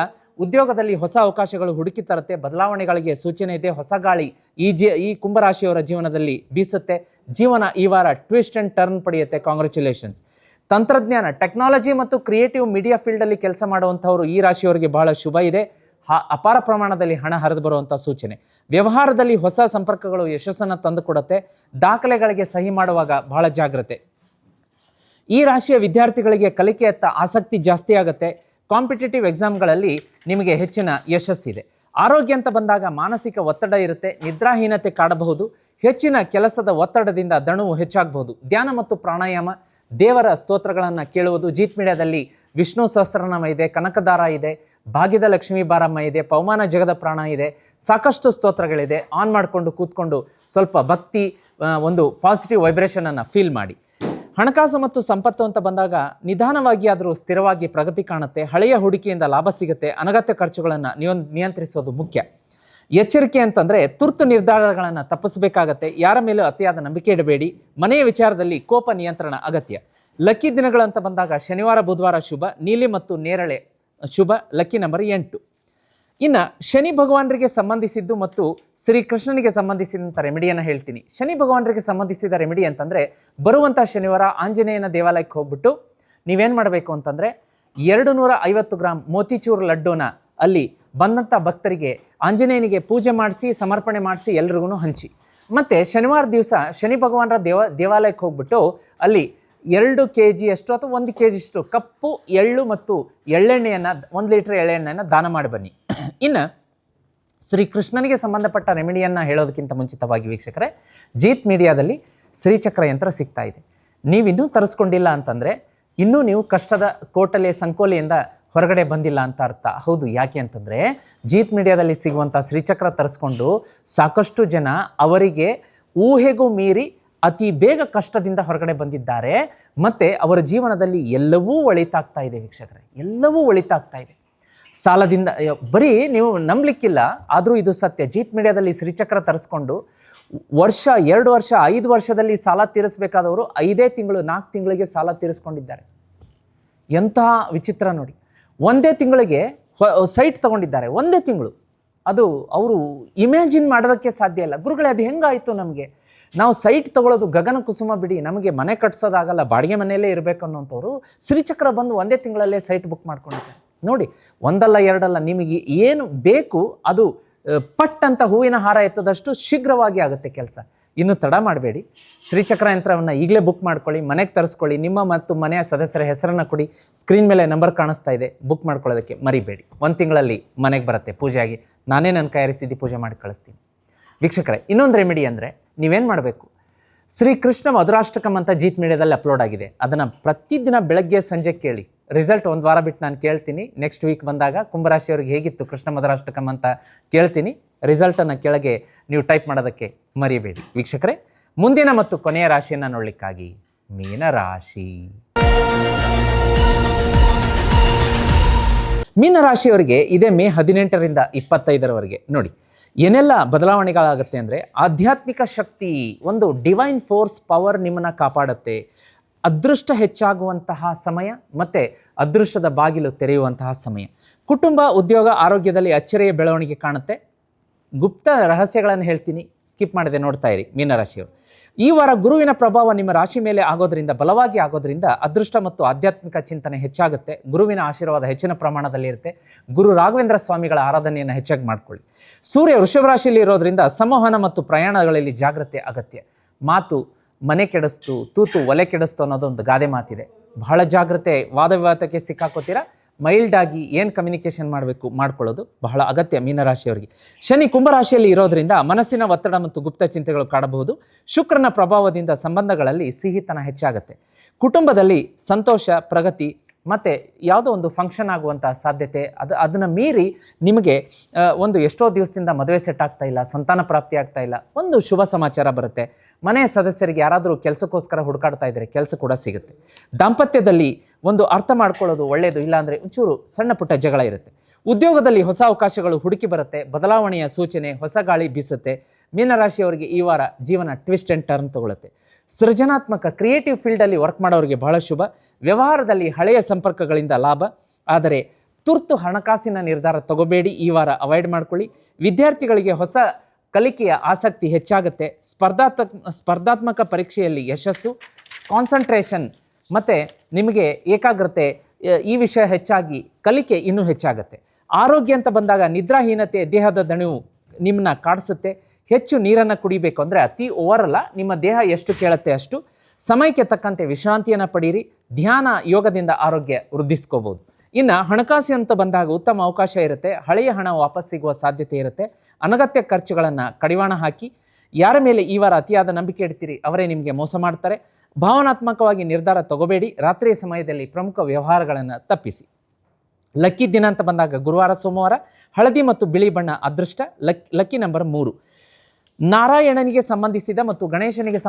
ಉದ್ಯೋಗದಲ್ಲಿ ಹೊಸ ಅವಕಾಶಗಳು ಹುಡುಕಿ ತರುತ್ತೆ. ಬದಲಾವಣೆಗಳಿಗೆ ಸೂಚನೆ ಇದೆ. ಹೊಸ ಗಾಳಿ ಈ ಕುಂಭರಾಶಿಯವರ ಜೀವನದಲ್ಲಿ ಬೀಸುತ್ತೆ. ಜೀವನ ಈ ವಾರ ಟ್ವಿಸ್ಟ್ ಆ್ಯಂಡ್ ಟರ್ನ್ ಪಡೆಯುತ್ತೆ. ಕಾಂಗ್ರ್ಯಾಚುಲೇಷನ್ಸ್. ತಂತ್ರಜ್ಞಾನ, ಟೆಕ್ನಾಲಜಿ ಮತ್ತು ಕ್ರಿಯೇಟಿವ್ ಮೀಡಿಯಾ ಫೀಲ್ಡಲ್ಲಿ ಕೆಲಸ ಮಾಡುವಂಥವ್ರು ಈ ರಾಶಿಯವರಿಗೆ ಬಹಳ ಶುಭ ಇದೆ. ಅಪಾರ ಪ್ರಮಾಣದಲ್ಲಿ ಹಣ ಹರಿದು ಬರುವಂಥ ಸೂಚನೆ. ವ್ಯವಹಾರದಲ್ಲಿ ಹೊಸ ಸಂಪರ್ಕಗಳು ಯಶಸ್ಸನ್ನು ತಂದುಕೊಡುತ್ತೆ. ದಾಖಲೆಗಳಿಗೆ ಸಹಿ ಮಾಡುವಾಗ ಬಹಳ ಜಾಗ್ರತೆ. ಈ ರಾಶಿಯ ವಿದ್ಯಾರ್ಥಿಗಳಿಗೆ ಕಲಿಕೆಯತ್ತ ಆಸಕ್ತಿ ಜಾಸ್ತಿ ಆಗುತ್ತೆ. ಕಾಂಪಿಟೇಟಿವ್ ಎಕ್ಸಾಮ್ಗಳಲ್ಲಿ ನಿಮಗೆ ಹೆಚ್ಚಿನ ಯಶಸ್ಸಿದೆ. ಆರೋಗ್ಯ ಅಂತ ಬಂದಾಗ ಮಾನಸಿಕ ಒತ್ತಡ ಇರುತ್ತೆ, ನಿದ್ರಾಹೀನತೆ ಕಾಡಬಹುದು. ಹೆಚ್ಚಿನ ಕೆಲಸದ ಒತ್ತಡದಿಂದ ದಣುವು ಹೆಚ್ಚಾಗಬಹುದು. ಧ್ಯಾನ ಮತ್ತು ಪ್ರಾಣಾಯಾಮ, ದೇವರ ಸ್ತೋತ್ರಗಳನ್ನು ಕೇಳುವುದು. ಜೀತ್ ಮೀಡಿಯಾದಲ್ಲಿ ವಿಷ್ಣು ಸಹಸ್ರನಾಮ ಇದೆ, ಕನಕದಾರ ಇದೆ, ಭಾಗ್ಯದ ಲಕ್ಷ್ಮೀ ಬಾರಮ್ಮ ಇದೆ, ಪವಮಾನ ಜಗದ ಪ್ರಾಣ ಇದೆ, ಸಾಕಷ್ಟು ಸ್ತೋತ್ರಗಳಿದೆ. ಆನ್ ಮಾಡಿಕೊಂಡು ಕೂತ್ಕೊಂಡು ಸ್ವಲ್ಪ ಭಕ್ತಿ, ಒಂದು ಪಾಸಿಟಿವ್ ವೈಬ್ರೇಷನನ್ನು ಫೀಲ್ ಮಾಡಿ. ಹಣಕಾಸು ಮತ್ತು ಸಂಪತ್ತು ಅಂತ ಬಂದಾಗ ನಿಧಾನವಾಗಿ ಆದರೂ ಸ್ಥಿರವಾಗಿ ಪ್ರಗತಿ ಕಾಣುತ್ತೆ. ಹಳೆಯ ಹೂಡಿಕೆಯಿಂದ ಲಾಭ ಸಿಗುತ್ತೆ. ಅನಗತ್ಯ ಖರ್ಚುಗಳನ್ನು ನಿಯಂತ್ರಿಸೋದು ಮುಖ್ಯ. ಎಚ್ಚರಿಕೆ ಅಂತಂದರೆ ತುರ್ತು ನಿರ್ಧಾರಗಳನ್ನು ತಪ್ಪಿಸಬೇಕಾಗತ್ತೆ. ಯಾರ ಮೇಲೂ ಅತಿಯಾದ ನಂಬಿಕೆ ಇಡಬೇಡಿ. ಮನೆಯ ವಿಚಾರದಲ್ಲಿ ಕೋಪ ನಿಯಂತ್ರಣ ಅಗತ್ಯ. ಲಕ್ಕಿ ದಿನಗಳಂತ ಬಂದಾಗ ಶನಿವಾರ, ಬುಧವಾರ ಶುಭ. ನೀಲಿ ಮತ್ತು ನೇರಳೆ ಶುಭ. Lucky number 8. ಇನ್ನು ಶನಿ ಭಗವಾನರಿಗೆ ಸಂಬಂಧಿಸಿದ್ದು ಮತ್ತು ಶ್ರೀಕೃಷ್ಣನಿಗೆ ಸಂಬಂಧಿಸಿದಂಥ ರೆಮಿಡಿಯನ್ನು ಹೇಳ್ತೀನಿ. ಶನಿ ಭಗವಾನರಿಗೆ ಸಂಬಂಧಿಸಿದ ರೆಮಿಡಿ ಅಂತಂದರೆ ಬರುವಂಥ ಶನಿವಾರ ಆಂಜನೇಯನ ದೇವಾಲಯಕ್ಕೆ ಹೋಗ್ಬಿಟ್ಟು ನೀವೇನು ಮಾಡಬೇಕು ಅಂತಂದರೆ 250 ಗ್ರಾಮ್ ಮೋತಿಚೂರ್ ಲಡ್ಡೂನ ಅಲ್ಲಿ ಬಂದಂಥ ಭಕ್ತರಿಗೆ ಆಂಜನೇಯನಿಗೆ ಪೂಜೆ ಮಾಡಿಸಿ ಸಮರ್ಪಣೆ ಮಾಡಿಸಿ ಎಲ್ರಿಗೂ ಹಂಚಿ. ಮತ್ತು ಶನಿವಾರ ದಿವಸ ಶನಿ ಭಗವಾನರ ದೇವಾಲಯಕ್ಕೆ ಹೋಗ್ಬಿಟ್ಟು ಅಲ್ಲಿ 2 kg ಅಷ್ಟು ಅಥವಾ 1 kg ಅಷ್ಟು ಕಪ್ಪು ಎಳ್ಳು ಮತ್ತು ಎಳ್ಳೆಣ್ಣೆಯನ್ನು 1 ಲೀಟ್ರ್ ಎಳ್ಳೆಣ್ಣೆಯನ್ನು ದಾನ ಮಾಡಿ ಬನ್ನಿ. ಇನ್ನು ಶ್ರೀಕೃಷ್ಣನಿಗೆ ಸಂಬಂಧಪಟ್ಟ ರೆಮಿಡಿಯನ್ನು ಹೇಳೋದಕ್ಕಿಂತ ಮುಂಚಿತವಾಗಿ ವೀಕ್ಷಕರೇ, ಜೀತ್ ಮೀಡಿಯಾದಲ್ಲಿ ಶ್ರೀಚಕ್ರ ಯಂತ್ರ ಸಿಗ್ತಾ ಇದೆ. ನೀವಿನ್ನೂ ತರಿಸ್ಕೊಂಡಿಲ್ಲ ಅಂತಂದರೆ ಇನ್ನೂ ನೀವು ಕಷ್ಟದ ಕೋಟಲೆ ಸಂಕೋಲೆಯಿಂದ ಹೊರಗಡೆ ಬಂದಿಲ್ಲ ಅಂತ ಅರ್ಥ. ಹೌದು, ಯಾಕೆ ಅಂತಂದರೆ ಜೀತ್ ಮೀಡಿಯಾದಲ್ಲಿ ಸಿಗುವಂಥ ಶ್ರೀಚಕ್ರ ತರಿಸ್ಕೊಂಡು ಸಾಕಷ್ಟು ಜನ ಅವರಿಗೆ ಊಹೆಗೂ ಮೀರಿ ಅತಿ ಬೇಗ ಕಷ್ಟದಿಂದ ಹೊರಗಡೆ ಬಂದಿದ್ದಾರೆ. ಮತ್ತು ಅವರ ಜೀವನದಲ್ಲಿ ಎಲ್ಲವೂ ಒಳಿತಾಗ್ತಾ ಇದೆ ವೀಕ್ಷಕರೇ, ಎಲ್ಲವೂ ಒಳಿತಾಗ್ತಾ ಇದೆ. ಸಾಲದಿಂದ ಬರೀ ನೀವು ನಂಬಲಿಕ್ಕಿಲ್ಲ, ಆದರೂ ಇದು ಸತ್ಯ. ಜೀತ್ ಮೀಡಿಯಾದಲ್ಲಿ ಶ್ರೀಚಕ್ರ ತರಿಸ್ಕೊಂಡು ವರ್ಷ, 2 ವರ್ಷ, 5 ವರ್ಷದಲ್ಲಿ ಸಾಲ ತೀರಿಸಬೇಕಾದವರು 5 ತಿಂಗಳು, 4 ತಿಂಗಳಿಗೆ ಸಾಲ ತೀರಿಸ್ಕೊಂಡಿದ್ದಾರೆ. ಎಂತಹ ವಿಚಿತ್ರ ನೋಡಿ. 1 ತಿಂಗಳಿಗೆ ಸೈಟ್ ತಗೊಂಡಿದ್ದಾರೆ, 1 ತಿಂಗಳು. ಅದು ಅವರು ಇಮ್ಯಾಜಿನ್ ಮಾಡೋದಕ್ಕೆ ಸಾಧ್ಯ ಇಲ್ಲ. ಗುರುಗಳೇ, ಅದು ಹೆಂಗಾಯಿತು? ನಮಗೆ ನಾವು ಸೈಟ್ ತೊಗೊಳ್ಳೋದು ಗಗನ ಕುಸುಮ ಬಿಡಿ, ನಮಗೆ ಮನೆ ಕಟ್ಸೋದಾಗಲ್ಲ, ಬಾಡಿಗೆ ಮನೆಯಲ್ಲೇ ಇರಬೇಕು ಅನ್ನೋಂಥವ್ರು ಶ್ರೀಚಕ್ರ ಬಂದು 1 ತಿಂಗಳಲ್ಲೇ ಸೈಟ್ ಬುಕ್ ಮಾಡ್ಕೊಂಡಿದ್ದಾರೆ. ನೋಡಿ, 1 ಅಲ್ಲ 2 ಅಲ್ಲ, ನಿಮಗೆ ಏನು ಬೇಕು ಅದು ಪಟ್ ಅಂತ ಹೂವಿನ ಹಾರ ಎತ್ತದಷ್ಟು ಶೀಘ್ರವಾಗಿ ಆಗುತ್ತೆ ಕೆಲಸ. ಇನ್ನು ತಡ ಮಾಡಬೇಡಿ. ಶ್ರೀಚಕ್ರ ಯಂತ್ರವನ್ನು ಈಗಲೇ ಬುಕ್ ಮಾಡ್ಕೊಳ್ಳಿ, ಮನೆಗೆ ತರಿಸ್ಕೊಳ್ಳಿ. ನಿಮ್ಮ ಮತ್ತು ಮನೆಯ ಸದಸ್ಯರ ಹೆಸರನ್ನು ಕೊಡಿ. ಸ್ಕ್ರೀನ್ ಮೇಲೆ ನಂಬರ್ ಕಾಣಿಸ್ತಾ ಇದೆ, ಬುಕ್ ಮಾಡ್ಕೊಳ್ಳೋದಕ್ಕೆ ಮರಿಬೇಡಿ. 1 ತಿಂಗಳಲ್ಲಿ ಮನೆಗೆ ಬರುತ್ತೆ ಪೂಜೆಯಾಗಿ. ನಾನೇ ನನ್ನ ಕೈಯಾರಿಸಿದ್ದು ಪೂಜೆ ಮಾಡಿ ಕಳಿಸ್ತೀನಿ. ವೀಕ್ಷಕರೇ, ಇನ್ನೊಂದು ರೆಮಿಡಿ ಅಂದರೆ ನೀವೇನು ಮಾಡಬೇಕು, ಶ್ರೀಕೃಷ್ಣ ಮಧುರಾಷ್ಟಕಂ ಅಂತ ಜೀತ್ ಮೀಡಿಯಾದಲ್ಲಿ ಅಪ್ಲೋಡ್ ಆಗಿದೆ. ಅದನ್ನು ಪ್ರತಿದಿನ ಬೆಳಗ್ಗೆ ಸಂಜೆ ಕೇಳಿ. ರಿಸಲ್ಟ್ 1 ವಾರ ಬಿಟ್ಟು ನಾನು ಕೇಳ್ತೀನಿ. ನೆಕ್ಸ್ಟ್ ವೀಕ್ ಬಂದಾಗ ಕುಂಭರಾಶಿಯವ್ರಿಗೆ ಹೇಗಿತ್ತು ಕೃಷ್ಣ ಮಧುರಾಷ್ಟಕಂ ಅಂತ ಕೇಳ್ತೀನಿ. ರಿಸಲ್ಟನ್ನು ಕೆಳಗೆ ನೀವು ಟೈಪ್ ಮಾಡೋದಕ್ಕೆ ಮರಿಬೇಡಿ. ವೀಕ್ಷಕರೇ, ಮುಂದಿನ ಮತ್ತು ಕೊನೆಯ ರಾಶಿಯನ್ನು ನೋಡಲಿಕ್ಕಾಗಿ ಮೀನರಾಶಿ. ಮೀನರಾಶಿಯವರಿಗೆ ಇದೇ ಮೇ 18ರಿಂದ 25ರವರೆಗೆ ನೋಡಿ ಏನೆಲ್ಲ ಬದಲಾವಣೆಗಳಾಗುತ್ತೆ ಅಂದರೆ ಆಧ್ಯಾತ್ಮಿಕ ಶಕ್ತಿ, ಒಂದು ಡಿವೈನ್ ಫೋರ್ಸ್ ಪವರ್ ನಿಮ್ಮನ್ನು ಕಾಪಾಡುತ್ತೆ. ಅದೃಷ್ಟ ಹೆಚ್ಚಾಗುವಂತಹ ಸಮಯ ಮತ್ತು ಅದೃಷ್ಟದ ಬಾಗಿಲು ತೆರೆಯುವಂತಹ ಸಮಯ. ಕುಟುಂಬ, ಉದ್ಯೋಗ, ಆರೋಗ್ಯದಲ್ಲಿ ಅಚ್ಚರಿಯ ಬೆಳವಣಿಗೆ ಕಾಣುತ್ತೆ. ಗುಪ್ತ ರಹಸ್ಯಗಳನ್ನು ಹೇಳ್ತೀನಿ, ಸ್ಕಿಪ್ ಮಾಡದೆ ನೋಡ್ತಾ ಇರಿ ಮೀನರಾಶಿಯವರು. ಈ ವಾರ ಗುರುವಿನ ಪ್ರಭಾವ ನಿಮ್ಮ ರಾಶಿ ಮೇಲೆ ಆಗೋದ್ರಿಂದ, ಬಲವಾಗಿ ಆಗೋದ್ರಿಂದ ಅದೃಷ್ಟ ಮತ್ತು ಆಧ್ಯಾತ್ಮಿಕ ಚಿಂತನೆ ಹೆಚ್ಚಾಗುತ್ತೆ. ಗುರುವಿನ ಆಶೀರ್ವಾದ ಹೆಚ್ಚಿನ ಪ್ರಮಾಣದಲ್ಲಿ ಇರುತ್ತೆ. ಗುರು ರಾಘವೇಂದ್ರ ಸ್ವಾಮಿಗಳ ಆರಾಧನೆಯನ್ನು ಹೆಚ್ಚಾಗಿ ಮಾಡ್ಕೊಳ್ಳಿ. ಸೂರ್ಯ ವೃಷಭ ರಾಶಿಯಲ್ಲಿ ಇರೋದ್ರಿಂದ ಸಂವಹನ ಮತ್ತು ಪ್ರಯಾಣಗಳಲ್ಲಿ ಜಾಗ್ರತೆ ಅಗತ್ಯ. ಮಾತು ಮನೆ ಕೆಡಿಸ್ತು, ತೂತು ಒಲೆ ಕೆಡಿಸ್ತು ಅನ್ನೋದೊಂದು ಗಾದೆ ಮಾತಿದೆ. ಬಹಳ ಜಾಗ್ರತೆ. ವಾದ ವಿವಾದಕ್ಕೆ ಸಿಕ್ಕಾಕೋತೀರಾ, ಮೈಲ್ಡ್ ಆಗಿ ಏನು ಕಮ್ಯುನಿಕೇಷನ್ ಮಾಡಬೇಕು ಮಾಡ್ಕೊಳ್ಳೋದು ಬಹಳ ಅಗತ್ಯ ಮೀನರಾಶಿಯವರಿಗೆ. ಶನಿ ಕುಂಭರಾಶಿಯಲ್ಲಿ ಇರೋದ್ರಿಂದ ಮನಸ್ಸಿನ ಒತ್ತಡ ಮತ್ತು ಗುಪ್ತ ಚಿಂತೆಗಳು ಕಾಡಬಹುದು. ಶುಕ್ರನ ಪ್ರಭಾವದಿಂದ ಸಂಬಂಧಗಳಲ್ಲಿ ಸಿಹಿತನ ಹೆಚ್ಚಾಗುತ್ತೆ. ಕುಟುಂಬದಲ್ಲಿ ಸಂತೋಷ, ಪ್ರಗತಿ ಮತ್ತು ಯಾವುದೋ ಒಂದು ಫಂಕ್ಷನ್ ಆಗುವಂಥ ಸಾಧ್ಯತೆ, ಅದನ್ನು ಮೀರಿ ನಿಮಗೆ ಒಂದು ಎಷ್ಟೋ ದಿವಸದಿಂದ ಮದುವೆ ಸೆಟ್ ಆಗ್ತಾ ಇಲ್ಲ, ಸಂತಾನ ಪ್ರಾಪ್ತಿ ಆಗ್ತಾ ಇಲ್ಲ, ಒಂದು ಶುಭ ಸಮಾಚಾರ ಬರುತ್ತೆ. ಮನೆಯ ಸದಸ್ಯರಿಗೆ ಯಾರಾದರೂ ಕೆಲಸಕ್ಕೋಸ್ಕರ ಹುಡುಕಾಡ್ತಾ ಇದ್ದರೆ ಕೆಲಸ ಕೂಡ ಸಿಗುತ್ತೆ. ದಾಂಪತ್ಯದಲ್ಲಿ ಒಂದು ಅರ್ಥ ಮಾಡ್ಕೊಳ್ಳೋದು ಒಳ್ಳೆಯದು, ಇಲ್ಲಾಂದರೆ ಒಂಚೂರು ಸಣ್ಣ ಪುಟ್ಟ ಜಗಳ ಇರುತ್ತೆ. ಉದ್ಯೋಗದಲ್ಲಿ ಹೊಸ ಅವಕಾಶಗಳು ಹುಡುಕಿ ಬರುತ್ತೆ. ಬದಲಾವಣೆಯ ಸೂಚನೆ, ಹೊಸ ಗಾಳಿ ಬೀಸುತ್ತೆ. ಮೀನರಾಶಿಯವರಿಗೆ ಈ ವಾರ ಜೀವನ ಟ್ವಿಸ್ಟ್ ಆ್ಯಂಡ್ ಟರ್ನ್ ತಗೊಳುತ್ತೆ. ಸೃಜನಾತ್ಮಕ ಕ್ರಿಯೇಟಿವ್ ಫೀಲ್ಡಲ್ಲಿ ವರ್ಕ್ ಮಾಡೋರಿಗೆ ಬಹಳ ಶುಭ. ವ್ಯವಹಾರದಲ್ಲಿ ಹಳೆಯ ಸಂಪರ್ಕಗಳಿಂದ ಲಾಭ. ಆದರೆ ತುರ್ತು ಹಣಕಾಸಿನ ನಿರ್ಧಾರ ತಗೋಬೇಡಿ, ಈ ವಾರ ಅವಾಯ್ಡ್ ಮಾಡ್ಕೊಳ್ಳಿ. ವಿದ್ಯಾರ್ಥಿಗಳಿಗೆ ಹೊಸ ಕಲಿಕೆಯ ಆಸಕ್ತಿ ಹೆಚ್ಚಾಗುತ್ತೆ. ಸ್ಪರ್ಧಾತ್ಮಕ ಪರೀಕ್ಷೆಯಲ್ಲಿ ಯಶಸ್ಸು, ಕಾನ್ಸಂಟ್ರೇಷನ್ ಮತ್ತು ನಿಮಗೆ ಏಕಾಗ್ರತೆ, ಈ ವಿಷಯ ಹೆಚ್ಚಾಗಿ ಕಲಿಕೆ ಇನ್ನೂ ಹೆಚ್ಚಾಗುತ್ತೆ. ಆರೋಗ್ಯ ಅಂತ ಬಂದಾಗ ನಿದ್ರಾಹೀನತೆ, ದೇಹದ ದಣಿವು ನಿಮ್ಮನ್ನ ಕಾಡಿಸುತ್ತೆ. ಹೆಚ್ಚು ನೀರನ್ನು ಕುಡಿಬೇಕು, ಅಂದರೆ ಅತಿ ಓವರ್ ಅಲ್ಲ, ನಿಮ್ಮ ದೇಹ ಎಷ್ಟು ಕೇಳುತ್ತೆ ಅಷ್ಟು. ಸಮಯಕ್ಕೆ ತಕ್ಕಂತೆ ವಿಶ್ರಾಂತಿಯನ್ನು ಪಡೀರಿ. ಧ್ಯಾನ, ಯೋಗದಿಂದ ಆರೋಗ್ಯ ವೃದ್ಧಿಸ್ಕೋಬೋದು. ಇನ್ನು ಹಣಕಾಸು ಅಂತ ಬಂದಾಗ ಉತ್ತಮ ಅವಕಾಶ ಇರುತ್ತೆ. ಹಳೆಯ ಹಣ ವಾಪಸ್ ಸಿಗುವ ಸಾಧ್ಯತೆ ಇರುತ್ತೆ. ಅನಗತ್ಯ ಖರ್ಚುಗಳನ್ನು ಕಡಿವಾಣ ಹಾಕಿ. ಯಾರ ಮೇಲೆ ಈ ವಾರ ಅತಿಯಾದ ನಂಬಿಕೆ ಇಡ್ತೀರಿ ಅವರೇ ನಿಮಗೆ ಮೋಸ ಮಾಡ್ತಾರೆ. ಭಾವನಾತ್ಮಕವಾಗಿ ನಿರ್ಧಾರ ತಗೋಬೇಡಿ. ರಾತ್ರಿಯ ಸಮಯದಲ್ಲಿ ಪ್ರಮುಖ ವ್ಯವಹಾರಗಳನ್ನು ತಪ್ಪಿಸಿ. ಲಕ್ಕಿ ದಿನ ಅಂತ ಬಂದಾಗ ಗುರುವಾರ, ಸೋಮವಾರ. ಹಳದಿ ಮತ್ತು ಬಿಳಿ ಬಣ್ಣ ಅದೃಷ್ಟ. Lucky number 3. ನಾರಾಯಣನಿಗೆ ಸಂಬಂಧಿಸಿದ ಮತ್ತು ಗಣೇಶನಿಗೆ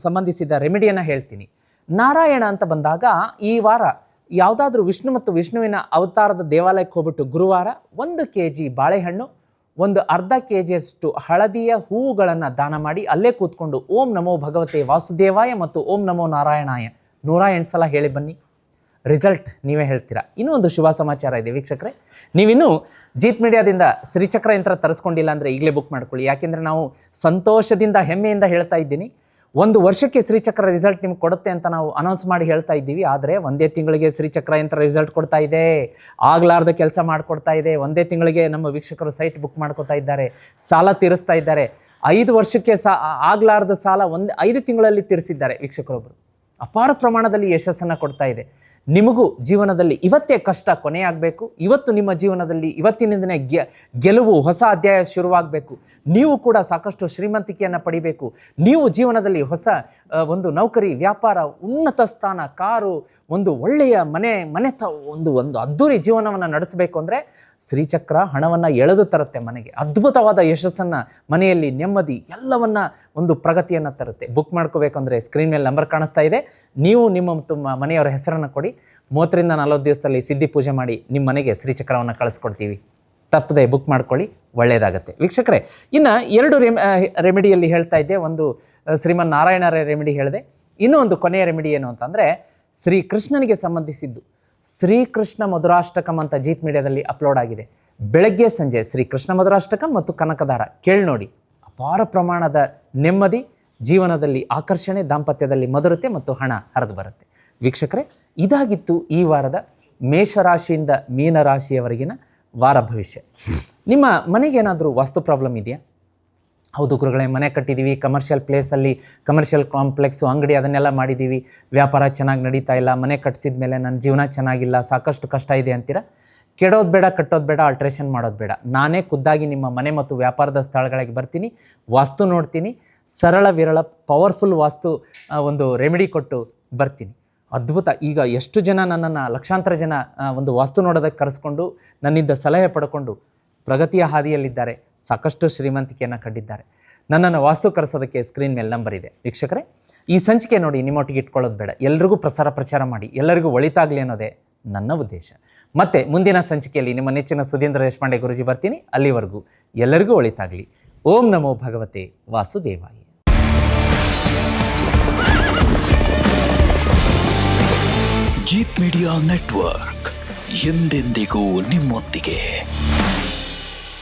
ಸಂಬಂಧಿಸಿದ ರೆಮಿಡಿಯನ್ನು ಹೇಳ್ತೀನಿ. ನಾರಾಯಣ ಅಂತ ಬಂದಾಗ ಈ ವಾರ ಯಾವುದಾದ್ರೂ ವಿಷ್ಣು ಮತ್ತು ವಿಷ್ಣುವಿನ ಅವತಾರದ ದೇವಾಲಯಕ್ಕೆ ಹೋಗ್ಬಿಟ್ಟು ಗುರುವಾರ 1 kg ಬಾಳೆಹಣ್ಣು, ಒಂದು ಅರ್ಧ kgಯಷ್ಟು ಹಳದಿಯ ಹೂವುಗಳನ್ನು ದಾನ ಮಾಡಿ ಅಲ್ಲೇ ಕೂತ್ಕೊಂಡು ಓಂ ನಮೋ ಭಗವತೆ ವಾಸುದೇವಾಯ ಮತ್ತು ಓಂ ನಮೋ ನಾರಾಯಣಾಯ 108 ಸಲ ಹೇಳಿ ಬನ್ನಿ. ರಿಸಲ್ಟ್ ನೀವೇ ಹೇಳ್ತೀರಾ. ಇನ್ನೂ ಒಂದು ಶುಭ ಸಮಾಚಾರ ಇದೆ ವೀಕ್ಷಕರೇ. ನೀವಿನ್ನೂ ಜೀತ್ ಮೀಡಿಯಾದಿಂದ ಶ್ರೀಚಕ್ರ ಯಂತ್ರ ತರಿಸ್ಕೊಂಡಿಲ್ಲ ಅಂದರೆ ಈಗಲೇ ಬುಕ್ ಮಾಡ್ಕೊಳ್ಳಿ. ಯಾಕೆಂದರೆ ನಾವು ಸಂತೋಷದಿಂದ, ಹೆಮ್ಮೆಯಿಂದ ಹೇಳ್ತಾ ಇದ್ದೀನಿ, 1 ವರ್ಷಕ್ಕೆ ಶ್ರೀಚಕ್ರ ರಿಸಲ್ಟ್ ನಿಮ್ಗೆ ಕೊಡುತ್ತೆ ಅಂತ ನಾವು ಅನೌನ್ಸ್ ಮಾಡಿ ಹೇಳ್ತಾ ಇದ್ದೀವಿ. ಆದರೆ 1 ತಿಂಗಳಿಗೆ ಶ್ರೀಚಕ್ರ ಯಂತ್ರ ರಿಸಲ್ಟ್ ಕೊಡ್ತಾ ಇದೆ. ಆಗಲಾರ್ದ ಕೆಲಸ ಮಾಡಿಕೊಡ್ತಾ ಇದೆ. 1 ತಿಂಗಳಿಗೆ ನಮ್ಮ ವೀಕ್ಷಕರು ಸೈಟ್ ಬುಕ್ ಮಾಡ್ಕೋತಾ ಇದ್ದಾರೆ, ಸಾಲ ತೀರಿಸ್ತಾ ಇದ್ದಾರೆ. 5 ವರ್ಷಕ್ಕೆ ಆಗಲಾರ್ದ ಸಾಲ 5 ತಿಂಗಳಲ್ಲಿ ತೀರಿಸಿದ್ದಾರೆ ವೀಕ್ಷಕರೊಬ್ಬರು. ಅಪಾರ ಪ್ರಮಾಣದಲ್ಲಿ ಯಶಸ್ಸನ್ನು ಕೊಡ್ತಾ ಇದೆ. ನಿಮಗೂ ಜೀವನದಲ್ಲಿ ಇವತ್ತೇ ಕಷ್ಟ ಕೊನೆಯಾಗಬೇಕು. ಇವತ್ತು ನಿಮ್ಮ ಜೀವನದಲ್ಲಿ ಇವತ್ತಿನಿಂದನೇ ಗೆಲುವು, ಹೊಸ ಅಧ್ಯಾಯ ಶುರುವಾಗಬೇಕು. ನೀವು ಕೂಡ ಸಾಕಷ್ಟು ಶ್ರೀಮಂತಿಕೆಯನ್ನು ಪಡಿಬೇಕು. ನೀವು ಜೀವನದಲ್ಲಿ ಹೊಸ ಒಂದು ನೌಕರಿ, ವ್ಯಾಪಾರ, ಉನ್ನತ ಸ್ಥಾನ, ಕಾರು, ಒಂದು ಒಳ್ಳೆಯ ಒಂದು ಅದ್ಧೂರಿ ಜೀವನವನ್ನು ನಡೆಸಬೇಕು ಅಂದರೆ ಶ್ರೀಚಕ್ರ ಹಣವನ್ನು ಎಳೆದು ತರುತ್ತೆ ಮನೆಗೆ. ಅದ್ಭುತವಾದ ಯಶಸ್ಸನ್ನು, ಮನೆಯಲ್ಲಿ ನೆಮ್ಮದಿ, ಎಲ್ಲವನ್ನ ಒಂದು ಪ್ರಗತಿಯನ್ನು ತರುತ್ತೆ. ಬುಕ್ ಮಾಡ್ಕೋಬೇಕಂದ್ರೆ ಸ್ಕ್ರೀನ್ ಮೇಲೆ ನಂಬರ್ ಕಾಣಿಸ್ತಾ ಇದೆ. ನೀವು ನಿಮ್ಮ ಮನೆಯವರ ಹೆಸರನ್ನು ಕೊಡಿ. 30ರಿಂದ 40 ದಿವಸದಲ್ಲಿ ಸಿದ್ಧಿ ಪೂಜೆ ಮಾಡಿ ನಿಮ್ಮ ಮನೆಗೆ ಶ್ರೀಚಕ್ರವನ್ನು ಕಳಿಸ್ಕೊಡ್ತೀವಿ. ತಪ್ಪದೆ ಬುಕ್ ಮಾಡ್ಕೊಳ್ಳಿ, ಒಳ್ಳೆಯದಾಗತ್ತೆ ವೀಕ್ಷಕರೇ. ಇನ್ನು 2 ರೆಮಿಡಿಯಲ್ಲಿ ಹೇಳ್ತಾ ಇದ್ದೆ. ಒಂದು ಶ್ರೀಮನ್ ನಾರಾಯಣರ ರೆಮಿಡಿ ಹೇಳಿದೆ. ಇನ್ನೂ ಒಂದು ಕೊನೆಯ ರೆಮಿಡಿ ಏನು ಅಂತಂದರೆ ಶ್ರೀಕೃಷ್ಣನಿಗೆ ಸಂಬಂಧಿಸಿದ್ದು. ಶ್ರೀಕೃಷ್ಣ ಮಧುರಾಷ್ಟಕಂ ಅಂತ ಜೀತ್ ಮೀಡಿಯಾದಲ್ಲಿ ಅಪ್ಲೋಡ್ ಆಗಿದೆ. ಬೆಳಗ್ಗೆ ಸಂಜೆ ಶ್ರೀಕೃಷ್ಣ ಮಧುರಾಷ್ಟಕಂ ಮತ್ತು ಕನಕದಾರ ಕೇಳಿ ನೋಡಿ. ಅಪಾರ ಪ್ರಮಾಣದ ನೆಮ್ಮದಿ, ಜೀವನದಲ್ಲಿ ಆಕರ್ಷಣೆ, ದಾಂಪತ್ಯದಲ್ಲಿ ಮಧುರತೆ ಮತ್ತು ಹಣ ಹರಿದು ಬರುತ್ತೆ. ವೀಕ್ಷಕರೇ, ಇದಾಗಿತ್ತು ಈ ವಾರದ ಮೇಷರಾಶಿಯಿಂದ ಮೀನರಾಶಿಯವರೆಗಿನ ವಾರ ಭವಿಷ್ಯ. ನಿಮ್ಮ ಮನೆಗೇನಾದರೂ ವಾಸ್ತು ಪ್ರಾಬ್ಲಮ್ ಇದೆಯಾ? ಹೌದು ಗುರುಗಳೇ, ಮನೆ ಕಟ್ಟಿದ್ದೀವಿ, ಕಮರ್ಷಿಯಲ್ ಪ್ಲೇಸಲ್ಲಿ, ಕಮರ್ಷಿಯಲ್ ಕಾಂಪ್ಲೆಕ್ಸು, ಅಂಗಡಿ ಅದನ್ನೆಲ್ಲ ಮಾಡಿದ್ದೀವಿ, ವ್ಯಾಪಾರ ಚೆನ್ನಾಗಿ ನಡೀತಾ ಇಲ್ಲ, ಮನೆ ಕಟ್ಟಿಸಿದ ಮೇಲೆ ನನ್ನ ಜೀವನ ಚೆನ್ನಾಗಿಲ್ಲ, ಸಾಕಷ್ಟು ಕಷ್ಟ ಇದೆ ಅಂತೀರಾ? ಕೆಡೋದು ಬೇಡ, ಕಟ್ಟೋದು ಬೇಡ, ಆಲ್ಟ್ರೇಷನ್ ಮಾಡೋದು ಬೇಡ. ನಾನೇ ಖುದ್ದಾಗಿ ನಿಮ್ಮ ಮನೆ ಮತ್ತು ವ್ಯಾಪಾರದ ಸ್ಥಳಗಳಿಗೆ ಬರ್ತೀನಿ, ವಾಸ್ತು ನೋಡ್ತೀನಿ, ಸರಳ ವಿರಳ ಪವರ್ಫುಲ್ ವಾಸ್ತು ಒಂದು ರೆಮಿಡಿ ಕೊಟ್ಟು ಬರ್ತೀನಿ. ಅದ್ಭುತ. ಈಗ ಎಷ್ಟು ಜನ ನನ್ನನ್ನು, ಲಕ್ಷಾಂತರ ಜನ ಒಂದು ವಾಸ್ತು ನೋಡೋದಕ್ಕೆ ಕರೆಸ್ಕೊಂಡು ನನ್ನಿಂದ ಸಲಹೆ ಪಡ್ಕೊಂಡು ಪ್ರಗತಿಯ ಹಾದಿಯಲ್ಲಿದ್ದಾರೆ, ಸಾಕಷ್ಟು ಶ್ರೀಮಂತಿಕೆಯನ್ನು ಕಂಡಿದ್ದಾರೆ. ನನ್ನನ್ನು ವಾಸ್ತು ಕರೆಸೋದಕ್ಕೆ ಸ್ಕ್ರೀನ್ ಮೇಲೆ ನಂಬರ್ ಇದೆ. ವೀಕ್ಷಕರೇ, ಈ ಸಂಚಿಕೆ ನೋಡಿ ನಿಮ್ಮೊಟ್ಟಿಗೆ ಇಟ್ಕೊಳ್ಳೋದು ಬೇಡ, ಎಲ್ರಿಗೂ ಪ್ರಚಾರ ಮಾಡಿ, ಎಲ್ಲರಿಗೂ ಒಳಿತಾಗಲಿ ಅನ್ನೋದೇ ನನ್ನ ಉದ್ದೇಶ. ಮತ್ತೆ ಮುಂದಿನ ಸಂಚಿಕೆಯಲ್ಲಿ ನಿಮ್ಮ ನೆಚ್ಚಿನ ಸುಧೀಂದ್ರ ದೇಶಪಾಂಡೆ ಗುರುಜಿ ಬರ್ತೀನಿ. ಅಲ್ಲಿವರೆಗೂ ಎಲ್ಲರಿಗೂ ಒಳಿತಾಗಲಿ. ಓಂ ನಮೋ ಭಗವತೆ ವಾಸುದೇವಾಯ. ಗೀತ್ ಮೀಡಿಯಾ ನೆಟ್ವರ್ಕ್ ಎಂದೆಂದಿಗೂ ನಿಮ್ಮೊಂದಿಗೆ.